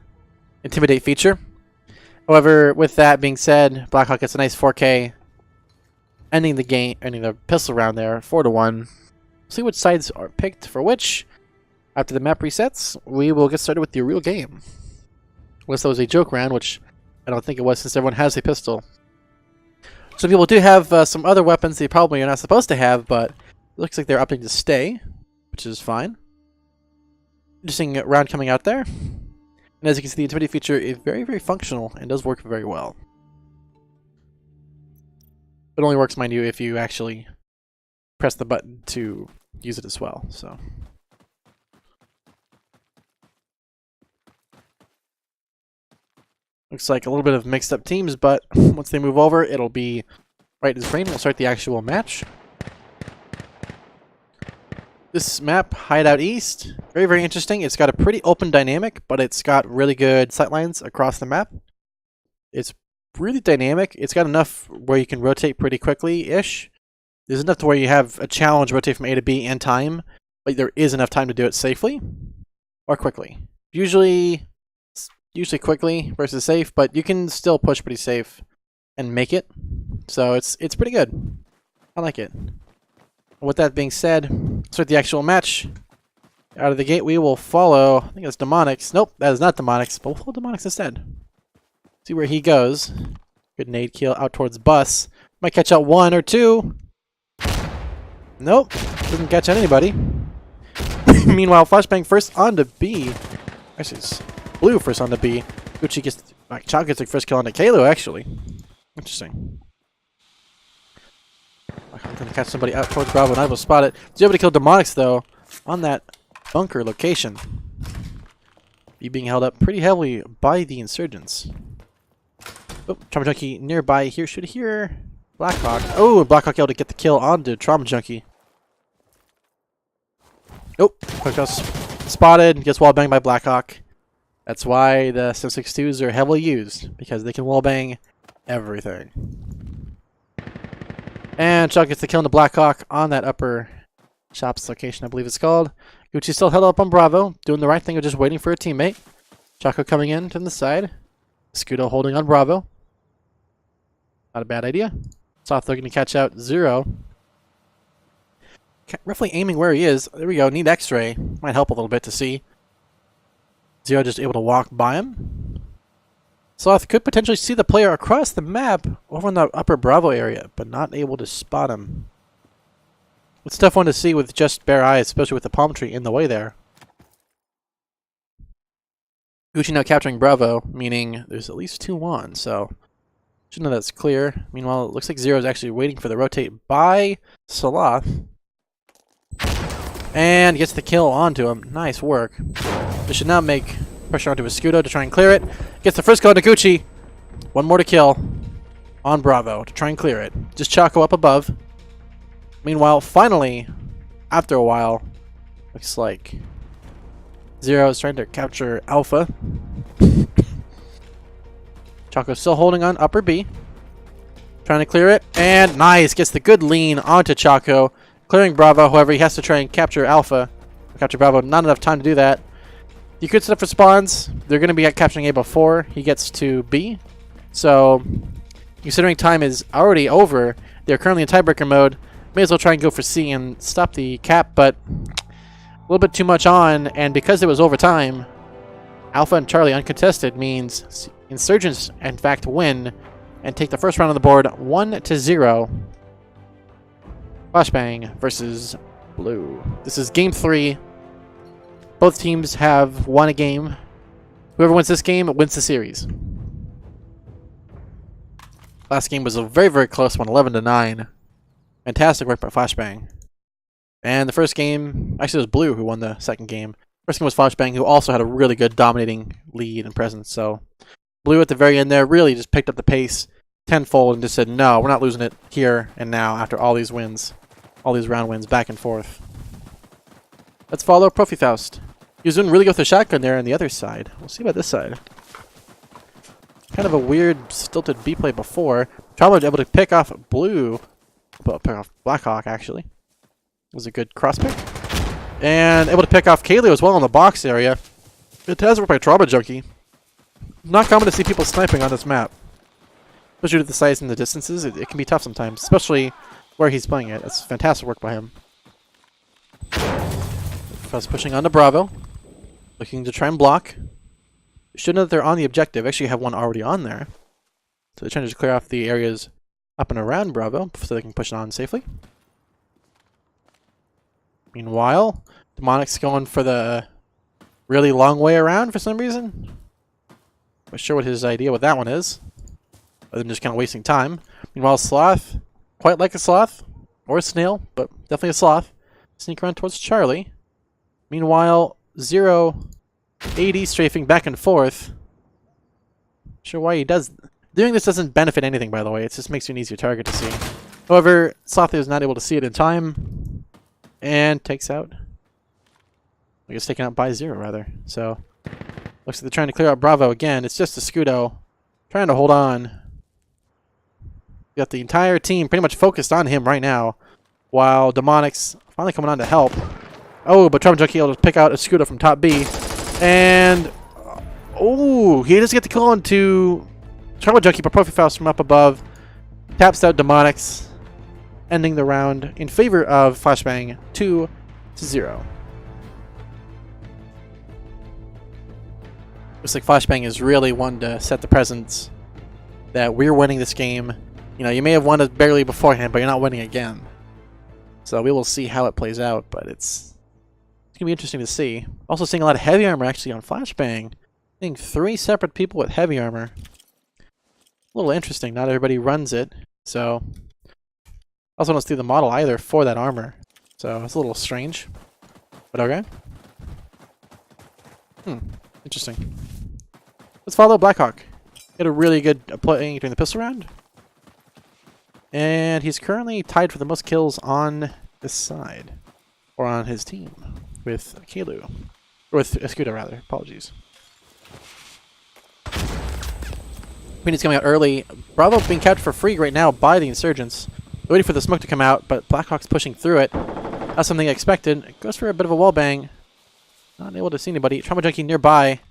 Intimidate feature. However, with that being said, Blackhawk gets a nice 4K. Ending the game, ending the pistol round there, 4-1. See which sides are picked for which. After the map resets, we will get started with the real game. Unless that was a joke round, which I don't think it was since everyone has a pistol. Some people do have some other weapons they probably are not supposed to have, but it looks like they're opting to stay, which is fine. Interesting round coming out there. And as you can see, the Intimidate feature is very, very functional and does work very well. It only works, mind you, if you actually press the button to use it as well. So, looks like a little bit of mixed up teams, but once they move over, it'll be right as rain. We'll start the actual match. This map, Hideout East, very, very interesting. It's got a pretty open dynamic, but it's got really good sightlines across the map. It's really dynamic. It's got enough where you can rotate pretty quickly-ish. There's enough to where you have a challenge rotate from A to B in time, but there is enough time to do it safely or quickly. Usually quickly versus safe, but you can still push pretty safe and make it. So it's pretty good. I like it. With that being said, let's start the actual match. Out of the gate, we will follow. I think it's Demonics. Nope, that is not Demonics, but we'll follow Demonics instead. See where he goes. Good nade kill out towards Bus. Might catch out one or two. Nope. Doesn't catch anybody. Meanwhile, FlashBang first onto B. Actually, it's Blue first onto B. Gucci gets... Chow gets the first kill onto Kalo, actually. Interesting. I'm going to catch somebody out towards Bravo and I will spot it. Was able to kill Demonics, though, on that bunker location. B being held up pretty heavily by the insurgents. Oh, Trauma Junkie nearby here. Should hear Blackhawk. Oh, Blackhawk able to get the kill onto Trauma Junkie. Nope. Quick spotted. Gets wall banged by Blackhawk. That's why the 7.62s are heavily used, because they can wall bang everything. And Chuck gets the kill on the Blackhawk on that upper shops location, I believe it's called. Gucci still held up on Bravo, doing the right thing of just waiting for a teammate. Chaco coming in from the side. Scudo holding on Bravo. Not a bad idea. Soft looking to catch out Zero. Roughly aiming where he is. There we go. Need X-ray. Might help a little bit to see. Zero just able to walk by him. Sloth could potentially see the player across the map over in the upper Bravo area, but not able to spot him. It's a tough one to see with just bare eyes, especially with the palm tree in the way there. Gucci now capturing Bravo, meaning there's at least 2 on, so should know that's clear. Meanwhile, it looks like Zero is actually waiting for the rotate by Sloth. And gets the kill onto him. Nice work. This should now make pressure onto Escudo to try and clear it. Gets the first kill on Noguchi. One more to kill on Bravo to try and clear it. Just Choco up above. Meanwhile, finally, after a while, looks like Zero is trying to capture Alpha. Choco's still holding on upper B. Trying to clear it. And nice. Gets the good lean onto Choco. Clearing Bravo. However, he has to try and capture Alpha. Capture Bravo. Not enough time to do that. You could set up for spawns. They're going to be capturing A before he gets to B. So, considering time is already over, they're currently in tiebreaker mode. May as well try and go for C and stop the cap, but a little bit too much on. And because it was overtime, Alpha and Charlie uncontested means Insurgents, in fact, win and take the first round on the board 1-0. FlashBang versus Blue. This is game 3. Both teams have won a game. Whoever wins this game wins the series. Last game was a very, very close one, 11-9. Fantastic work by FlashBang. And the first game, actually it was Blue who won the second game. First game was FlashBang, who also had a really good dominating lead and presence. So Blue at the very end there really just picked up the pace tenfold and just said, no, we're not losing it here and now after all these wins. All these round wins back and forth. Let's follow Profifaust. He was doing really good with the shotgun there on the other side. We'll see about this side. Kind of a weird stilted B play before. Trauma was able to pick off Blue. Well, pick off Blackhawk actually. It was a good cross pick. And able to pick off Kaylee as well in the box area. Fantastic work by Trauma Junkie. Not common to see people sniping on this map. Especially with the size and the distances, it can be tough sometimes. Especially where he's playing it. That's fantastic work by him. First pushing on to Bravo. Looking to try and block. Should know that they're on the objective. Actually have one already on there. So they're trying to just clear off the areas up and around Bravo so they can push it on safely. Meanwhile, Demonic's going for the really long way around for some reason. Not sure what his idea with that one is. Other than just kind of wasting time. Meanwhile, Sloth, quite like a sloth. Or a snail, but definitely a sloth. Sneak around towards Charlie. Meanwhile, Zero, AD strafing back and forth. Not sure why he does. Doing this doesn't benefit anything, by the way. It just makes you an easier target to see. However, Sloth is not able to see it in time. And takes out. I guess taken out by Zero, rather. So, looks like they're trying to clear out Bravo again. It's just Escudo trying to hold on. You got the entire team pretty much focused on him right now. While Demonic's finally coming on to help. Oh, but Trauma Junkie able to pick out Escudo from top B. And, oh, he doesn't get the kill on to Trauma Junkie, but Profifaust from up above. Taps out Demonic's, ending the round in favor of FlashBang 2-0. Looks like FlashBang is really one to set the presence that we're winning this game. You know, you may have won it barely beforehand, but you're not winning again. So we will see how it plays out, but it's going to be interesting to see. Also seeing a lot of heavy armor actually on FlashBang. Seeing 3 separate people with heavy armor. A little interesting. Not everybody runs it, so also don't see the model either for that armor. So it's a little strange, but okay. Interesting. Let's follow Blackhawk. Had a really good play during the pistol round. And he's currently tied for the most kills on this side. Or on his team. With Kalu. Or with Escudo, rather. Apologies. Queen is coming out early. Bravo being captured for free right now by the Insurgents. They're waiting for the smoke to come out, but Blackhawk's pushing through it. That's something expected. It goes for a bit of a wall bang. Not able to see anybody. Trauma Junkie nearby.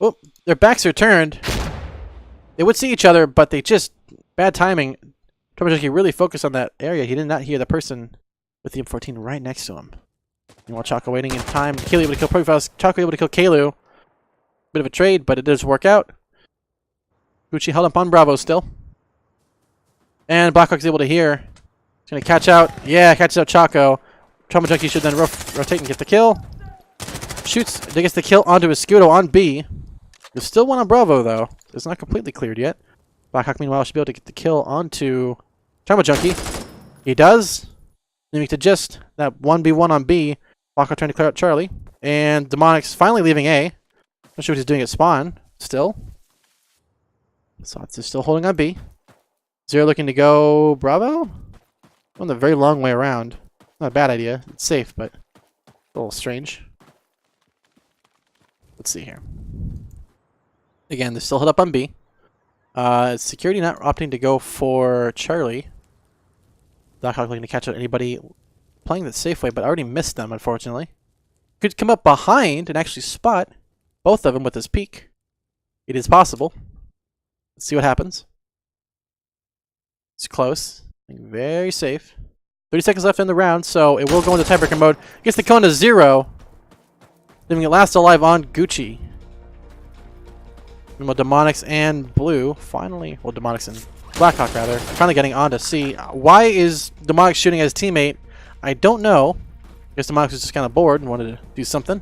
Oh, their backs are turned. They would see each other, but they just... Bad timing. Trauma Junkie really focused on that area. He did not hear the person with the M14 right next to him. Meanwhile, Choco waiting in time. Kalu able to kill Profifaust. Choco able to kill Kalu. Bit of a trade, but it does work out. Gucci held up on Bravo still. And Blackhawk's able to hear. He's going to catch out. Yeah, catches out Choco. Trauma Junkie should then rotate and get the kill. Shoots. They gets the kill onto Escudo on B. There's still one on Bravo, though. It's not completely cleared yet. Blackhawk, meanwhile, should be able to get the kill onto Trauma Junkie. He does. Leading to just that 1v1 on B. Blackhawk trying to clear out Charlie. And Demonic's finally leaving A. Not sure what he's doing at spawn. Still. Sots is still holding on B. Zero looking to go Bravo. Going the very long way around. Not a bad idea. It's safe, but a little strange. Let's see here. Again, they're still held up on B. Security not opting to go for Charlie. Blackhawk looking to catch out anybody playing the safe way, but already missed them, unfortunately. Could come up behind and actually spot both of them with his peek. It is possible. Let's see what happens. It's close. Very safe. 30 seconds left in the round, so it will go into tiebreaker mode. Gets the cone to 0. Leaving it last alive on Gucci. Meanwhile, Demonics and Blue finally, well, Demonics and Blackhawk rather, finally getting on to C. Why is Demonics shooting at his teammate? I don't know. I guess Demonics was just kind of bored and wanted to do something.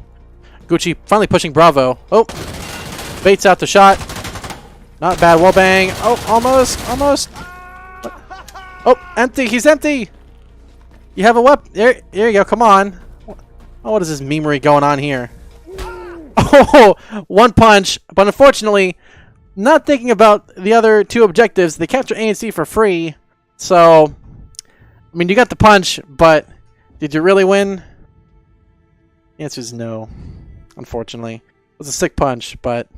Gucci finally pushing Bravo. Oh, baits out the shot. Not bad. Wall bang. Oh, almost. Oh, empty. He's empty. You have a weapon. There you go. Come on. Oh, what is this memery going on here? Oh, one punch. But unfortunately, not thinking about the other two objectives. They capture A and C for free. So, I mean, you got the punch, but did you really win? The answer is no, unfortunately. It was a sick punch, but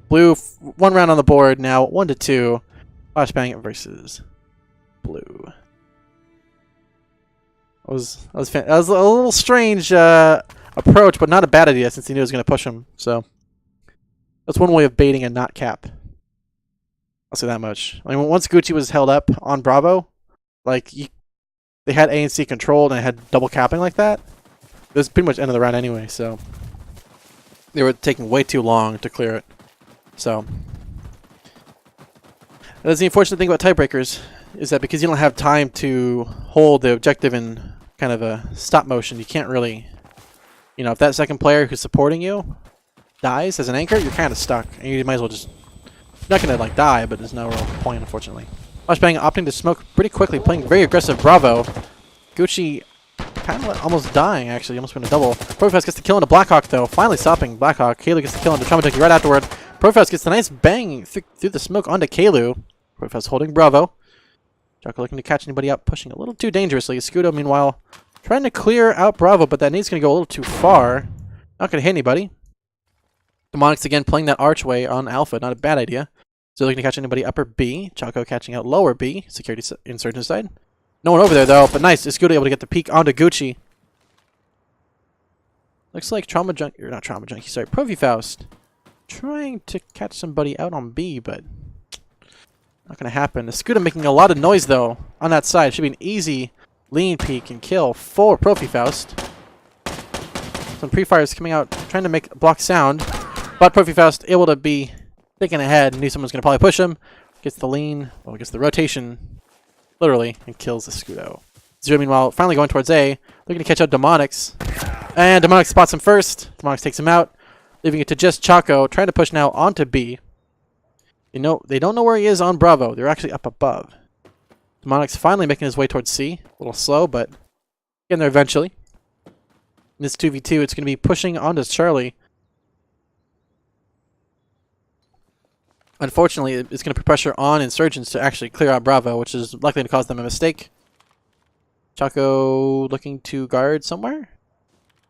Blue, one round on the board now, 1-2. FlashBang versus Blue. That was a little strange approach, but not a bad idea since he knew he was going to push him. So that's one way of baiting and not cap. I'll say that much. I mean, once Gucci was held up on Bravo, like they had A and C controlled and it had double capping like that. It was pretty much end of the round anyway, so they were taking way too long to clear it. So that's the unfortunate thing about tiebreakers, is that because you don't have time to hold the objective in kind of a stop motion, you can't really, you know, if that second player who's supporting you dies as an anchor, you're kind of stuck, and you might as well just, you're not gonna like die, but there's no real point, unfortunately. FlashBang opting to smoke pretty quickly, playing very aggressive Bravo. Gucci kind of almost dying, actually. Almost went a double. Profast gets the kill into Blackhawk, though. Finally stopping Blackhawk. Kalu gets the kill into Trauma Junkie right afterward. Profast gets the nice bang through the smoke onto Kalu. Profast holding Bravo. Jocko looking to catch anybody out, pushing a little too dangerously. Scudo, meanwhile, trying to clear out Bravo, but that nade's going to go a little too far. Not going to hit anybody. Demonics again playing that archway on Alpha. Not a bad idea. So looking to catch anybody upper B. Jocko catching out lower B. Security insurgent side. No one over there, though, but nice. Scudo able to get the peek onto Gucci. Looks like Trauma Junkie, or not Trauma Junkie, sorry, Profifaust. Trying to catch somebody out on B, but not going to happen. Scudo making a lot of noise, though, on that side. Should be an easy lean peek and kill for Profifaust. Some pre-fires coming out, trying to make block sound, but Profifaust able to be thinking ahead, knew someone's going to probably push him. Gets the lean, well, gets the rotation, literally, and kills the Scudo. Zero, meanwhile, finally going towards A, looking to catch out Demonics. And Demonics spots him first. Demonics takes him out, leaving it to just Chaco, trying to push now onto B. They don't know where he is on Bravo. They're actually up above. Demonics finally making his way towards C. A little slow, but getting there eventually. In this 2v2, it's going to be pushing onto Charlie. Unfortunately, it's going to put pressure on Insurgents to actually clear out Bravo, which is likely to cause them a mistake. Chaco looking to guard somewhere.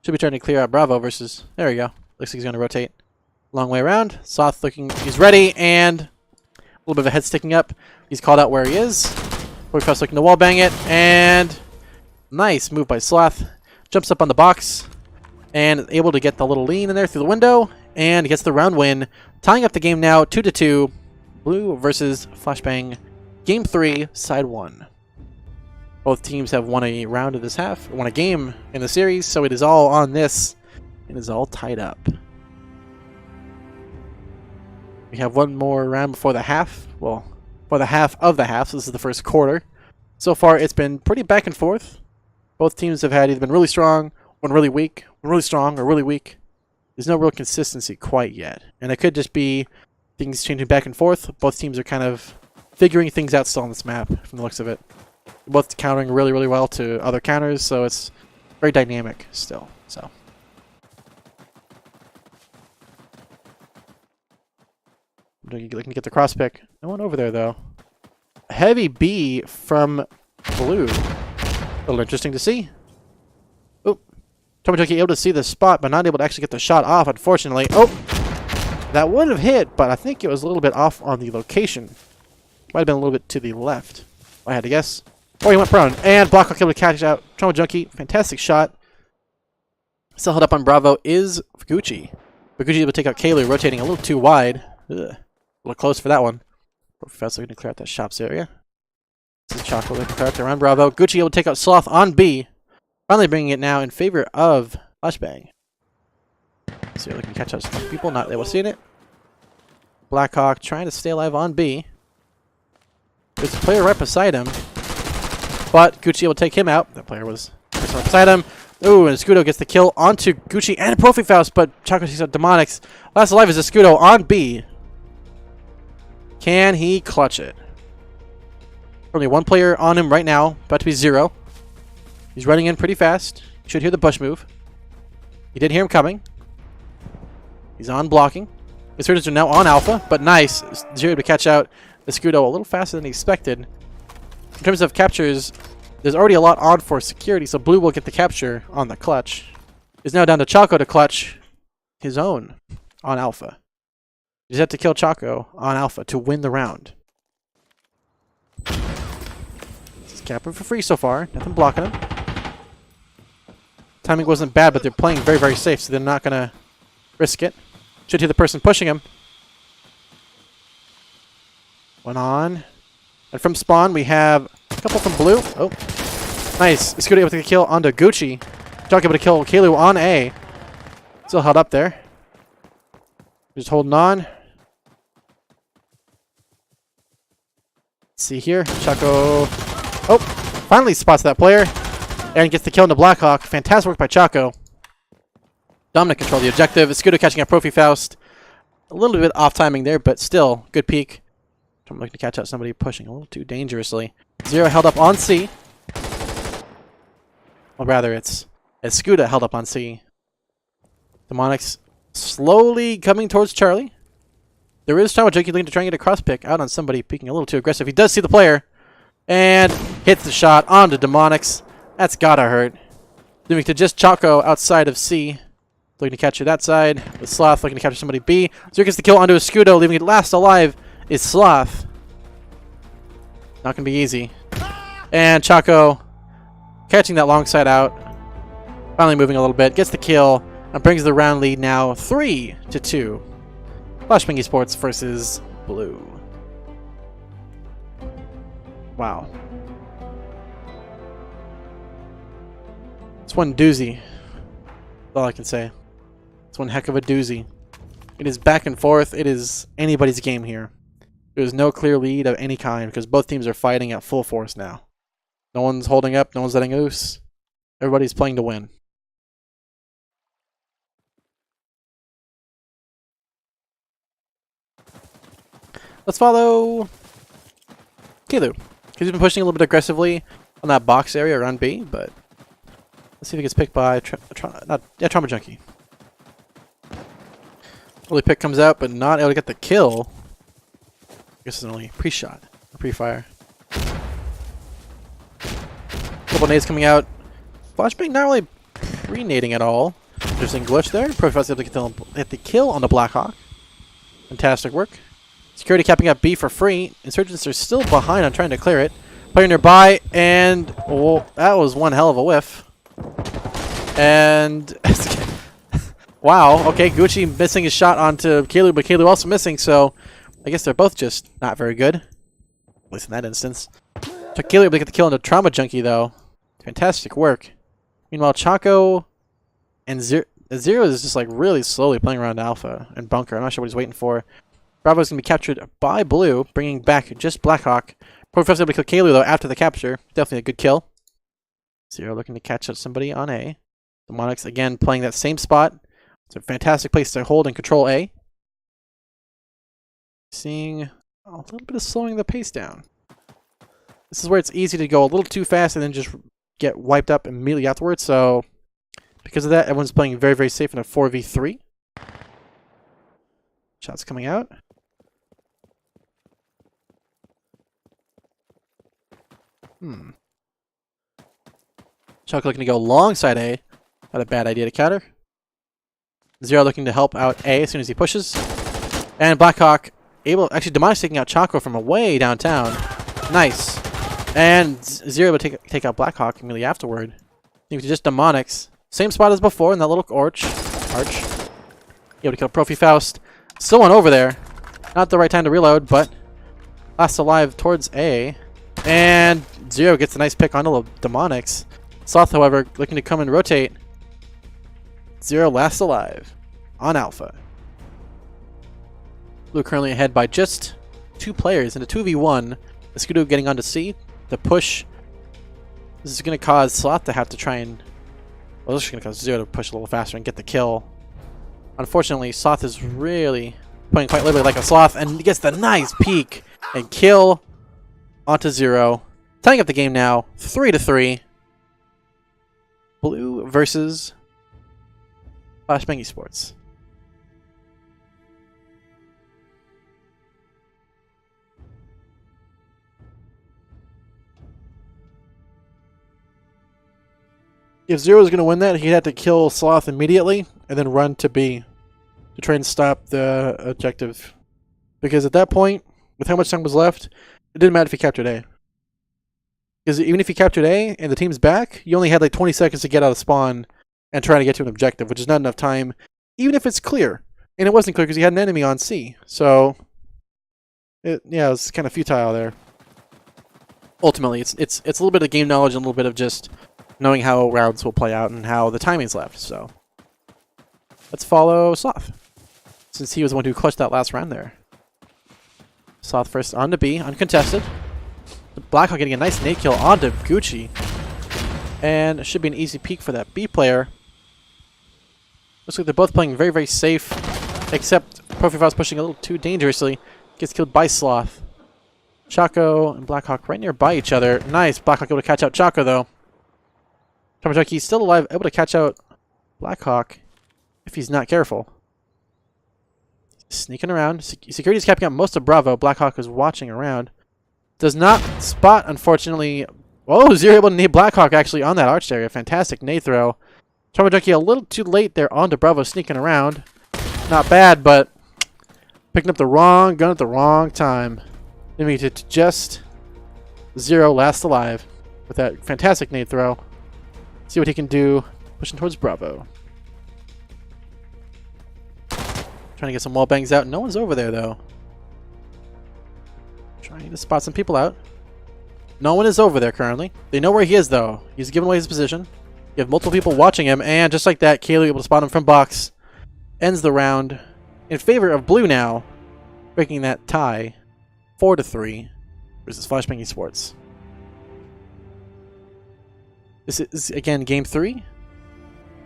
Should be trying to clear out Bravo versus... There we go. Looks like he's going to rotate. Long way around. Soth looking... He's ready, and... A little bit of a head sticking up. He's called out where he is. Boyfest looking to wall bang it, and... Nice move by Sloth. Jumps up on the box. And able to get the little lean in there through the window. And gets the round win. Tying up the game now, 2-2. Blue versus FlashBang. Game 3, side 1. Both teams have won a round of this half, won a game in the series, so it is all on this. It is all tied up. We have one more round before the half. Well, for the half of the half, so this is the first quarter. So far, it's been pretty back and forth. Both teams have had either been really strong, one really weak, one really strong, or really weak. There's no real consistency quite yet. And it could just be things changing back and forth. Both teams are kind of figuring things out still on this map, from the looks of it. They're both countering really, really well to other counters, so it's very dynamic still. So Looking to get the cross pick. No one over there, though. Heavy B from blue. A little interesting to see. Oh, Tomojoki able to see the spot, but not able to actually get the shot off, unfortunately. Oh, that would have hit, but I think it was a little bit off on the location. Might have been a little bit to the left, if I had to guess. Or he went prone. And Blackhawk able to catch out Tomojoki. Fantastic shot. Still held up on Bravo is Fuguchi. Fuguchi able to take out Keilu, rotating a little too wide. Ugh. A little close for that one. Professor going to clear out that shops area. This is Choco looking to clear out there on Bravo. Gucci able to take out Sloth on B. Finally bringing it now in favor of FlashBang. So you're looking to catch out some people, not able to see it. Blackhawk trying to stay alive on B. There's a player right beside him. But Gucci will take him out. That player was right beside him. Ooh, and Escudo gets the kill onto Gucci and Profi Faust, but Choco takes out Demonics. Last alive is Escudo on B. Can he clutch it? Only one player on him right now, about to be 0. He's running in pretty fast. Should hear the bush move. He did hear him coming. He's on blocking. Insurgents are now on Alpha, but nice. 0 to catch out Escudo a little faster than he expected. In terms of captures, there's already a lot on for security, so Blue will get the capture on the clutch. It's now down to Choco to clutch his own on Alpha. You just have to kill Choco on Alpha to win the round. He's capping for free so far. Nothing blocking him. Timing wasn't bad, but they're playing very, very safe, so they're not going to risk it. Should hear the person pushing him. One on. And from spawn, we have a couple from blue. Oh, nice. Escudo able to get a kill onto Gucci. Jock able to kill Keilu on A. Still held up there. Just holding on. Let's see here. Choco. Oh, finally spots that player. And gets the kill into Blackhawk. Fantastic work by Choco. Dominant control the objective. Escudo catching out Profi Faust. A little bit off timing there, but still good peek. I'm looking to catch out somebody pushing a little too dangerously. 0 held up on C. Well, rather, it's Escudo held up on C. Demonics slowly coming towards Charlie. There is Tomojoki looking to try and get a cross pick out on somebody peeking a little too aggressive. He does see the player. And hits the shot onto Demonics. That's gotta hurt. Moving to just Choco outside of C. Looking to capture that side. With Sloth looking to capture somebody B. 0 gets the kill onto Escudo, leaving it last alive. Is Sloth. Not going to be easy. And Choco catching that long side out. Finally moving a little bit. Gets the kill. And brings the round lead now 3-2. FlashBang Esports versus Blue. Wow. It's one doozy. That's all I can say. It's one heck of a doozy. It is back and forth. It is anybody's game here. There's no clear lead of any kind because both teams are fighting at full force now. No one's holding up. No one's letting loose. Everybody's playing to win. Let's follow Keilu. He's been pushing a little bit aggressively on that box area around B, but let's see if he gets picked by Trauma Junkie. Early pick comes out, but not able to get the kill. I guess it's only pre-shot, or pre-fire. Couple nades coming out. FlashBang not really pre-nading at all. Interesting glitch there. Professor able to get the kill on the Blackhawk. Fantastic work. Security capping up B for free. Insurgents are still behind on trying to clear it. Player nearby, and oh, that was one hell of a whiff. And wow, okay, Gucci missing his shot onto Keilu, but Keilu also missing, so I guess they're both just not very good. At least in that instance. So Keilu able to get the kill into Trauma Junkie, though. Fantastic work. Meanwhile, Choco and Zero is just like really slowly playing around Alpha and Bunker. I'm not sure what he's waiting for. Bravo is going to be captured by Blue, bringing back just Blackhawk. Professor able to kill Keilu, though, after the capture. Definitely a good kill. Zero looking to catch out somebody on A. Demonics, again, playing that same spot. It's a fantastic place to hold and control A. Seeing a little bit of slowing the pace down. This is where it's easy to go a little too fast and then just get wiped up immediately afterwards. So, because of that, everyone's playing very, very safe in a 4v3. Shots coming out. Chuck looking to go long side A. Not a bad idea to counter. Zero looking to help out A as soon as he pushes. And Blackhawk actually Demonic's taking out Choco from way downtown. Nice. And Zero will take out Blackhawk immediately afterward. You just Demonics. Same spot as before in that little arch. Able to kill Profi Faust. Still on over there. Not the right time to reload, but last alive towards A. And Zero gets a nice pick on the Demonics. Sloth, however, looking to come and rotate. Zero last alive on Alpha. Blue currently ahead by just 2 players in a 2v1. The Scudo getting onto C. The push. This is going to cause Sloth to have to try and... Well, this is going to cause Zero to push a little faster and get the kill. Unfortunately, Sloth is really playing quite literally like a Sloth, and he gets the nice peek and kill onto Zero. Tying up the game now, 3-3. Blue versus FlashBang Esports. If Zero is going to win that, he'd have to kill Sloth immediately and then run to B to try and stop the objective. Because at that point, with how much time was left, it didn't matter if he captured A. Because even if he captured A and the team's back, you only had like 20 seconds to get out of spawn and try to get to an objective, which is not enough time, even if it's clear. And it wasn't clear because he had an enemy on C. So, it was kind of futile there. Ultimately, it's a little bit of game knowledge and a little bit of just knowing how rounds will play out and how the timing's left. So, let's follow Sloth, since he was the one who clutched that last round there. Sloth first onto B, uncontested. Blackhawk getting a nice nade kill onto Gucci. And it should be an easy peek for that B player. Looks like they're both playing very, very safe. Except Profifaust pushing a little too dangerously. Gets killed by Sloth. Choco and Blackhawk right nearby each other. Nice. Blackhawk able to catch out Choco though. Tomachucky's still alive, able to catch out Blackhawk if he's not careful. Sneaking around. Security's capping out most of Bravo. Blackhawk is watching around. Does not spot, unfortunately. Oh, Zero able to nade Blackhawk actually on that arch area. Fantastic nade throw. Tomachucky a little too late there onto Bravo, sneaking around. Not bad, but picking up the wrong gun at the wrong time. Limited to just Zero last alive with that fantastic nade throw. See what he can do. Pushing towards Bravo. Trying to get some wall bangs out. No one's over there though. Trying to spot some people out. No one is over there currently. They know where he is though. He's given away his position. You have multiple people watching him, and just like that, Kalu able to spot him from box. Ends the round in favor of Blue now, breaking that tie 4-3 versus FlashBang Esports. This is again game 3.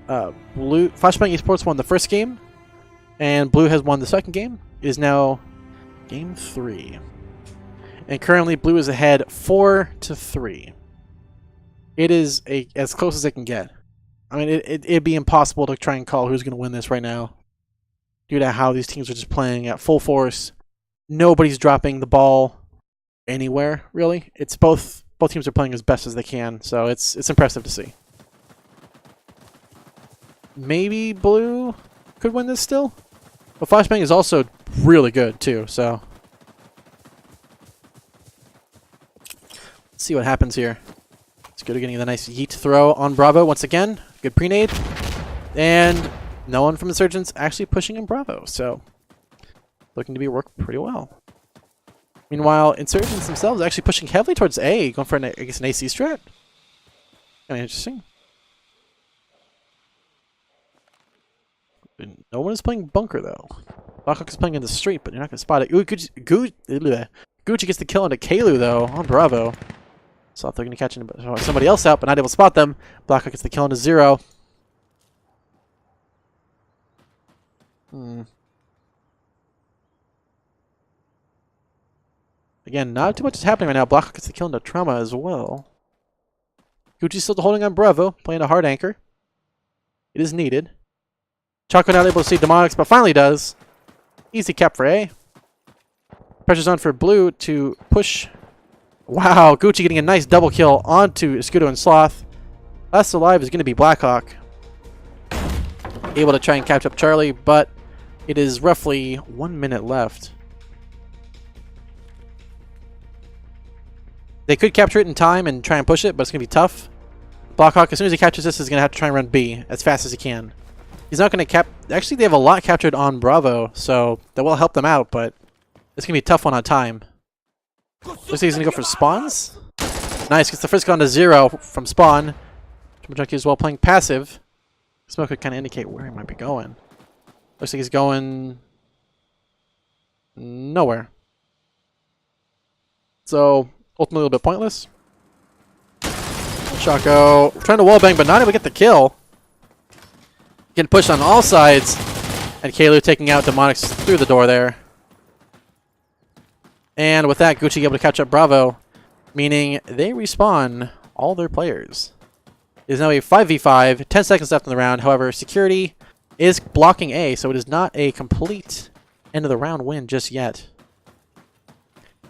FlashBang Esports won the first game, and Blue has won the second game. It is now game 3. And currently Blue is ahead 4-3. It is as close as it can get. I mean, it'd be impossible to try and call who's going to win this right now, due to how these teams are just playing at full force. Nobody's dropping the ball anywhere, really. It's both teams are playing as best as they can, so it's impressive to see. Maybe Blue could win this still, but FlashBang is also really good too, so let's see what happens here. It's good at getting the nice yeet throw on Bravo once again. Good pre-nade. And no one from Insurgents actually pushing in Bravo, so looking to be worked pretty well. Meanwhile, Insurgents themselves actually pushing heavily towards A, going for I guess an AC strat. Kind of interesting. No one is playing bunker though. Blackhawk is playing in the street, but you're not going to spot it. Ooh, Gucci gets the kill onto Kalu though on Bravo. So they're going to catch somebody else out, but not able to spot them. Blackhawk gets the kill into Zero. Again, not too much is happening right now. Blackhawk gets the kill into Trauma as well. Gucci's still holding on Bravo, playing a hard anchor. It is needed. Choco not able to see Demonics, but finally does. Easy cap for A. Pressure's on for Blue to push Wow, Gucci getting a nice double kill onto Escudo and Sloth. Last alive is going to be Blackhawk. Able to try and catch up Charlie, but it is roughly 1 minute left. They could capture it in time and try and push it, but it's going to be tough. Blackhawk, as soon as he captures this, is going to have to try and run B as fast as he can. He's not going to Actually, they have a lot captured on Bravo, so that will help them out, but it's going to be a tough one on time. Looks like he's going to go for spawns. Nice, gets the first gun to 0 from spawn. Junkie as well playing passive. Smoke could kind of indicate where he might be going. Looks like he's going nowhere. So, ultimately a little bit pointless. Choco trying to wallbang, but not able to get the kill. Getting pushed on all sides. And Kalu taking out Demonics through the door there. And with that, Gucci able to catch up Bravo, meaning they respawn all their players. It is now a 5v5, 10 seconds left in the round. However, security is blocking A, so it is not a complete end of the round win just yet.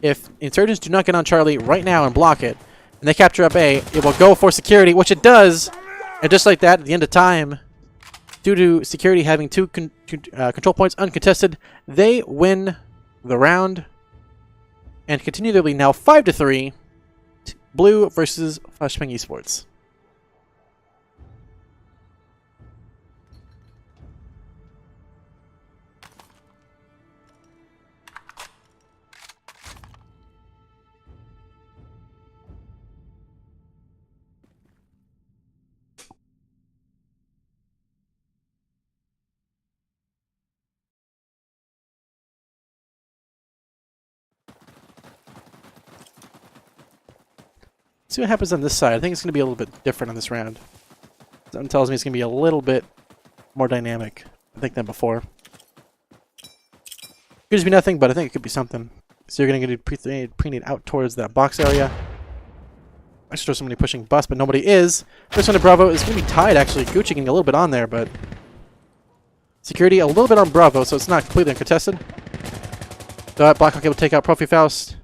If Insurgents do not get on Charlie right now and block it, and they capture up A, it will go for security, which it does. And just like that, at the end of time, due to security having 2 control points uncontested, they win the round and continue their lead now 5-3. Blue versus FlashBang Esports. See what happens on this side. I think it's going to be a little bit different on this round. Something tells me it's going to be a little bit more dynamic, I think, than before. Could just be nothing, but I think it could be something. So you're going to get pre-nade out towards that box area. I should throw somebody pushing bus, but nobody is. First one to Bravo is going to be tied, actually. Gucci getting a little bit on there, but security a little bit on Bravo, so it's not completely uncontested. Blackhawk able to take out Profi Faust.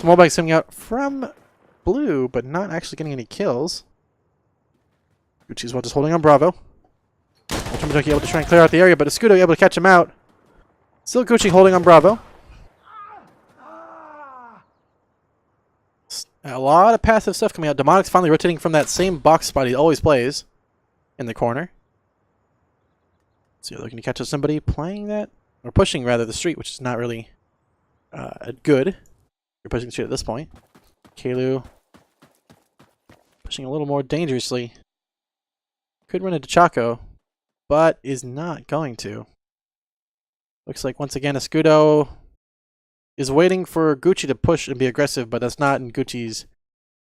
Wallbang coming out from Blue, but not actually getting any kills. Gucci's well just holding on Bravo. Ultimate Junkie able to try and clear out the area, but Escudo able to catch him out. Still Gucci holding on Bravo. A lot of passive stuff coming out. Demonic's finally rotating from that same box spot he always plays in the corner. So you're looking to catch somebody playing that, or pushing rather the street, which is not really good. You're pushing the street at this point. Kalu pushing a little more dangerously. Could run into Chaco, but is not going to. Looks like once again Escudo is waiting for Gucci to push and be aggressive, but that's not in Gucci's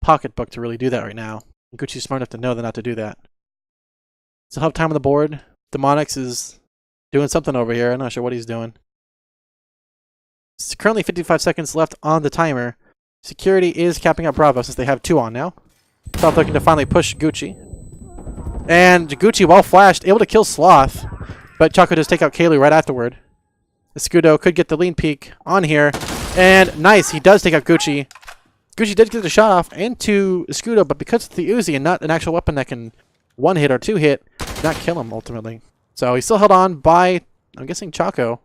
pocketbook to really do that right now. And Gucci's smart enough to know not to do that. Still have time on the board. Demonics is doing something over here. I'm not sure what he's doing. It's currently 55 seconds left on the timer. Security is capping up Bravo since they have 2 on now. South looking to finally push Gucci. And Gucci, well flashed, able to kill Sloth. But Chaco does take out Kalu right afterward. Escudo could get the lean peek on here. And nice, he does take out Gucci. Gucci did get the shot off into Escudo, but because it's the Uzi and not an actual weapon that can 1-hit or 2-hit, did not kill him ultimately. So he's still held on by, I'm guessing, Chaco.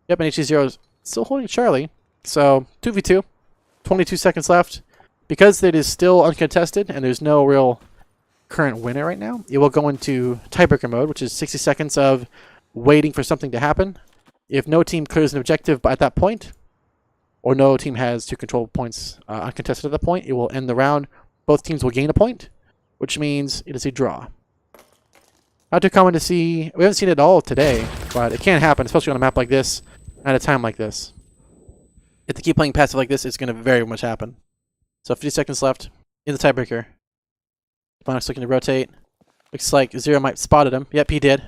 Yep, and HG0 is still holding Charlie. So 2v2, 22 seconds left. Because it is still uncontested and there's no real current winner right now, it will go into tiebreaker mode, which is 60 seconds of waiting for something to happen. If no team clears an objective at that point, or no team has 2 control points uncontested at that point, it will end the round. Both teams will gain a point, which means it is a draw. Not too common to see. We haven't seen it all today, but it can happen, especially on a map like this, at a time like this. If they keep playing passive like this, it's going to very much happen. So 50 seconds left in the tiebreaker. Bonix looking to rotate. Looks like Zero might spotted him. Yep, he did.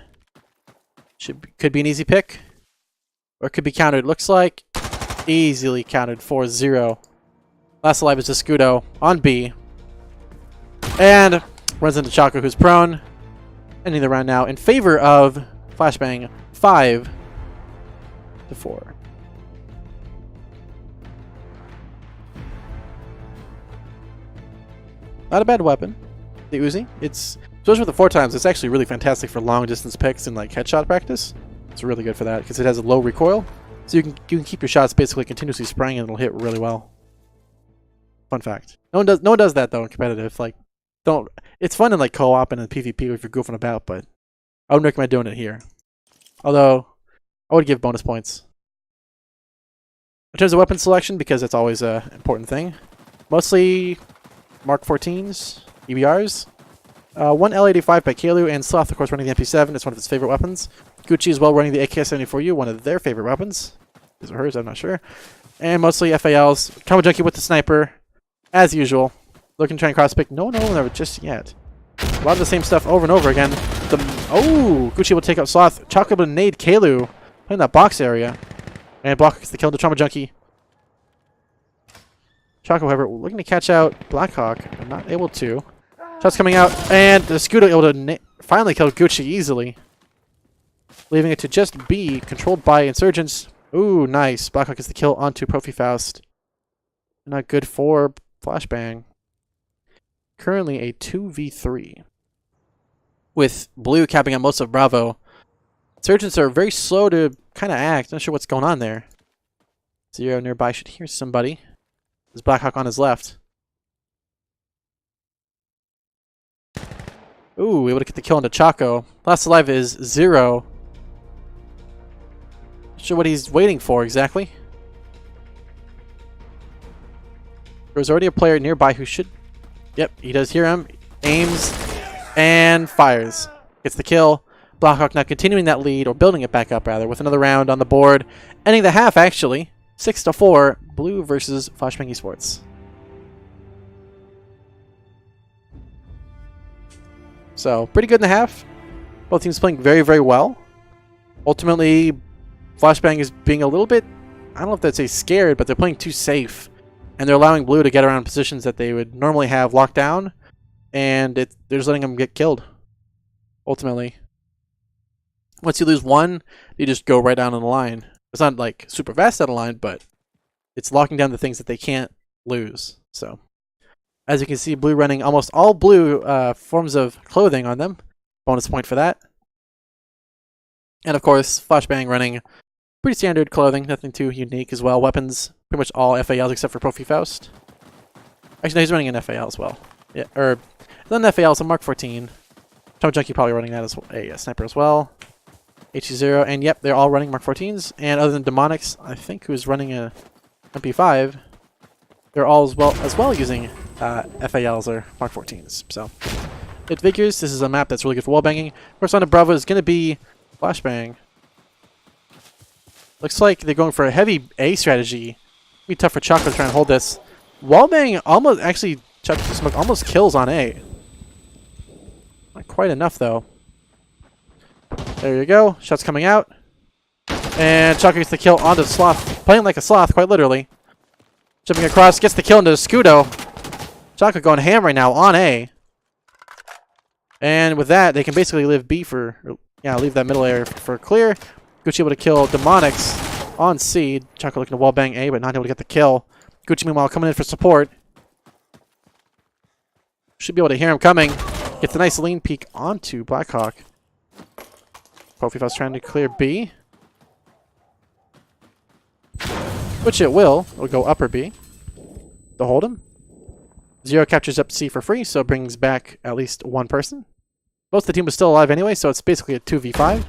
Could be an easy pick. Or it could be countered. Looks like easily countered for 0. Last alive is Escudo on B. And runs into Chaco, who's prone. Ending the round now in favor of FlashBang 5. 4. Not a bad weapon, the Uzi. It's, especially with the 4 times, it's actually really fantastic for long distance picks and like headshot practice. It's really good for that because it has a low recoil, so you can keep your shots basically continuously spraying and it'll hit really well. Fun fact. No one does that though in competitive. Like, don't. It's fun in like co-op and in PvP if you're goofing about, but I wouldn't recommend doing it here. Although I would give bonus points. In terms of weapon selection, because it's always an important thing, mostly Mark 14s, EBRs. One L85 by Kalu, and Sloth, of course, running the MP7. It's one of his favorite weapons. Gucci as well running the AK-74U, one of their favorite weapons. His or hers, I'm not sure. And mostly FALs. Trauma Junkie with the sniper, as usual. Looking to try and cross-pick. No, never just yet. A lot of the same stuff over and over again. Oh, Gucci will take out Sloth. Chocolate with a nade Kalu, playing that box area. And Block gets the kill to Trauma Junkie. Choco, however, looking to catch out Blackhawk, but not able to. Shots coming out, and the Scudo able to finally kill Gucci easily. Leaving it to just be controlled by Insurgents. Ooh, nice. Blackhawk gets the kill onto Profi Faust. Not good for FlashBang. Currently a 2v3. With Blue capping out most of Bravo. Insurgents are very slow to kind of act. Not sure what's going on there. Zero nearby should hear somebody. There's Blackhawk on his left. Ooh, able to get the kill into Chaco. Last alive is Zero. Not sure what he's waiting for exactly. There's already a player nearby who should... Yep, he does hear him. Aims and fires. Gets the kill. Blackhawk now continuing that lead, or building it back up rather, with another round on the board. Ending the half actually. 6-4. Blue versus FlashBang Esports. So, pretty good in the half. Both teams playing very, very well. Ultimately, FlashBang is being a little bit, I don't know if that's say scared, but they're playing too safe. And they're allowing Blue to get around positions that they would normally have locked down. And they're just letting them get killed. Ultimately. Once you lose one, you just go right down on the line. It's not like super fast down the line, but it's locking down the things that they can't lose. So, as you can see, Blue running almost all blue forms of clothing on them. Bonus point for that. And of course, FlashBang running pretty standard clothing, nothing too unique as well. Weapons, pretty much all FALs except for Profi Faust. Actually, no, he's running an FAL as well. Yeah, or not an FAL, it's a Mark 14. Trauma Junkie probably running that as a sniper as well. HE0, and yep, they're all running Mark 14s. And other than Demonics, I think, who's running a MP5, they're all as well using FALs or Mark 14s. So it figures this is a map that's really good for wallbanging. First on to Bravo is going to be FlashBang. Looks like they're going for a heavy A strategy. It'll be tough for Chocolate to try and hold this. Wallbang almost, actually, Chocolate Smoke almost kills on A. Not quite enough, though. There you go. Shots coming out. And Chocolate gets the kill onto the Sloth. Playing like a Sloth, quite literally. Jumping across, gets the kill into the Scudo. Chocolate going ham right now on A. And with that, they can basically leave B for... leave that middle area for clear. Gucci able to kill Demonics on C. Chocolate looking to wallbang A, but not able to get the kill. Gucci, meanwhile, coming in for support. Should be able to hear him coming. Gets a nice lean peek onto Blackhawk. Profi Faust trying to clear B. Which it will. It'll go upper B. To hold him. Zero captures up C for free, so it brings back at least one person. Most of the team was still alive anyway, so it's basically a 2v5.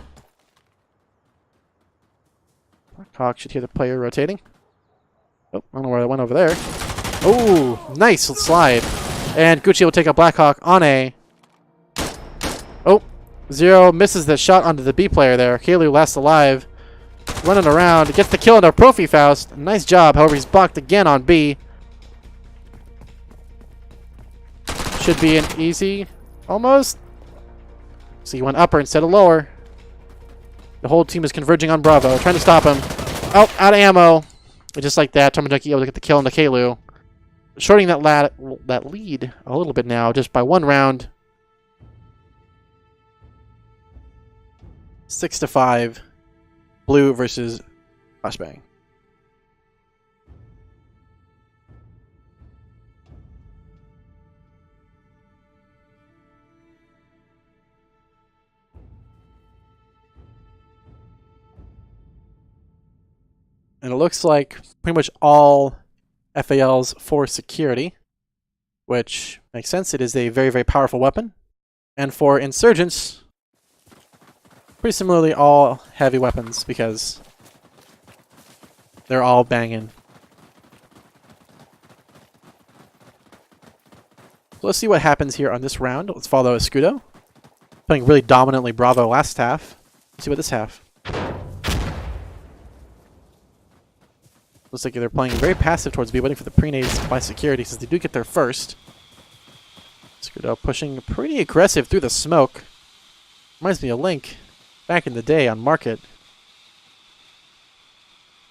Blackhawk should hear the player rotating. Oh, I don't know where that went over there. Oh, nice slide. And Gucci will take out Blackhawk on A. Oh, Zero misses the shot onto the B player there. Kalu last alive. Running around. Gets the kill into Profi Faust. Nice job. However, he's blocked again on B. Should be an easy, almost. So he went upper instead of lower. The whole team is converging on Bravo, trying to stop him. Oh, out of ammo. But just like that, Trauma Junkie able to get the kill into Kalu. Shorting that lead a little bit now, just by one round. 6-5. Blue versus FlashBang. And it looks like pretty much all FALs for security, which makes sense. It is a very, very powerful weapon. And for insurgents, pretty similarly all heavy weapons because they're all banging. So let's see what happens here on this round. Let's follow Escudo. Playing really dominantly Bravo last half. Let's see what this half. Looks like they're playing very passive towards B, waiting for the pre-nades by security since they do get there first. Escudo pushing pretty aggressive through the smoke. Reminds me of Link back in the day on Market.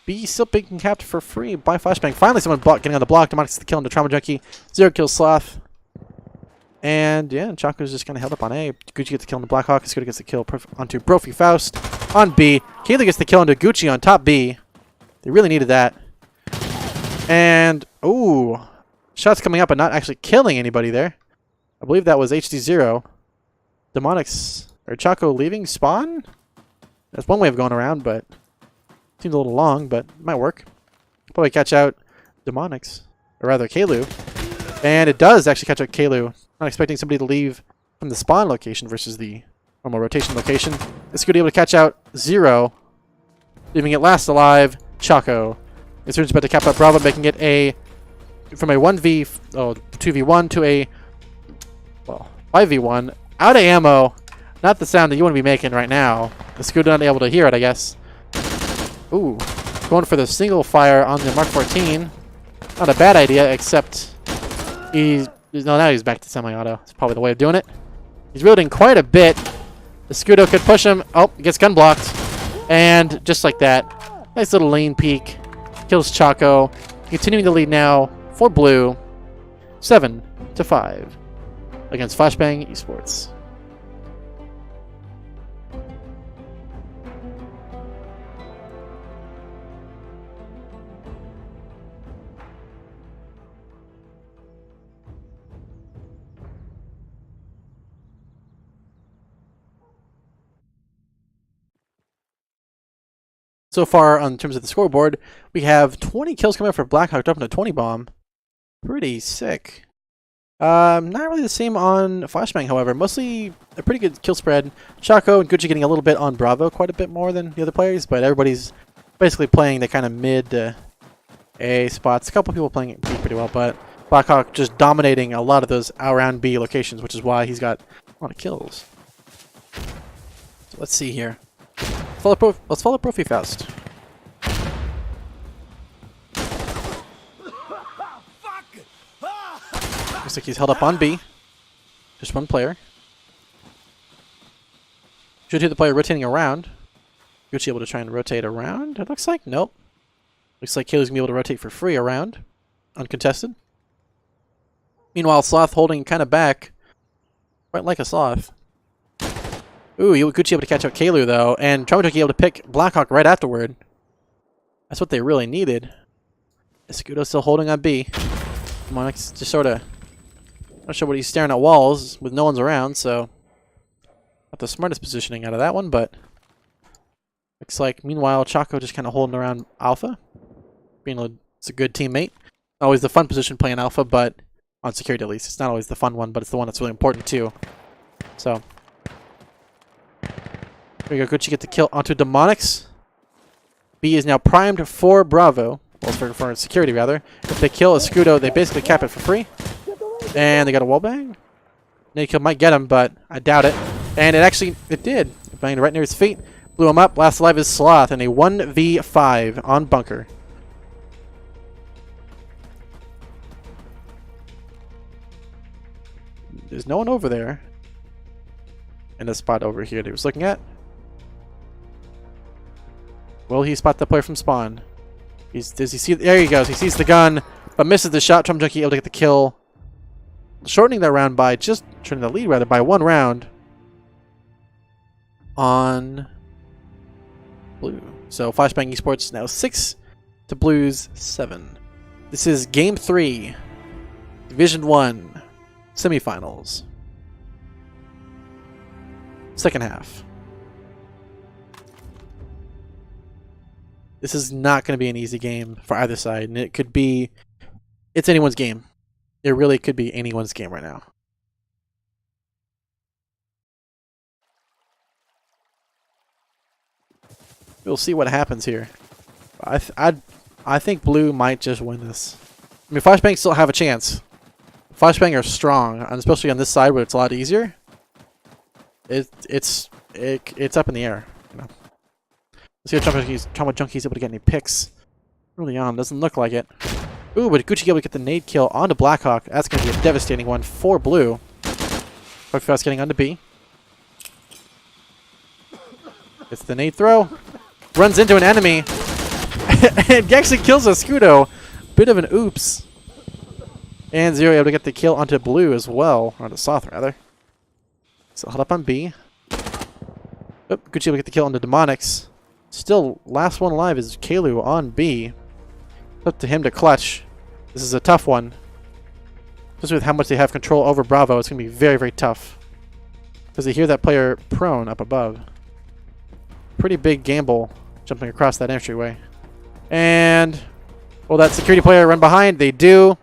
B still being capped for free by FlashBang. Finally someone getting on the block. Demonic gets the kill into Trauma Junkie. 0 kills Sloth. And yeah, Chaco's just kind of held up on A. Gucci gets the kill into Blackhawk. Escudo gets the kill onto Brophy Faust on B. Kaylee gets the kill into Gucci on top B. They really needed that. And, ooh, shots coming up but not actually killing anybody there. I believe that was HD0. Demonics, or Chaco leaving spawn? That's one way of going around, but seems a little long, but it might work. Probably catch out Demonics, or rather Kalu. And it does actually catch out Kalu. Not expecting somebody to leave from the spawn location versus the normal rotation location. It's going to be able to catch out 0, leaving it last alive, Chaco. It's about to cap out Bravo, making it from a 2v1 to a 5v1. Out of ammo. Not the sound that you want to be making right now. The Escudo not able to hear it, I guess. Ooh. Going for the single fire on the Mark 14. Not a bad idea, except now he's back to semi-auto. That's probably the way of doing it. He's reloading quite a bit. The Escudo could push him. Oh, he gets gun blocked. And just like that. Nice little lane peek. Kills Chaco. Continuing to lead now for Blue. 7-5 against FlashBang Esports. So far, in terms of the scoreboard, we have 20 kills coming up for Blackhawk, dropping a 20 bomb. Pretty sick. Not really the same on FlashBang, however. Mostly a pretty good kill spread. Chaco and Gucci getting a little bit on Bravo, quite a bit more than the other players, but everybody's basically playing the kind of mid A spots. A couple people playing it B pretty well, but Blackhawk just dominating a lot of those around B locations, which is why he's got a lot of kills. So let's see here. Let's follow Brophy Faust. Looks like he's held up on B. Just one player. Should hear the player rotating around. Gucci able to try and rotate around, it looks like. Nope. Looks like Kaylee's going to be able to rotate for free around. Uncontested. Meanwhile, Sloth holding kind of back. Quite like a Sloth. Ooh, Gucci able to catch out Kalu though, and Trauma Junkie able to pick Blackhawk right afterward. That's what they really needed. Escudo still holding on B. Demonic's just sort of not sure what he's staring at walls with no one's around, so not the smartest positioning out of that one, but looks like meanwhile Chaco just kind of holding around Alpha. It's a good teammate. Always the fun position playing Alpha, but on security at least. It's not always the fun one, but it's the one that's really important too. So there we go. Gucci get the kill onto Demonics. B is now primed for Bravo. Well, for security, rather. If they kill Escudo, they basically cap it for free. And they got a wallbang. Naked kill might get him, but I doubt it. And it did. It banged right near his feet. Blew him up. Last alive is Sloth in a 1v5 on Bunker. There's no one over there. In the spot over here that he was looking at. Will he spot the player from spawn? Does he see? There he goes. He sees the gun, but misses the shot. Trauma Junkie able to get the kill, shortening that round by turning the lead rather by 1 round on Blue. So FlashBang Esports now 6 to Blues 7. This is Game 3, Division 1, SemiFinals. Second half. This is not going to be an easy game for either side, and it could be... It's anyone's game. It really could be anyone's game right now. We'll see what happens here. I think Blue might just win this. I mean, FlashBang still have a chance. FlashBang are strong, and especially on this side where it's a lot easier. It's up in the air. You know. Let's see if Trauma Junkie's able to get any picks early on. Doesn't look like it. Ooh, but Gucci able to get the nade kill onto Blackhawk. That's going to be a devastating one for Blue. Fast getting onto B. It's the nade throw. Runs into an enemy. And actually kills a Scudo. Bit of an oops. And Zero able to get the kill onto Blue as well. Or onto Soth, rather. So held up on B. Oh, Gucci able to get the kill onto Demonics. Still, last one alive is Kalu on B. Up to him to clutch. This is a tough one. Especially with how much they have control over Bravo, it's going to be very, very tough. Because they hear that player prone up above. Pretty big gamble jumping across that entryway. And, well, that security player run behind. They do.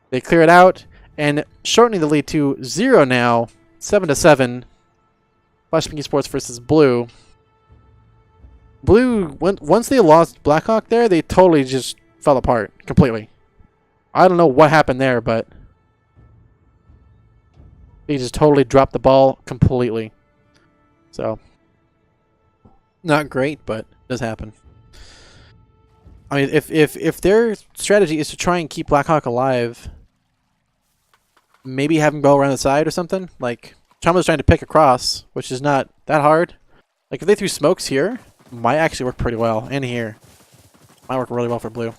They clear it out. And shortening the lead to 0 now. 7 to 7. FlashBang Esports versus Blue. Blue, once they lost Blackhawk there, they totally just fell apart completely. I don't know what happened there, but they just totally dropped the ball completely. So, not great, but it does happen. I mean, if their strategy is to try and keep Blackhawk alive, maybe have him go around the side or something. Like, Chama's trying to pick across, which is not that hard. Like, if they threw smokes here, might actually work pretty well. And here. Might work really well for Blue.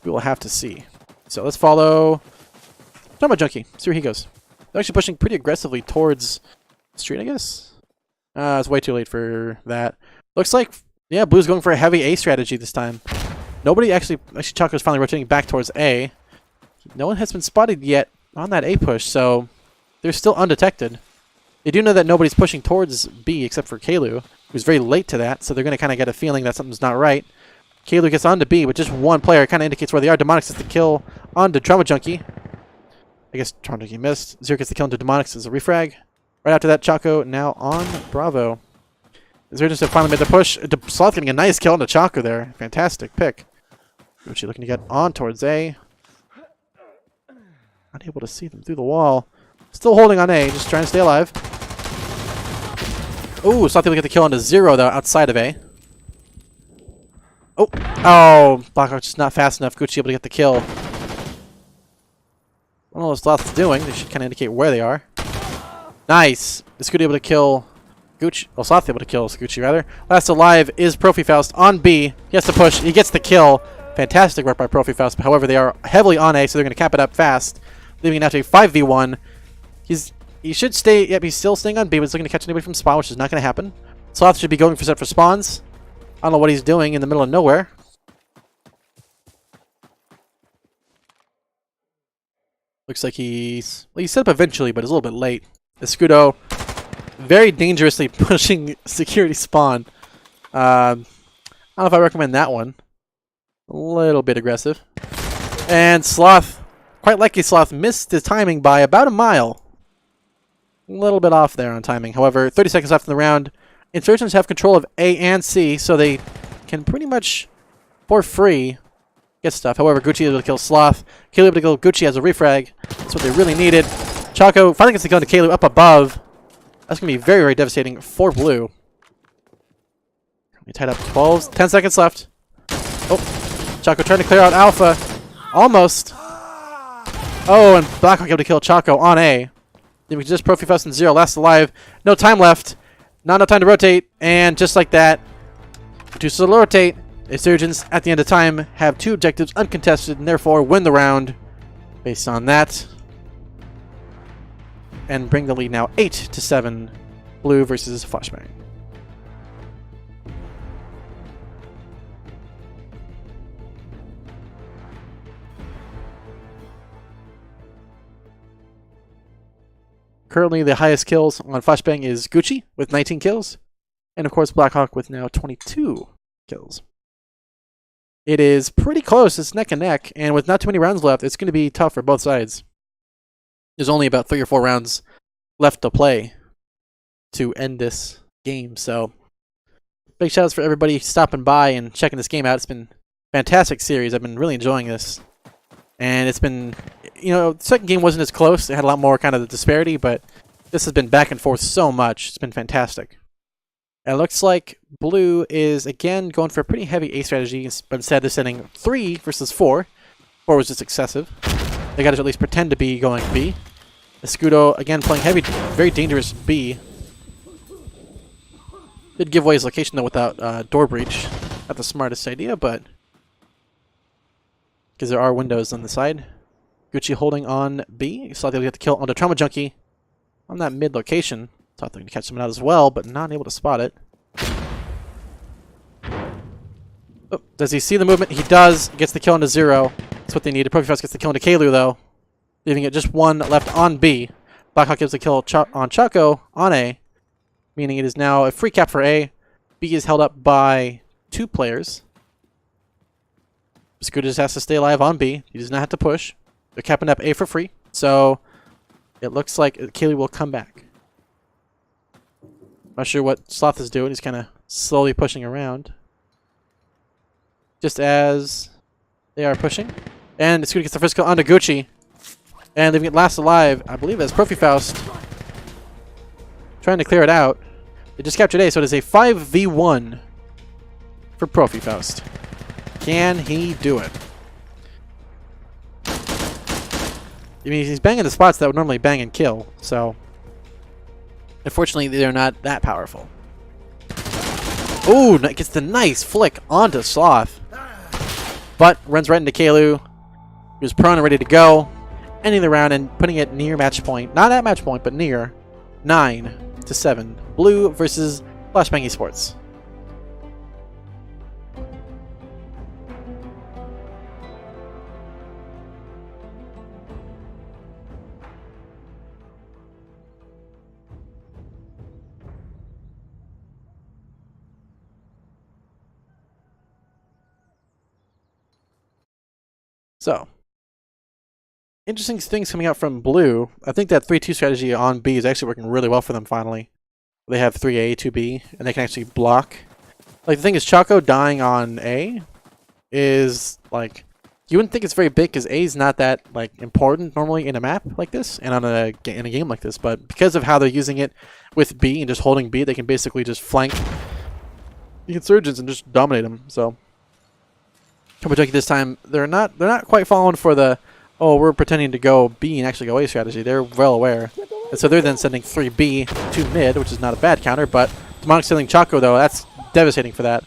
We will have to see. So let's follow Chama Junkie. See where he goes. They're actually pushing pretty aggressively towards the street, I guess. It's way too late for that. Looks like, yeah, Blue's going for a heavy A strategy this time. Nobody actually Chaco's finally rotating back towards A. No one has been spotted yet on that A push, so they're still undetected. They do know that nobody's pushing towards B except for Kalu, who's very late to that, so they're going to kind of get a feeling that something's not right. Kalu gets onto B, but just one player kind of indicates where they are. Demonics gets the kill onto Trauma Junkie. I guess Trauma Junkie missed. Zero gets the kill into Demonics as a refrag. Right after that, Chaco now on Bravo. Zero just have finally made the push. Sloth getting a nice kill into Chaco there. Fantastic pick. Gucci looking to get on towards A. Unable to see them through the wall. Still holding on A, just trying to stay alive. Ooh, Sloth able to get the kill onto Zero though, outside of A. Oh, Blackhawk's just not fast enough. Gucci able to get the kill. I don't know what Sloth's doing. They should kind of indicate where they are. Nice. This could be able to kill Gucci. Well, Sloth able to kill Gucci, rather. Last alive is Profifaust on B. He has to push. He gets the kill. Fantastic work by Profifaust. However, they are heavily on A, so they're going to cap it up fast, leaving it now to a 5v1. He should stay. Yep, he's still staying on B, but he's looking to catch anybody from spawn, which is not going to happen. Sloth should be going for set for spawns. I don't know what he's doing in the middle of nowhere. Looks like he's... Well, he set up eventually, but it's a little bit late. Escudo very dangerously pushing security spawn. I don't know if I recommend that one. A little bit aggressive. And Sloth, quite likely Sloth, missed his timing by about a mile. A little bit off there on timing. However, 30 seconds left in the round. Insurgents have control of A and C, so they can pretty much, for free, get stuff. However, Gucci is able to kill Sloth. Kalu able to kill Gucci as a refrag. That's what they really needed. Chaco finally gets the kill into Kalu up above. That's going to be very, very devastating for Blue. We tied up 12. 10 seconds left. Oh, Chaco trying to clear out Alpha. Almost. Oh, and Blackhawk able to kill Chaco on A. Then we just Profifaust and Zero last alive. No time left. Not enough time to rotate, and just like that, too slow to rotate, Insurgents at the end of time have 2 objectives uncontested and therefore win the round based on that. And bring the lead now 8 to 7, Blue versus FlashBang. Currently, the highest kills on FlashBang is Gucci with 19 kills. And of course, Blackhawk with now 22 kills. It is pretty close. It's neck and neck. And with not too many rounds left, it's going to be tough for both sides. There's only about 3 or 4 rounds left to play to end this game. So, big shout outs for everybody stopping by and checking this game out. It's been a fantastic series. I've been really enjoying this. And it's been, you know, the second game wasn't as close. It had a lot more kind of the disparity, but this has been back and forth so much. It's been fantastic. And it looks like Blue is, again, going for a pretty heavy A strategy, but instead they're sending 3 versus 4. 4 was just excessive. They got to at least pretend to be going B. Escudo, again, playing heavy, very dangerous B. Did give away his location, though, without door breach. Not the smartest idea, but because there are windows on the side. Gucci holding on B. Saw they get the kill on the Trauma Junkie on that mid location. Thought they were going to catch someone out as well, but not able to spot it. Oh, does he see the movement? He does. Gets the kill into 0. That's what they needed. Profifaust gets the kill into Kalu, though. Leaving it just 1 left on B. Blackhawk gives the kill on Chaco on A. Meaning it is now a free cap for A. B is held up by 2 players. Scooter just has to stay alive on B. He does not have to push. They're capping up A for free. So it looks like Kaylee will come back. Not sure what Sloth is doing. He's kind of slowly pushing around. Just as they are pushing. And Scooter gets the first kill onto Gucci. And leaving it last alive, I believe, as Profifaust. Trying to clear it out. They just captured A, so it is a 5v1 for Profifaust. Can he do it? I mean, he's banging the spots that would normally bang and kill, so unfortunately they're not that powerful. Ooh, gets the nice flick onto Sloth. But runs right into Kalu. He was prone and ready to go. Ending the round and putting it near match point. Not at match point, but near. 9-7. Blue versus FlashBang Esports. So, interesting things coming out from Blue. I think that 3-2 strategy on B is actually working really well for them finally. They have 3A, 2B, and they can actually block. Like, the thing is, Chaco dying on A is, like, you wouldn't think it's very big because A is not that, like, important normally in a map like this and on in a game like this. But because of how they're using it with B and just holding B, they can basically just flank the insurgents and just dominate them. So, Trauma Junkie this time, they're not quite falling for the, oh, we're pretending to go B and actually go A strategy. They're well aware. And so they're then sending 3B to mid, which is not a bad counter, but Demonic sending Chaco, though, that's devastating for that.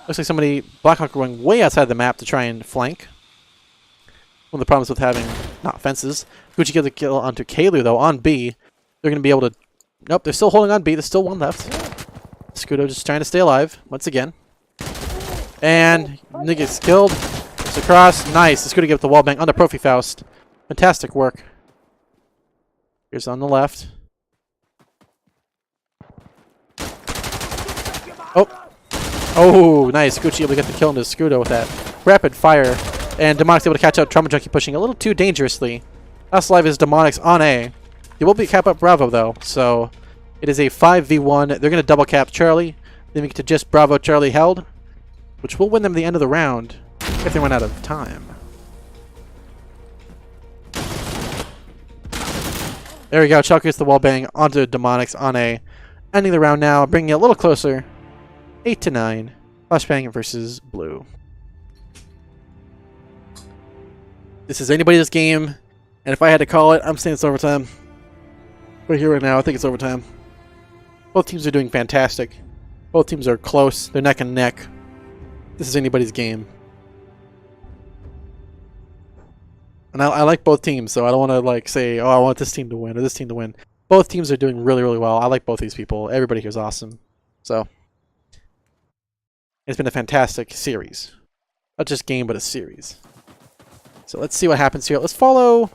Looks like somebody, Blackhawk, going way outside the map to try and flank. One of the problems with having, not fences. Gucci gets a kill onto Kalu, though, on B. They're going to be able to, nope, they're still holding on B. There's still 1 left. Scudo just trying to stay alive, once again. And Nick gets killed. It's across. Nice. Scudo gets the wall bang onto Profifaust. Fantastic work. Here's on the left. Oh. Oh, nice. Gucci able to get the kill into Scudo with that rapid fire. And Demonic's able to catch out Trauma Junkie pushing a little too dangerously. Last alive is Demonic's on A. He will be cap up Bravo, though. So it is a 5v1. They're going to double cap Charlie. Then we get to just Bravo Charlie held, which will win them the end of the round if they run out of time. There we go. Chuck gets the wall bang onto Demonics on A. Ending the round now, bringing it a little closer. 8-9. FlashBang versus Blue. This is anybody's game, and if I had to call it, I'm saying it's overtime. Right here, right now, I think it's overtime. Both teams are doing fantastic. Both teams are close. They're neck and neck. This is anybody's game. And I like both teams, so I don't want to like say, oh, I want this team to win or this team to win. Both teams are doing really, really well. I like both these people. Everybody here is awesome. So, it's been a fantastic series. Not just game, but a series. So let's see what happens here. Let's follow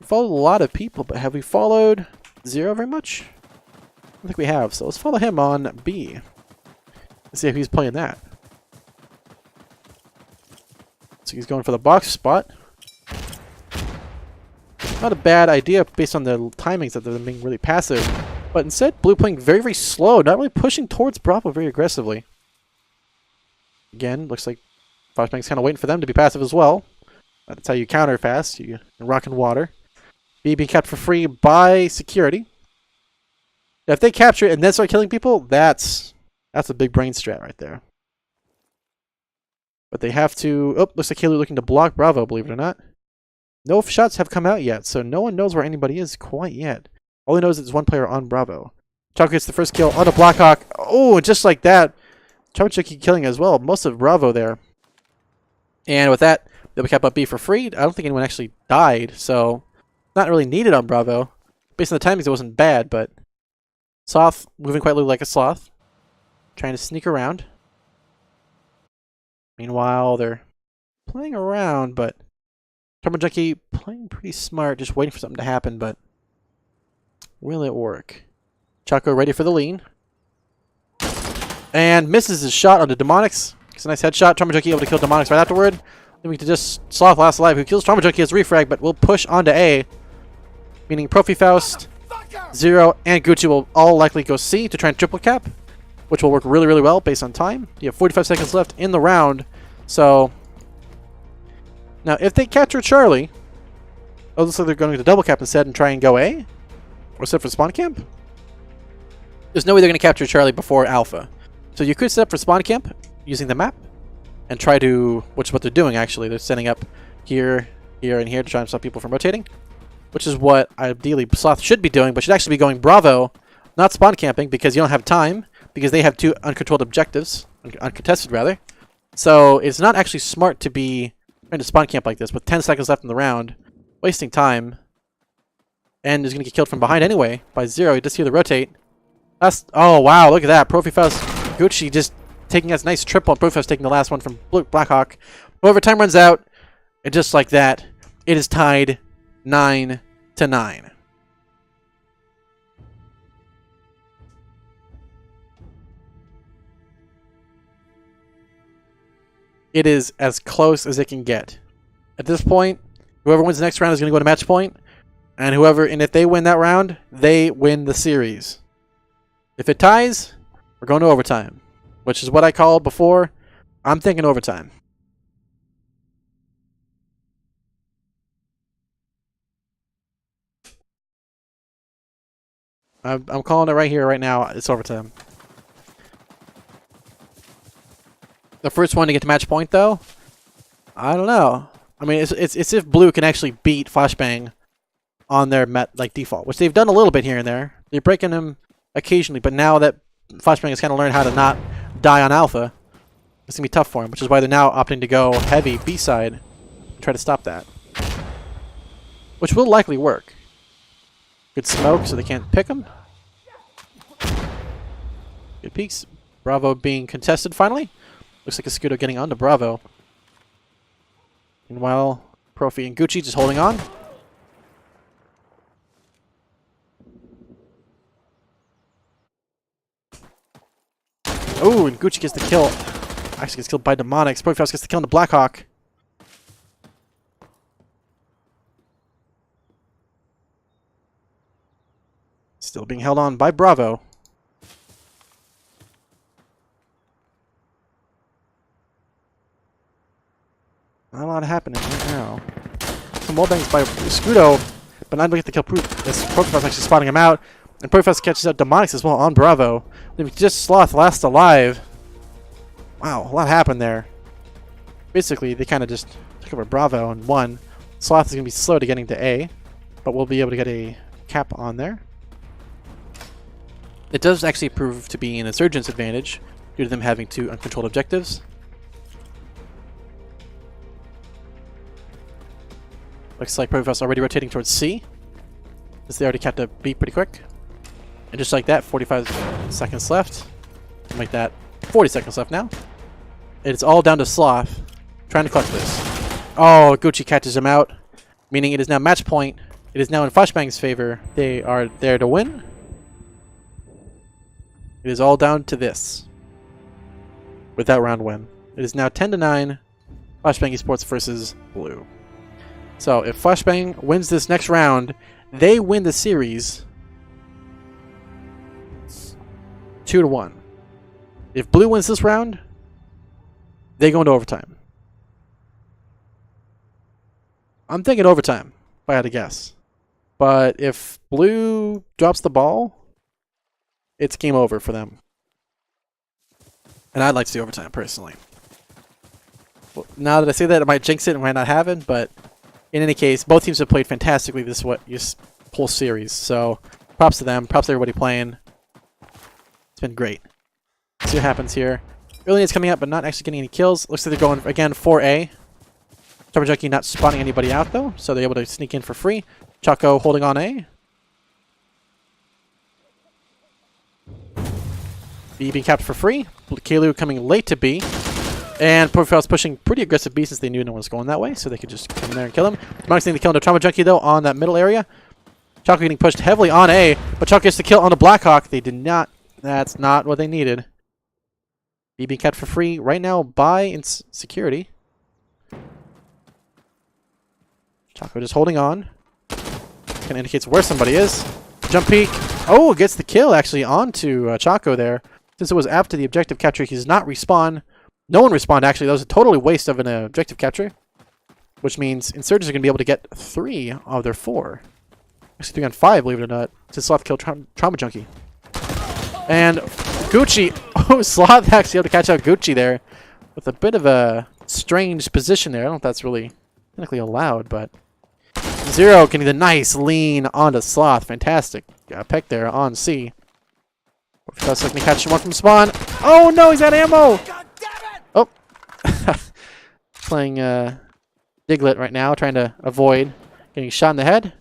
We followed a lot of people, but have we followed Zero very much? I don't think we have, so let's follow him on B. Let's see if he's playing that. So he's going for the box spot. Not a bad idea based on the timings of them being really passive. But instead, Blue playing very, very slow, not really pushing towards Bravo very aggressively. Again, looks like FlashBang's kind of waiting for them to be passive as well. That's how you counter fast. You rock and water. B being kept for free by security. If they capture it and then start killing people, that's a big brain strat right there. But they have to... Oh, looks like Haley looking to block Bravo, believe it or not. No shots have come out yet, so no one knows where anybody is quite yet. All he knows is there's one player on Bravo. Choco gets the first kill on a Blackhawk. Oh, just like that. Choco killing as well. Most of Bravo there. And with that, they'll be kept up B for free. I don't think anyone actually died, so not really needed on Bravo. Based on the timings, it wasn't bad, but Sloth moving quite like a sloth. Trying to sneak around. Meanwhile, they're playing around, but Turbo Junkie playing pretty smart, just waiting for something to happen, but will it work? Choco ready for the lean. And misses his shot on the Demonics. It's a nice headshot. Turbo Junkie able to kill Demonics right afterward. Then we can just Sloth last alive, who kills Turbo Junkie as refrag, but will push onto A. Meaning Profi Faust, Zero, and Gucci will all likely go C to try and triple cap, which will work really, really well based on time. You have 45 seconds left in the round, so now if they capture Charlie, it looks like they're going to double cap instead and try and go A, or set for spawn camp. There's no way they're going to capture Charlie before Alpha, so you could set up for spawn camp using the map and try to, which is what they're doing actually. They're setting up here, here, and here to try and stop people from rotating, which is what ideally Sloth should be doing, but should actually be going Bravo, not spawn camping, because you don't have time, because they have 2 uncontrolled objectives, uncontested rather. So it's not actually smart to be trying to spawn camp like this with 10 seconds left in the round, wasting time, and is going to get killed from behind anyway by Zero. You just hear the rotate. That's, oh wow, look at that. Profi Faust, Gucci just taking a nice triple, and Profi Faust taking the last one from Blackhawk. However, time runs out, and just like that, it is tied 9-9. It is as close as it can get. At this point, whoever wins the next round is going to go to match point, and if they win that round, they win the series. If it ties, we're going to overtime, which is what I called before. I'm thinking overtime. I'm calling it right here, right now. It's overtime. The first one to get to match point, though, I don't know. I mean, it's if Blue can actually beat FlashBang on their default, which they've done a little bit here and there. They're breaking them occasionally, but now that FlashBang has kind of learned how to not die on Alpha, it's gonna be tough for him, which is why they're now opting to go heavy B side and try to stop that, which will likely work. Good smoke, so they can't pick him. Good peeks. Bravo being contested finally. Looks like Escudo getting onto Bravo. Meanwhile, Profi and Gucci just holding on. Oh, and Gucci gets the kill. Actually gets killed by Demonics. Profi Faust gets the kill on the Blackhawk. Still being held on by Bravo. Not a lot happening right now. Some wall bangs by Escudo, but not able to get the kill proof. As Profi Faust actually spotting him out. And Profi Faust catches out Demonics as well on Bravo. Just Sloth last alive. Wow, a lot happened there. Basically, they kind of just took over Bravo and won. Sloth is going to be slow to getting to A, but we'll be able to get a cap on there. It does actually prove to be an Insurgent's advantage due to them having 2 uncontrolled objectives. Looks like Profi Faust already rotating towards C, as they already capped a B pretty quick. And just like that, 45 seconds left. Something like that, 40 seconds left now. It's all down to Sloth trying to clutch this. Oh, Gucci catches him out, meaning it is now match point It is now in FlashBang's favor. They are there to win. It is all down to this. With that round win. It is now 10-9. FlashBang Esports versus Blue. So if FlashBang wins this next round, they win the series 2-1. If Blue wins this round, they go into overtime. I'm thinking overtime, if I had to guess. But if Blue drops the ball, it's game over for them. And I'd like to see overtime, personally. Well, now that I say that, it might jinx it and might not happen, but in any case, both teams have played fantastically this whole series. So props to them, props to everybody playing. It's been great. See what happens here. Early is coming up, but not actually getting any kills. Looks like they're going, again, 4A. Turbo Junkie not spotting anybody out, though, so they're able to sneak in for free. Choco holding on A. B being capped for free. Kalu coming late to B. And Profile's pushing pretty aggressive B since they knew no one was going that way, so they could just come in there and kill him. Mark's getting the kill on the Trauma Junkie, though, on that middle area. Choco getting pushed heavily on A, but Choco gets the kill on the Blackhawk. They did not. That's not what they needed. B being kept for free right now by security. Choco just holding on. Kind of indicates where somebody is. Jump peek. Oh, gets the kill actually onto Choco there. Since it was after the objective capture, he does not respawn. No one respawned actually. That was a totally waste of an objective capture. Which means Insurgents are going to be able to get 3 of their 4. Actually 3 on 5, believe it or not. Since Sloth killed Trauma Junkie. And Gucci. Oh, Sloth actually able to catch out Gucci there. With a bit of a strange position there. I don't know if that's really technically allowed, but... Zero getting the nice lean onto Sloth. Fantastic pick there on C. Just looking to catch one from spawn. Oh no, he's out of ammo! Oh. Playing Diglett right now, trying to avoid getting shot in the head.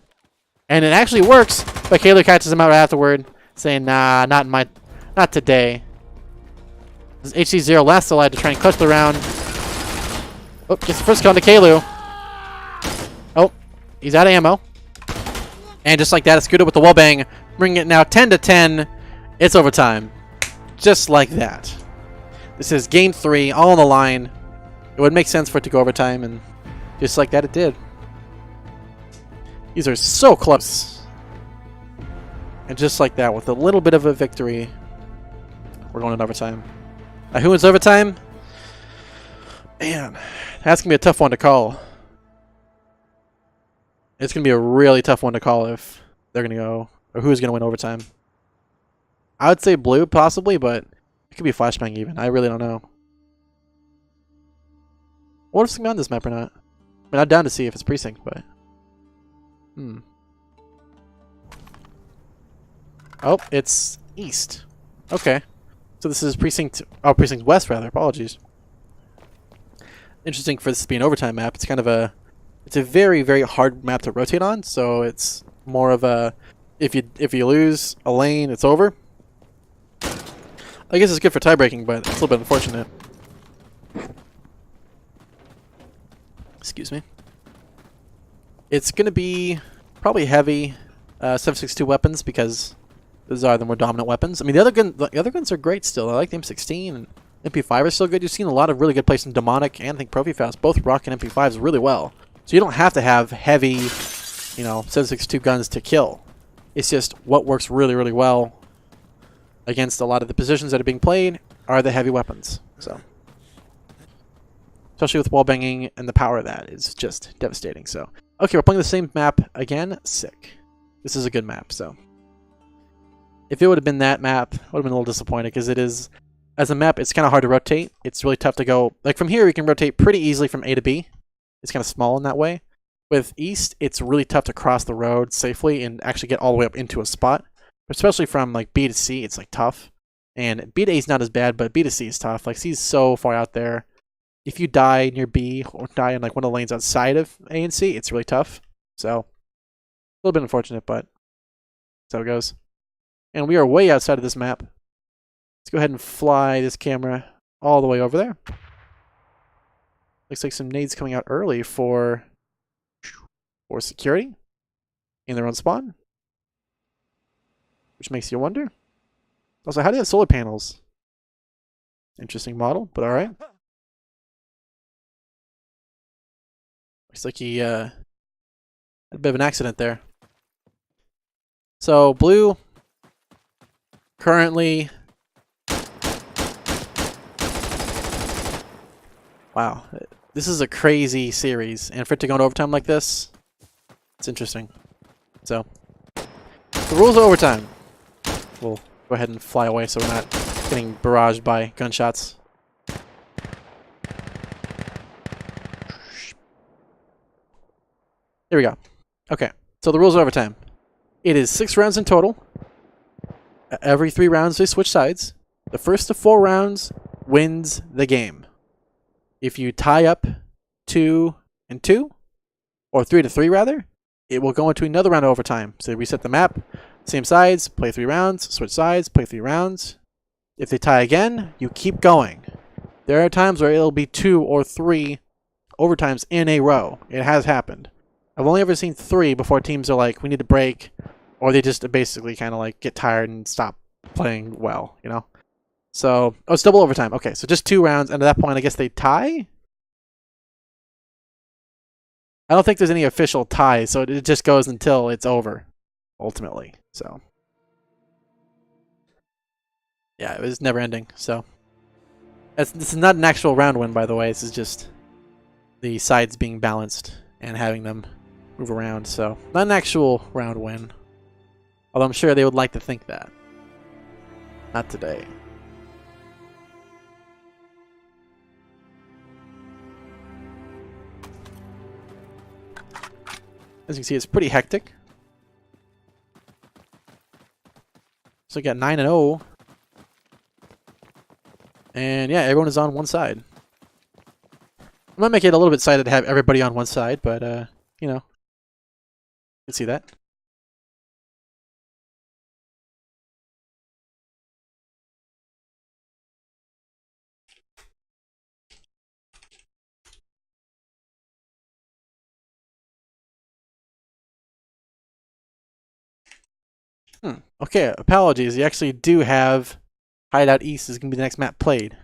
And it actually works, but Kaler catches him out right afterward, saying, nah, not today. This HC0 last alive to try and clutch the round. Oh, gets the first kill on to Kalu. Oh, he's out of ammo. And just like that, it's Scooter with the wall bang, bringing it now 10-10. It's overtime. Just like that. This is game 3, all on the line. It would make sense for it to go overtime, and just like that, it did. These are so close. And just like that, with a little bit of a victory, we're going to overtime. Now, who wins overtime? Man, that's going to be a tough one to call. It's going to be a really tough one to call if they're going to go, or who's going to win overtime. I would say Blue, possibly, but it could be FlashBang even. I really don't know. What if something on this map or not? I mean, I'm down to see if it's Precinct, but... Oh, it's East. Okay. So this is Precinct... Oh, Precinct West, rather. Apologies. Interesting for this to be an overtime map. It's kind of a... It's a very, very hard map to rotate on, so it's more of a... If you lose a lane, it's over. I guess it's good for tie-breaking, but it's a little bit unfortunate. Excuse me. It's going to be probably heavy 7.62 weapons because those are the more dominant weapons. I mean, the other guns are great still. I like the M16 and MP5 are still good. You've seen a lot of really good plays in Demonic and I think Profifaust both rocking MP5s really well. So you don't have to have heavy, 7.62 guns to kill. It's just what works really, really well against a lot of the positions that are being played are the heavy weapons. So, especially with wall banging and the power of that is just devastating. So, okay, we're playing the same map again. Sick. This is a good map. So, if it would have been that map, I would have been a little disappointed because it is, as a map, it's kind of hard to rotate. It's really tough to go, like from here, you can rotate pretty easily from A to B. It's kind of small in that way. With East, it's really tough to cross the road safely and actually get all the way up into a spot. Especially from like B to C, it's like tough. And B to A is not as bad, but B to C is tough. Like C is so far out there. If you die near B or die in like one of the lanes outside of A and C, it's really tough. So a little bit unfortunate, but that's how it goes. And we are way outside of this map. Let's go ahead and fly this camera all the way over there. Looks like some nades coming out early for security. in their own spawn, which makes you wonder. Also, how do you have solar panels? Interesting model, but all right. Looks like he had a bit of an accident there. So blue currently. Wow, this is a crazy series, and for it to go into overtime like this, it's interesting. So, the rules of overtime. We'll go ahead and fly away so we're not getting barraged by gunshots. Here we go. Okay, so the rules of overtime. It is 6 rounds in total. Every 3 rounds they switch sides. The first of 4 rounds wins the game. If you tie up 2-2, or 3-3 rather, it will go into another round of overtime. So they reset the map, same sides, play 3 rounds, switch sides, play 3 rounds. If they tie again, you keep going. There are times where it'll be 2 or 3 overtimes in a row. It has happened. I've only ever seen 3 before teams are like, we need to break, or they just basically kind of like get tired and stop playing well, you know? So, oh, it's double overtime. Okay, so just 2 rounds, and at that point, I guess they tie? I don't think there's any official tie, so it just goes until it's over, ultimately. So, yeah, it was never ending. So, this is not an actual round win, by the way. This is just the sides being balanced and having them move around. So, not an actual round win. Although I'm sure they would like to think that. Not today. As you can see, it's pretty hectic. So we got 9-0. And yeah, everyone is on one side. I might make it a little bit excited to have everybody on one side, but you know, you can see that. Okay, apologies. You actually do have Hideout East is going to be the next map played.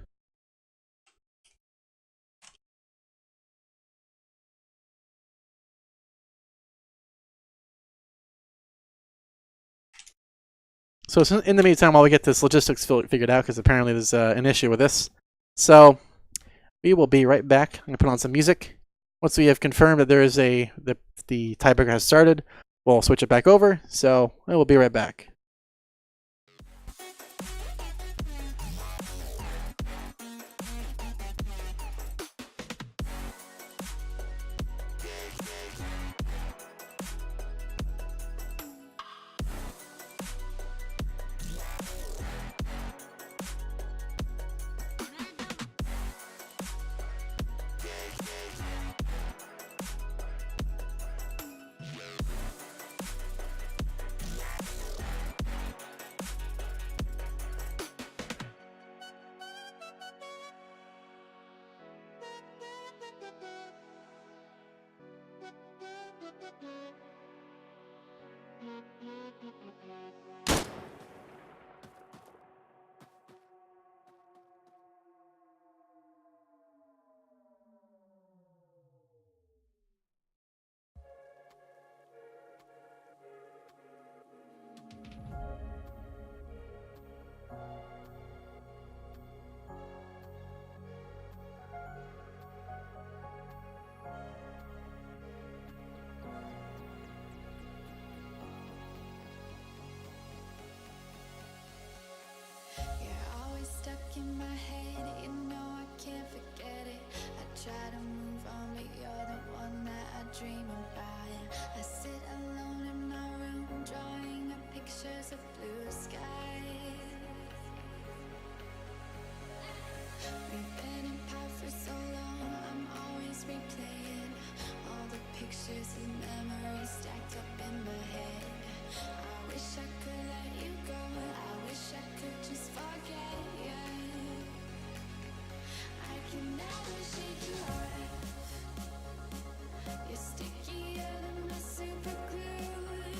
So in the meantime, while we get this logistics figured out, because apparently there's an issue with this. So we will be right back. I'm going to put on some music. Once we have confirmed that there is the tiebreaker has started, we'll switch it back over. So we'll be right back. In my head, you know I can't forget it. I try to move on, but you're the one that I dream about. I sit alone in my room, drawing up pictures of blue skies. We've been apart for so long, I'm always replaying all the pictures and memories stacked up in my head. I wish I could let you go, I wish I could just forget you. I can never shake you off. You're stickier than my super glue.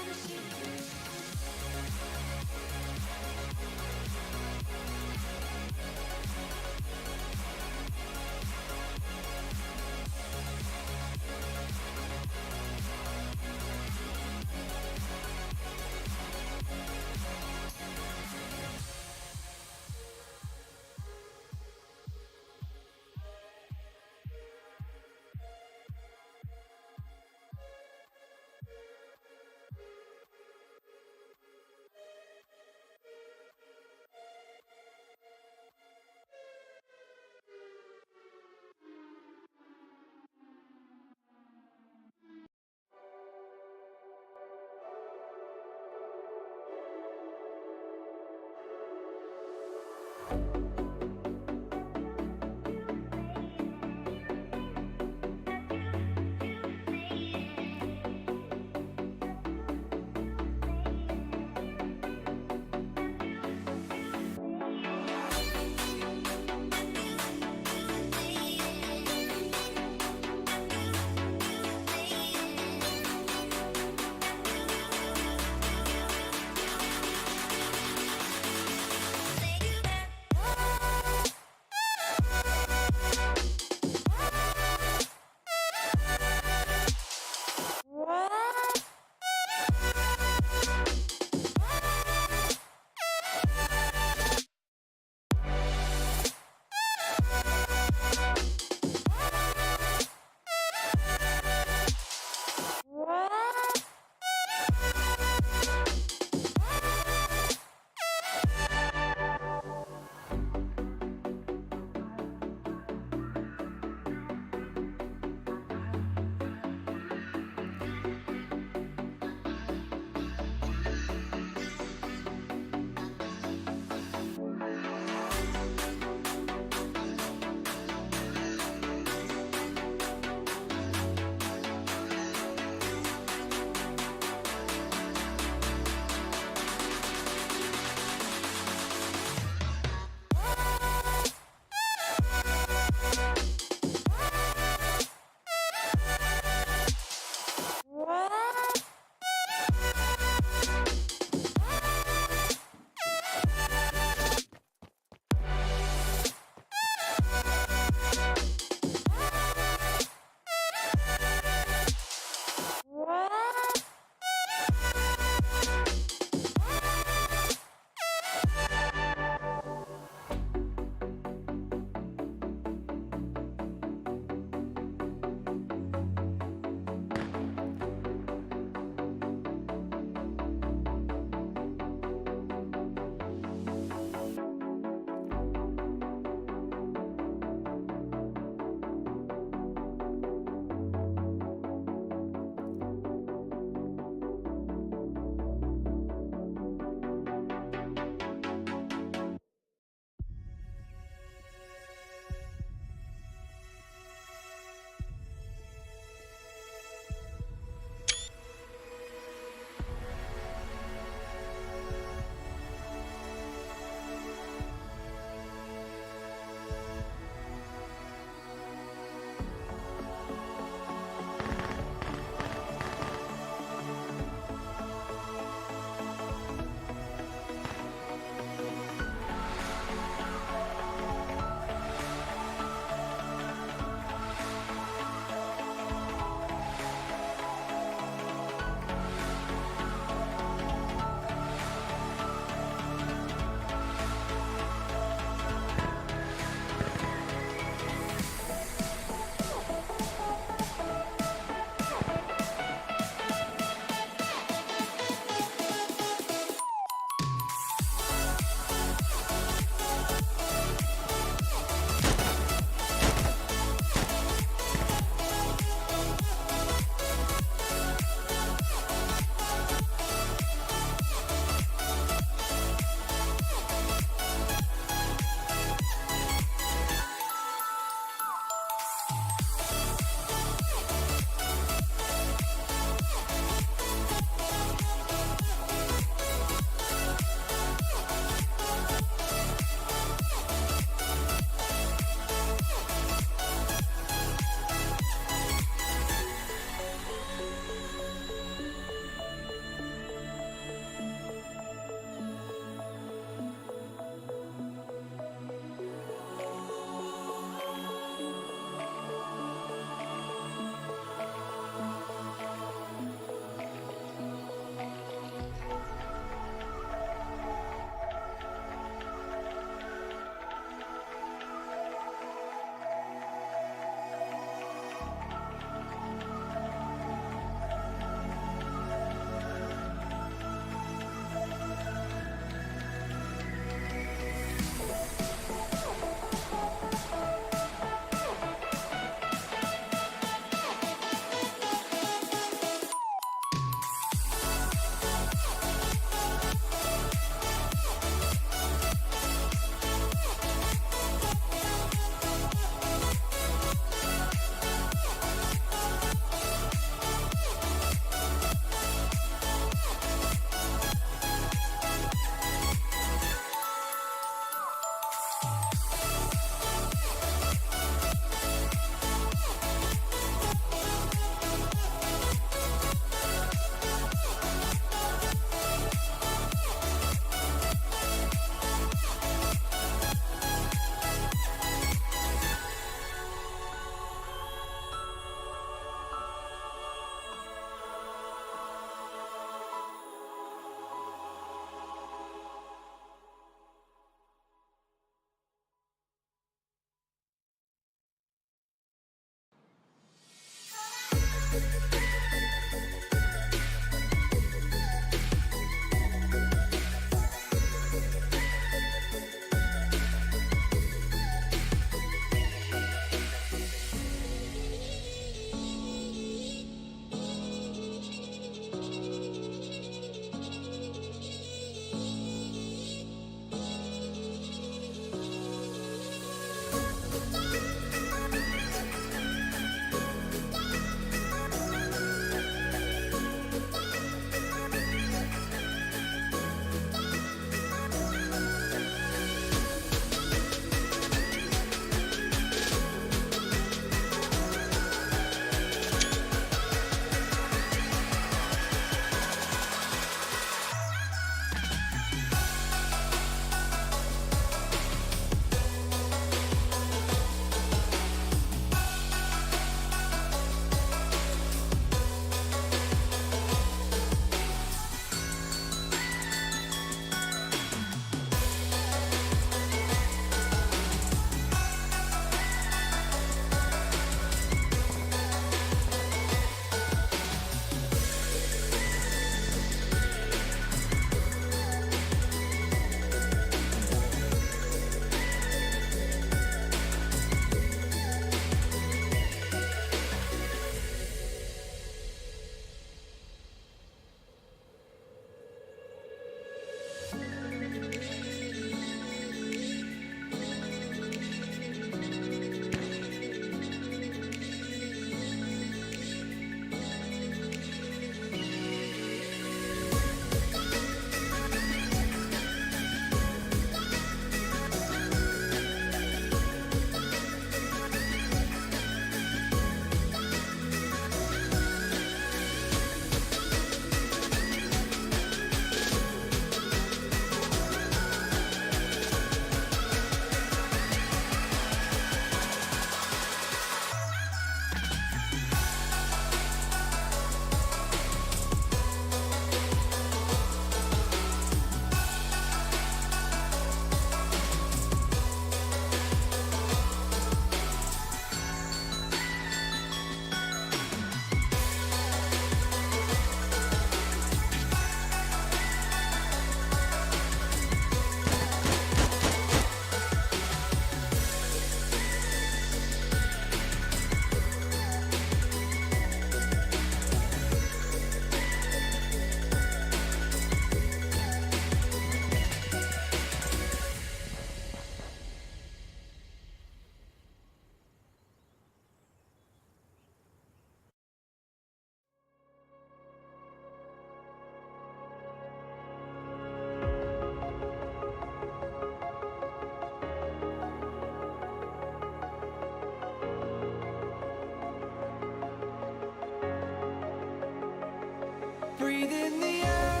breathe in the air,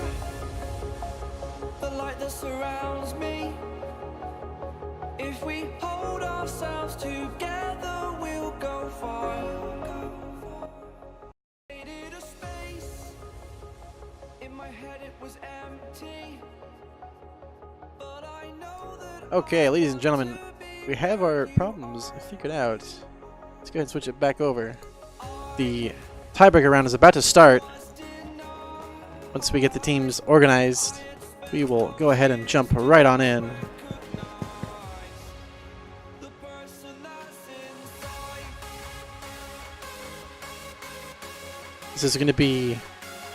the light that surrounds me. If we hold ourselves together, we'll go far. Created a space. In my head it was empty. But I know that Okay, ladies and gentlemen, we have our problems figured out. Let's go ahead and switch it back over. The tiebreaker round is about to start. Once we get the teams organized, we will go ahead and jump right on in. This is going to be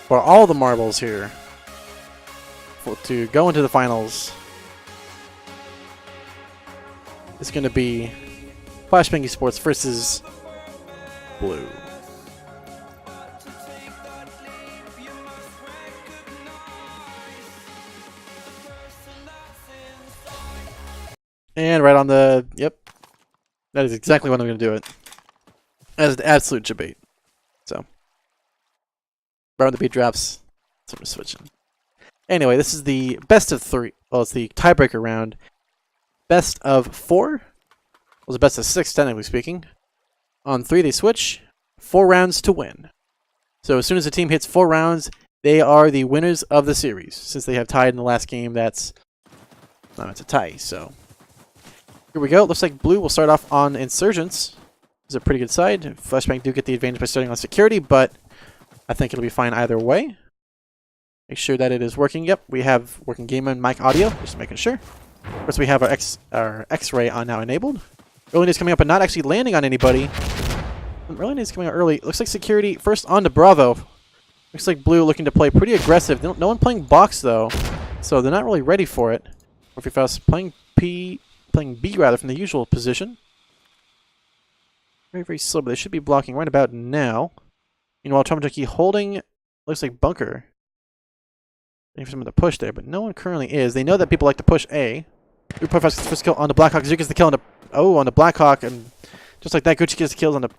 for all the marbles here to go into the finals. It's going to be FlashBang Esports versus Blue. And right on the, yep, that is exactly what I'm going to do it. As the absolute debate. So, right on the beat drops, so I'm switching. Anyway, this is the best of 3. Well, it's the tiebreaker round. Best of 4. Well, it's a best of 6, technically speaking. On 3, they switch. 4 rounds to win. So as soon as the team hits 4 rounds, they are the winners of the series. Since they have tied in the last game, that's a tie. So here we go. Looks like Blue will start off on Insurgents. It's a pretty good side. FlashBang do get the advantage by starting on Security, but I think it'll be fine either way. Make sure that it is working. Yep, we have working game and mic audio. Just making sure. Of course, we have our X-ray on now enabled. Early needs coming up, but not actually landing on anybody. Early needs coming out early. Looks like Security first on to Bravo. Looks like Blue looking to play pretty aggressive. No one playing box though, so they're not really ready for it. Or if you found playing B rather from the usual position. Very, very slow, but they should be blocking right about now. Meanwhile, Tomodoki holding, looks like bunker. Waiting for someone to push there, but no one currently is. They know that people like to push A. Blue Profile gets the first kill on the Blackhawk. Zero gets the kill on the Blackhawk, and just like that, Gucci gets the kills on the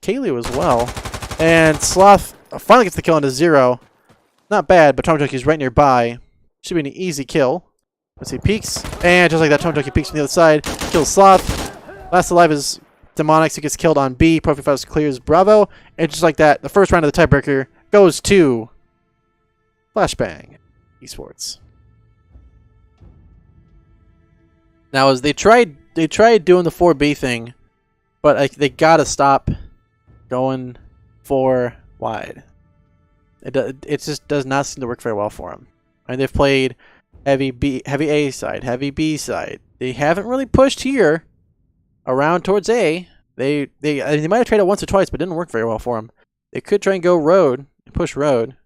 Kalu as well. And Sloth finally gets the kill on the Zero. Not bad, but Tomodoki is right nearby. Should be an easy kill. Let's see, peeks, and just like that, Tomodoki peeks from the other side, kills Sloth. Last alive is Demonics, who gets killed on B. Profile clears Bravo, and just like that, the first round of the tiebreaker goes to FlashBang Esports. Now, as they tried doing the 4B thing, but they gotta stop going 4 wide. It just does not seem to work very well for them. I mean, they've played heavy A side, heavy B side. They haven't really pushed here around towards A. They might have tried it once or twice, but it didn't work very well for them. They could try and go road, push road.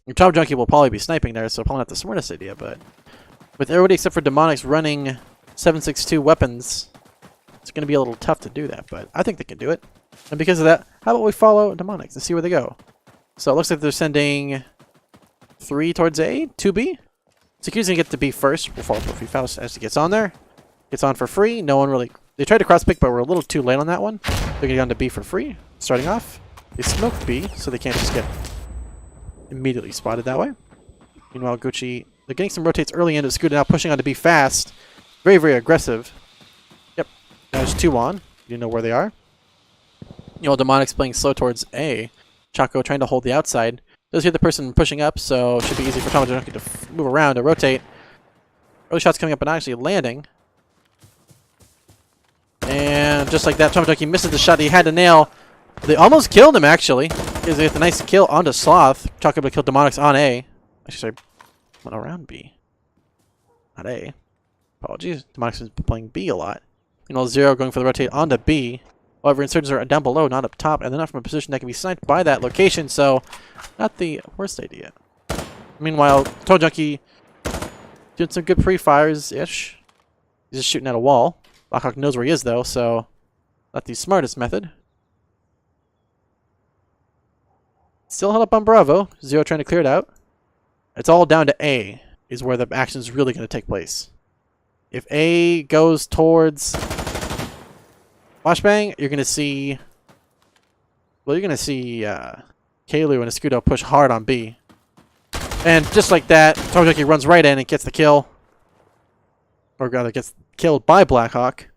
Your Top Junkie will probably be sniping there, so probably not the smartest idea, but with everybody except for Demonics running 7.62 weapons, it's going to be a little tough to do that, but I think they can do it. And because of that, how about we follow Demonics and see where they go? So it looks like they're sending 3 towards A, 2B. Security's going to get to B first. We'll follow Trophy Faust as he gets on there. Gets on for free. No one really... They tried to cross-pick, but we're a little too late on that one. They're going to get on to B for free. Starting off, they smoked B, so they can't just get immediately spotted that way. Meanwhile, Gucci... They're getting some rotates early into Scooter now, pushing on to B fast. Very, very aggressive. Yep. Now there's 2 on. You know where they are. Demonics playing slow towards A. Chaco trying to hold the outside. Does hear the person pushing up, so it should be easy for Tomodoki to move around to rotate. Early shots coming up, but not actually landing. And just like that, Tomodoki misses the shot that he had to nail. They almost killed him, actually. Because they get the nice kill onto Sloth. Chaco able to kill Demonics on A. Actually, sorry, went around B. Not A. Apologies. Demonics is playing B a lot. Zero going for the rotate onto B. However, Insurgents are down below, not up top, and they're not from a position that can be sniped by that location, so not the worst idea. Meanwhile, Tomodoki doing some good pre-fires-ish. He's just shooting at a wall. Blackhawk knows where he is, though, so not the smartest method. Still held up on Bravo. Zero trying to clear it out. It's all down to A, is where the action is really going to take place. If A goes towards FlashBang, you're going to see... Well, you're going to see Kalu and Escudo push hard on B. And just like that, Tomodoki runs right in and gets the kill. Or rather, gets killed by Blackhawk.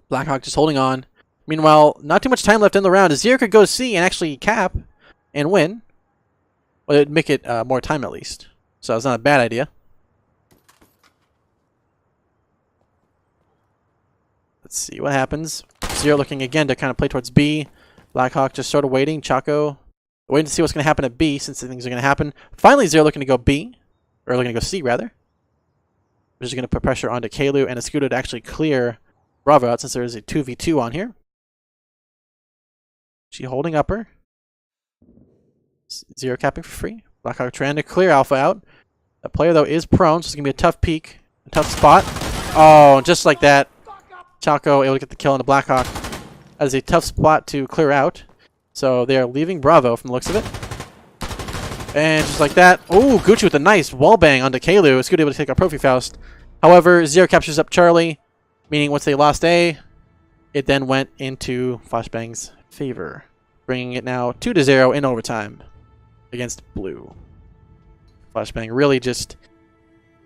Blackhawk just holding on. Meanwhile, not too much time left in the round. Zero could go C and actually cap and win. Well, it'd make it more time at least. So it's not a bad idea. Let's see what happens. Zero looking again to kind of play towards B. Blackhawk just sort of waiting. Chaco waiting to see what's going to happen at B since the things are going to happen. Finally, Zero looking to go B. Or looking to go C, rather. Which is going to put pressure onto Kalu and Escudo to actually clear Bravo out since there is a 2v2 on here. She holding upper. Zero capping for free. Blackhawk trying to clear Alpha out. That player, though, is prone, so it's going to be a tough peek. A tough spot. Oh, just like that. Chaco able to get the kill on the Blackhawk. That is a tough spot to clear out. So they are leaving Bravo from the looks of it. And just like that. Oh, Gucci with a nice wall bang onto Kalu. It's good able to take out Profi Faust. However, Zero captures up Charlie, meaning once they lost A, it then went into FlashBang's favor, bringing it now 2-0 in overtime against Blue. FlashBang really just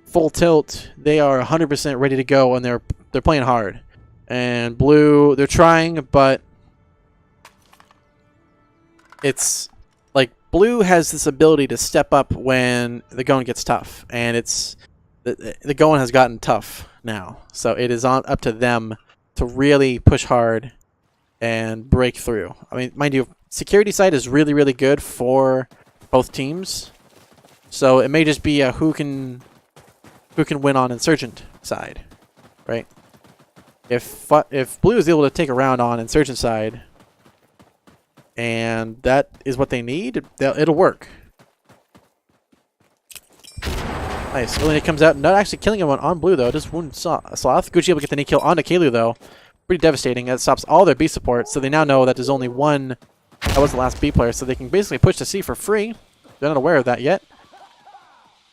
full tilt. They are 100% ready to go, and they're playing hard. And Blue, they're trying, but it's like Blue has this ability to step up when the going gets tough, and it's the going has gotten tough now. So it is up to them to really push hard and break through. I mean, mind you, security side is really, really good for both teams. So it may just be a who can win on Insurgent side, right? If Blue is able to take a round on Insurgent side, and that is what they need, it'll work. Nice. Elena comes out, not actually killing him on Blue though, just wound Sloth. Gucci able to get the knee kill onto Kalu though. Pretty devastating. That stops all their B support, so they now know that there's only one that was the last B player, so they can basically push to C for free. They're not aware of that yet.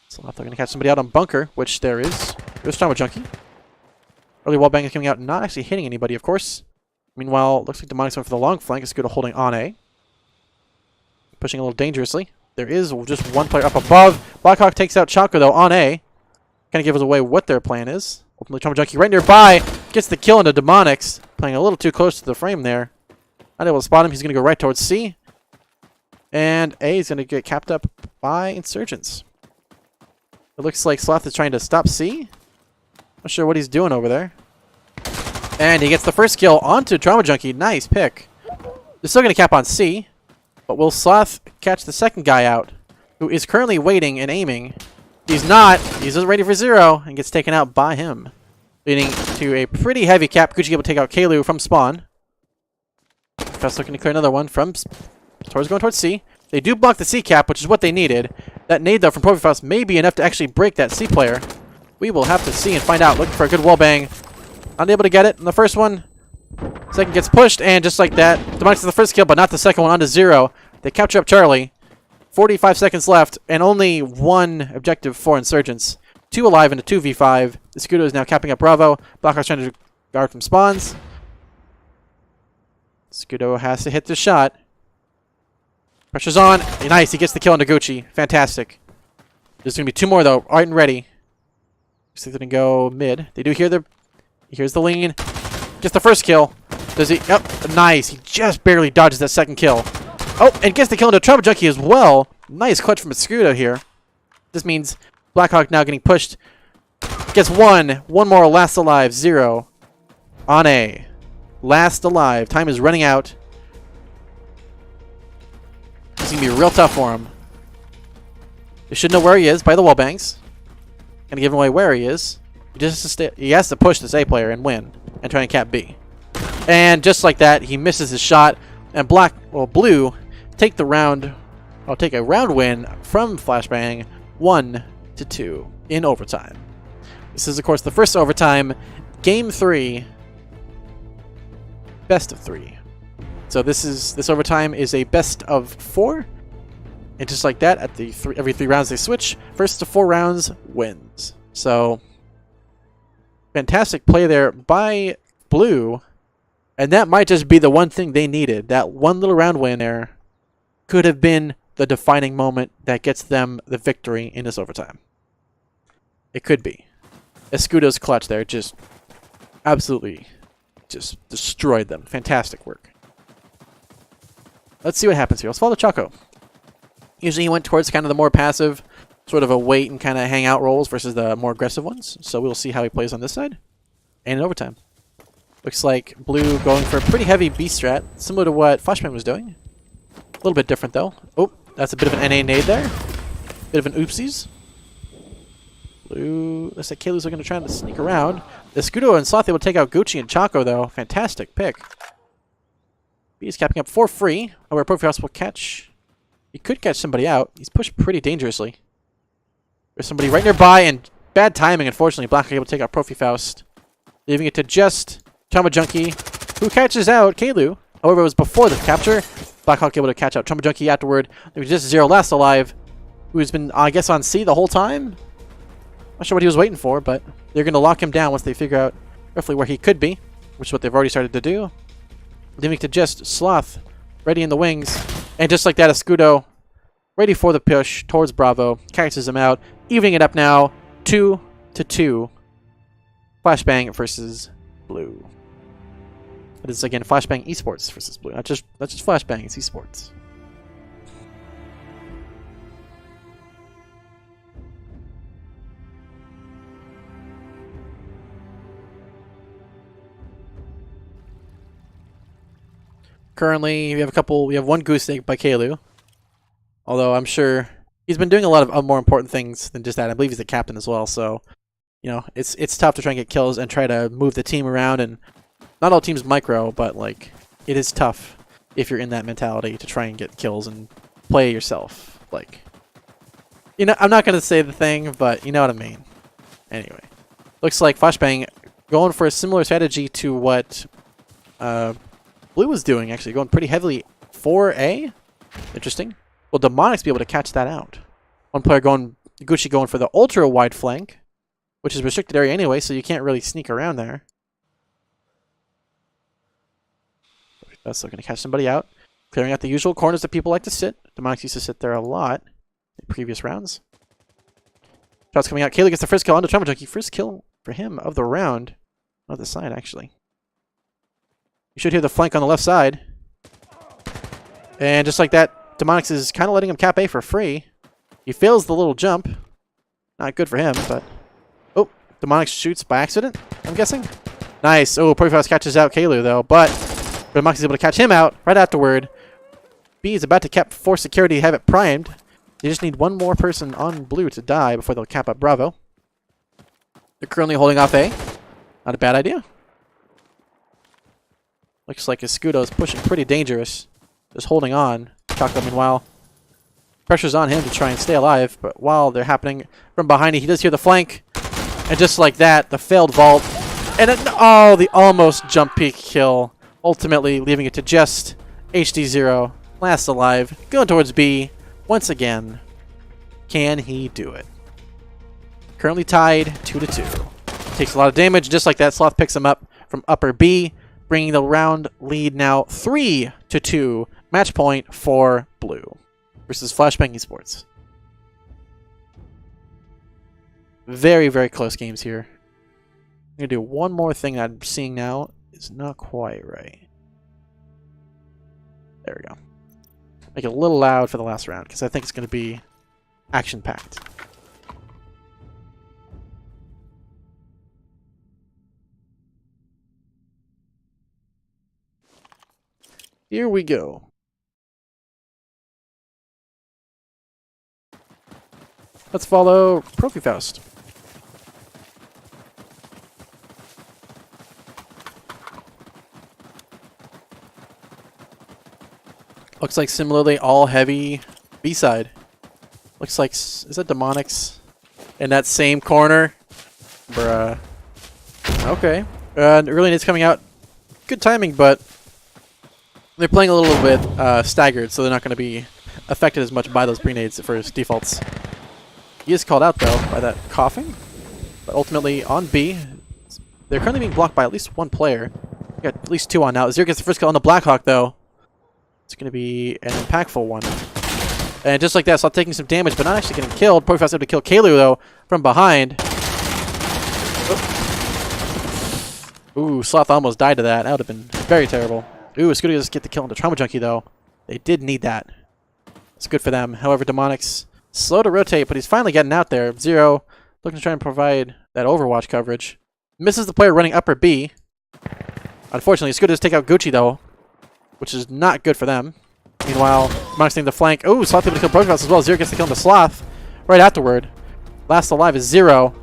Sloth are going to catch somebody out on Bunker, which there is. There's Trauma Junkie. Early wallbang is coming out, not actually hitting anybody, of course. Meanwhile, looks like Demonic's going for the long flank. It's good at holding on A. Pushing a little dangerously. There is just one player up above. Blackhawk takes out Chaco, though, on A. Kind of gives away what their plan is. Ultimately, Trauma Junkie right nearby. Gets the kill into Demonics. Playing a little too close to the frame there. Not able to spot him. He's going to go right towards C. And A is going to get capped up by Insurgents. It looks like Sloth is trying to stop C. Not sure what he's doing over there. And he gets the first kill onto Trauma Junkie. Nice pick. They're still going to cap on C. But will Sloth catch the second guy out, who is currently waiting and aiming? He's not. He's just ready for Zero and gets taken out by him. Leading to a pretty heavy cap. Gucci able to take out Kalu from spawn. Fast looking to clear another one from Tor's going towards C. They do block the C cap, which is what they needed. That nade, though, from Profifaust may be enough to actually break that C player. We will have to see and find out. Looking for a good wallbang. Unable to get it in the first one. Second gets pushed, and just like that, Demonix is the first kill, but not the second one, onto Zero. They capture up Charlie. 45 seconds left, and only one objective for Insurgents. 2 alive in a 2v5. Escudo is now capping up Bravo. Blackhawk's trying to guard from spawns. Escudo has to hit the shot. Pressure's on. Nice, he gets the kill into Gucci. Fantastic. There's going to be 2 more, though. Right and ready. Looks like they're going to go mid. They do hear the... Here's the lean. Gets the first kill. Does he... Yep. Nice. He just barely dodges that second kill. Oh, and gets the kill into Trauma Junkie as well. Nice clutch from Escudo here. This means Blackhawk now getting pushed. Gets one. One more last alive. Zero. On A. Last alive. Time is running out. It's going to be real tough for him. They should know where he is by the wallbangs. Gonna give him away where he is. He has to push this A player and win. And try and cap B. And just like that, he misses his shot. And Blue take the round. I'll take a round win from FlashBang, 1-2 in overtime. This is, of course, the first overtime, Game 3, best of 3. So this overtime is a best of 4, and just like that, at the every 3 rounds they switch. First to 4 rounds wins. So fantastic play there by Blue. And that might just be the one thing they needed. That one little round win there could have been the defining moment that gets them the victory in this overtime. It could be. Escudo's clutch there just absolutely just destroyed them. Fantastic work. Let's see what happens here. Let's follow Choco. Usually he went towards kind of the more passive, sort of a wait and kind of hang out roles versus the more aggressive ones. So we'll see how he plays on this side. And in overtime. Looks like Blue going for a pretty heavy B strat, similar to what FlashBang was doing. A little bit different though. Oh, that's a bit of an NA nade there. Bit of an oopsies. Blue, looks like Kalu's going to try to sneak around. Escudo and Sloth able to take out Gucci and Choco though. Fantastic pick. B is capping up for free. However, Profios will catch. He could catch somebody out. He's pushed pretty dangerously. There's somebody right nearby, and bad timing, unfortunately. Black able to take out Profifaust, leaving it to just Trauma Junkie, who catches out Kalu. However, it was before the capture. Blackhawk able to catch out Trauma Junkie afterward. There was just Zero Last alive, who's been, I guess, on C the whole time. Not sure what he was waiting for, but they're going to lock him down once they figure out roughly where he could be, which is what they've already started to do. Leaving it to just Sloth, ready in the wings. And just like that, Escudo, ready for the push towards Bravo, catches him out, evening it up now, 2-2. FlashBang versus Blue. It is again FlashBang Esports versus Blue. Not just FlashBang, it's Esports. Currently, we have one goose egg by Kalu. Although I'm sure he's been doing a lot of more important things than just that. I believe he's the captain as well, so you know, it's tough to try and get kills and try to move the team around, and not all teams micro, but like it is tough if you're in that mentality to try and get kills and play yourself. Like, you know, I'm not gonna say the thing, but you know what I mean. Anyway, looks like FlashBang going for a similar strategy to what Blue was doing, actually going pretty heavily for A. Interesting. Will Demonics be able to catch that out? One player going, Gucci going for the ultra wide flank, which is restricted area anyway, so you can't really sneak around there. That's still going to catch somebody out. Clearing out the usual corners that people like to sit. Demonics used to sit there a lot in previous rounds. Shots coming out. Kaylee gets the first kill onto Trauma Junkie. First kill for him of the round. On the side, actually. You should hear the flank on the left side. And just like that, Demonics is kind of letting him cap A for free. He fails the little jump. Not good for him, but... Oh, Demonics shoots by accident, I'm guessing. Nice. Oh, Profios catches out Kalu, though, but Demonics is able to catch him out right afterward. B is about to cap for security, have it primed. They just need one more person on Blue to die before they'll cap up Bravo. They're currently holding off A. Not a bad idea. Looks like Escudo is pushing pretty dangerous. Just holding on. Choco, meanwhile, pressure's on him to try and stay alive, but while they're happening from behind, he does hear the flank. And just like that, the failed vault. And oh, the almost jump peek kill. Ultimately leaving it to just HD0. Last alive. Going towards B. Once again. Can he do it? Currently tied 2-2. Takes a lot of damage. Just like that, Sloth picks him up from upper B. Bringing the round lead now 3-2. Match point for Blue versus FlashBang Esports. Very, very close games here. I'm going to do one more thing that I'm seeing now. It's not quite right. There we go. Make it a little loud for the last round because I think it's going to be action-packed. Here we go. Let's follow Profifaust. Looks like similarly all heavy B-side. Looks like, is that Demonics in that same corner? Bruh. Okay. Early nades coming out. Good timing, but they're playing a little bit staggered, so they're not going to be affected as much by those pre-nades for his defaults. He is called out, though, by that coughing. But ultimately, on B, they're currently being blocked by at least one player. We got at least two on now. Zero gets the first kill on the Blackhawk, though. It's going to be an impactful one. And just like that, Sloth taking some damage, but not actually getting killed. Profile able to kill Kalu, though, from behind. Ooh, Sloth almost died to that. That would have been very terrible. Ooh, Scooter just get the kill on the Trauma Junkie, though. They did need that. It's good for them. However, Demonic's slow to rotate, but he's finally getting out there. Zero looking to try and provide that Overwatch coverage. Misses the player running upper B. Unfortunately, Scooter does take out Gucci, though, which is not good for them. Meanwhile, Demonic's taking the flank. Ooh, Sloth able to kill Profiles as well. Zero gets the kill on the Sloth right afterward. Last alive is Zero.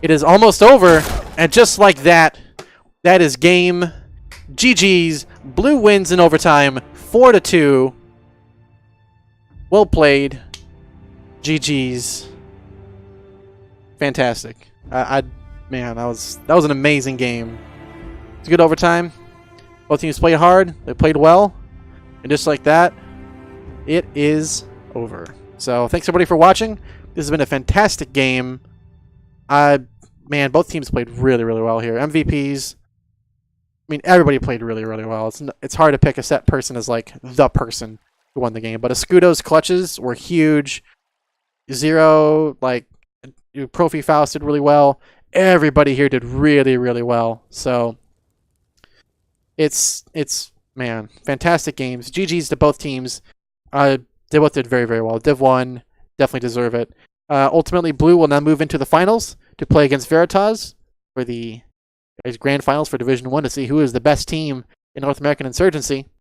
It is almost over, and just like that, that is game. GG's. Blue wins in overtime, 4-2. Well played. GG's. Fantastic. Man, that was an amazing game. It's a good overtime. Both teams played hard. They played well, and just like that, it is over. So thanks everybody for watching. This has been a fantastic game. Man, both teams played really, really well here. MVPs. I mean, everybody played really, really well. It's hard to pick a set person as like the person who won the game. But Escudo's clutches were huge. Zero, like, Profi Faust did really well. Everybody here did really, really well. So it's man, fantastic games. GG's to both teams. They both did very, very well. Div 1 definitely deserve it. Ultimately, Blue will now move into the finals to play against Veritas for the grand finals for Division 1 to see who is the best team in North American Insurgency.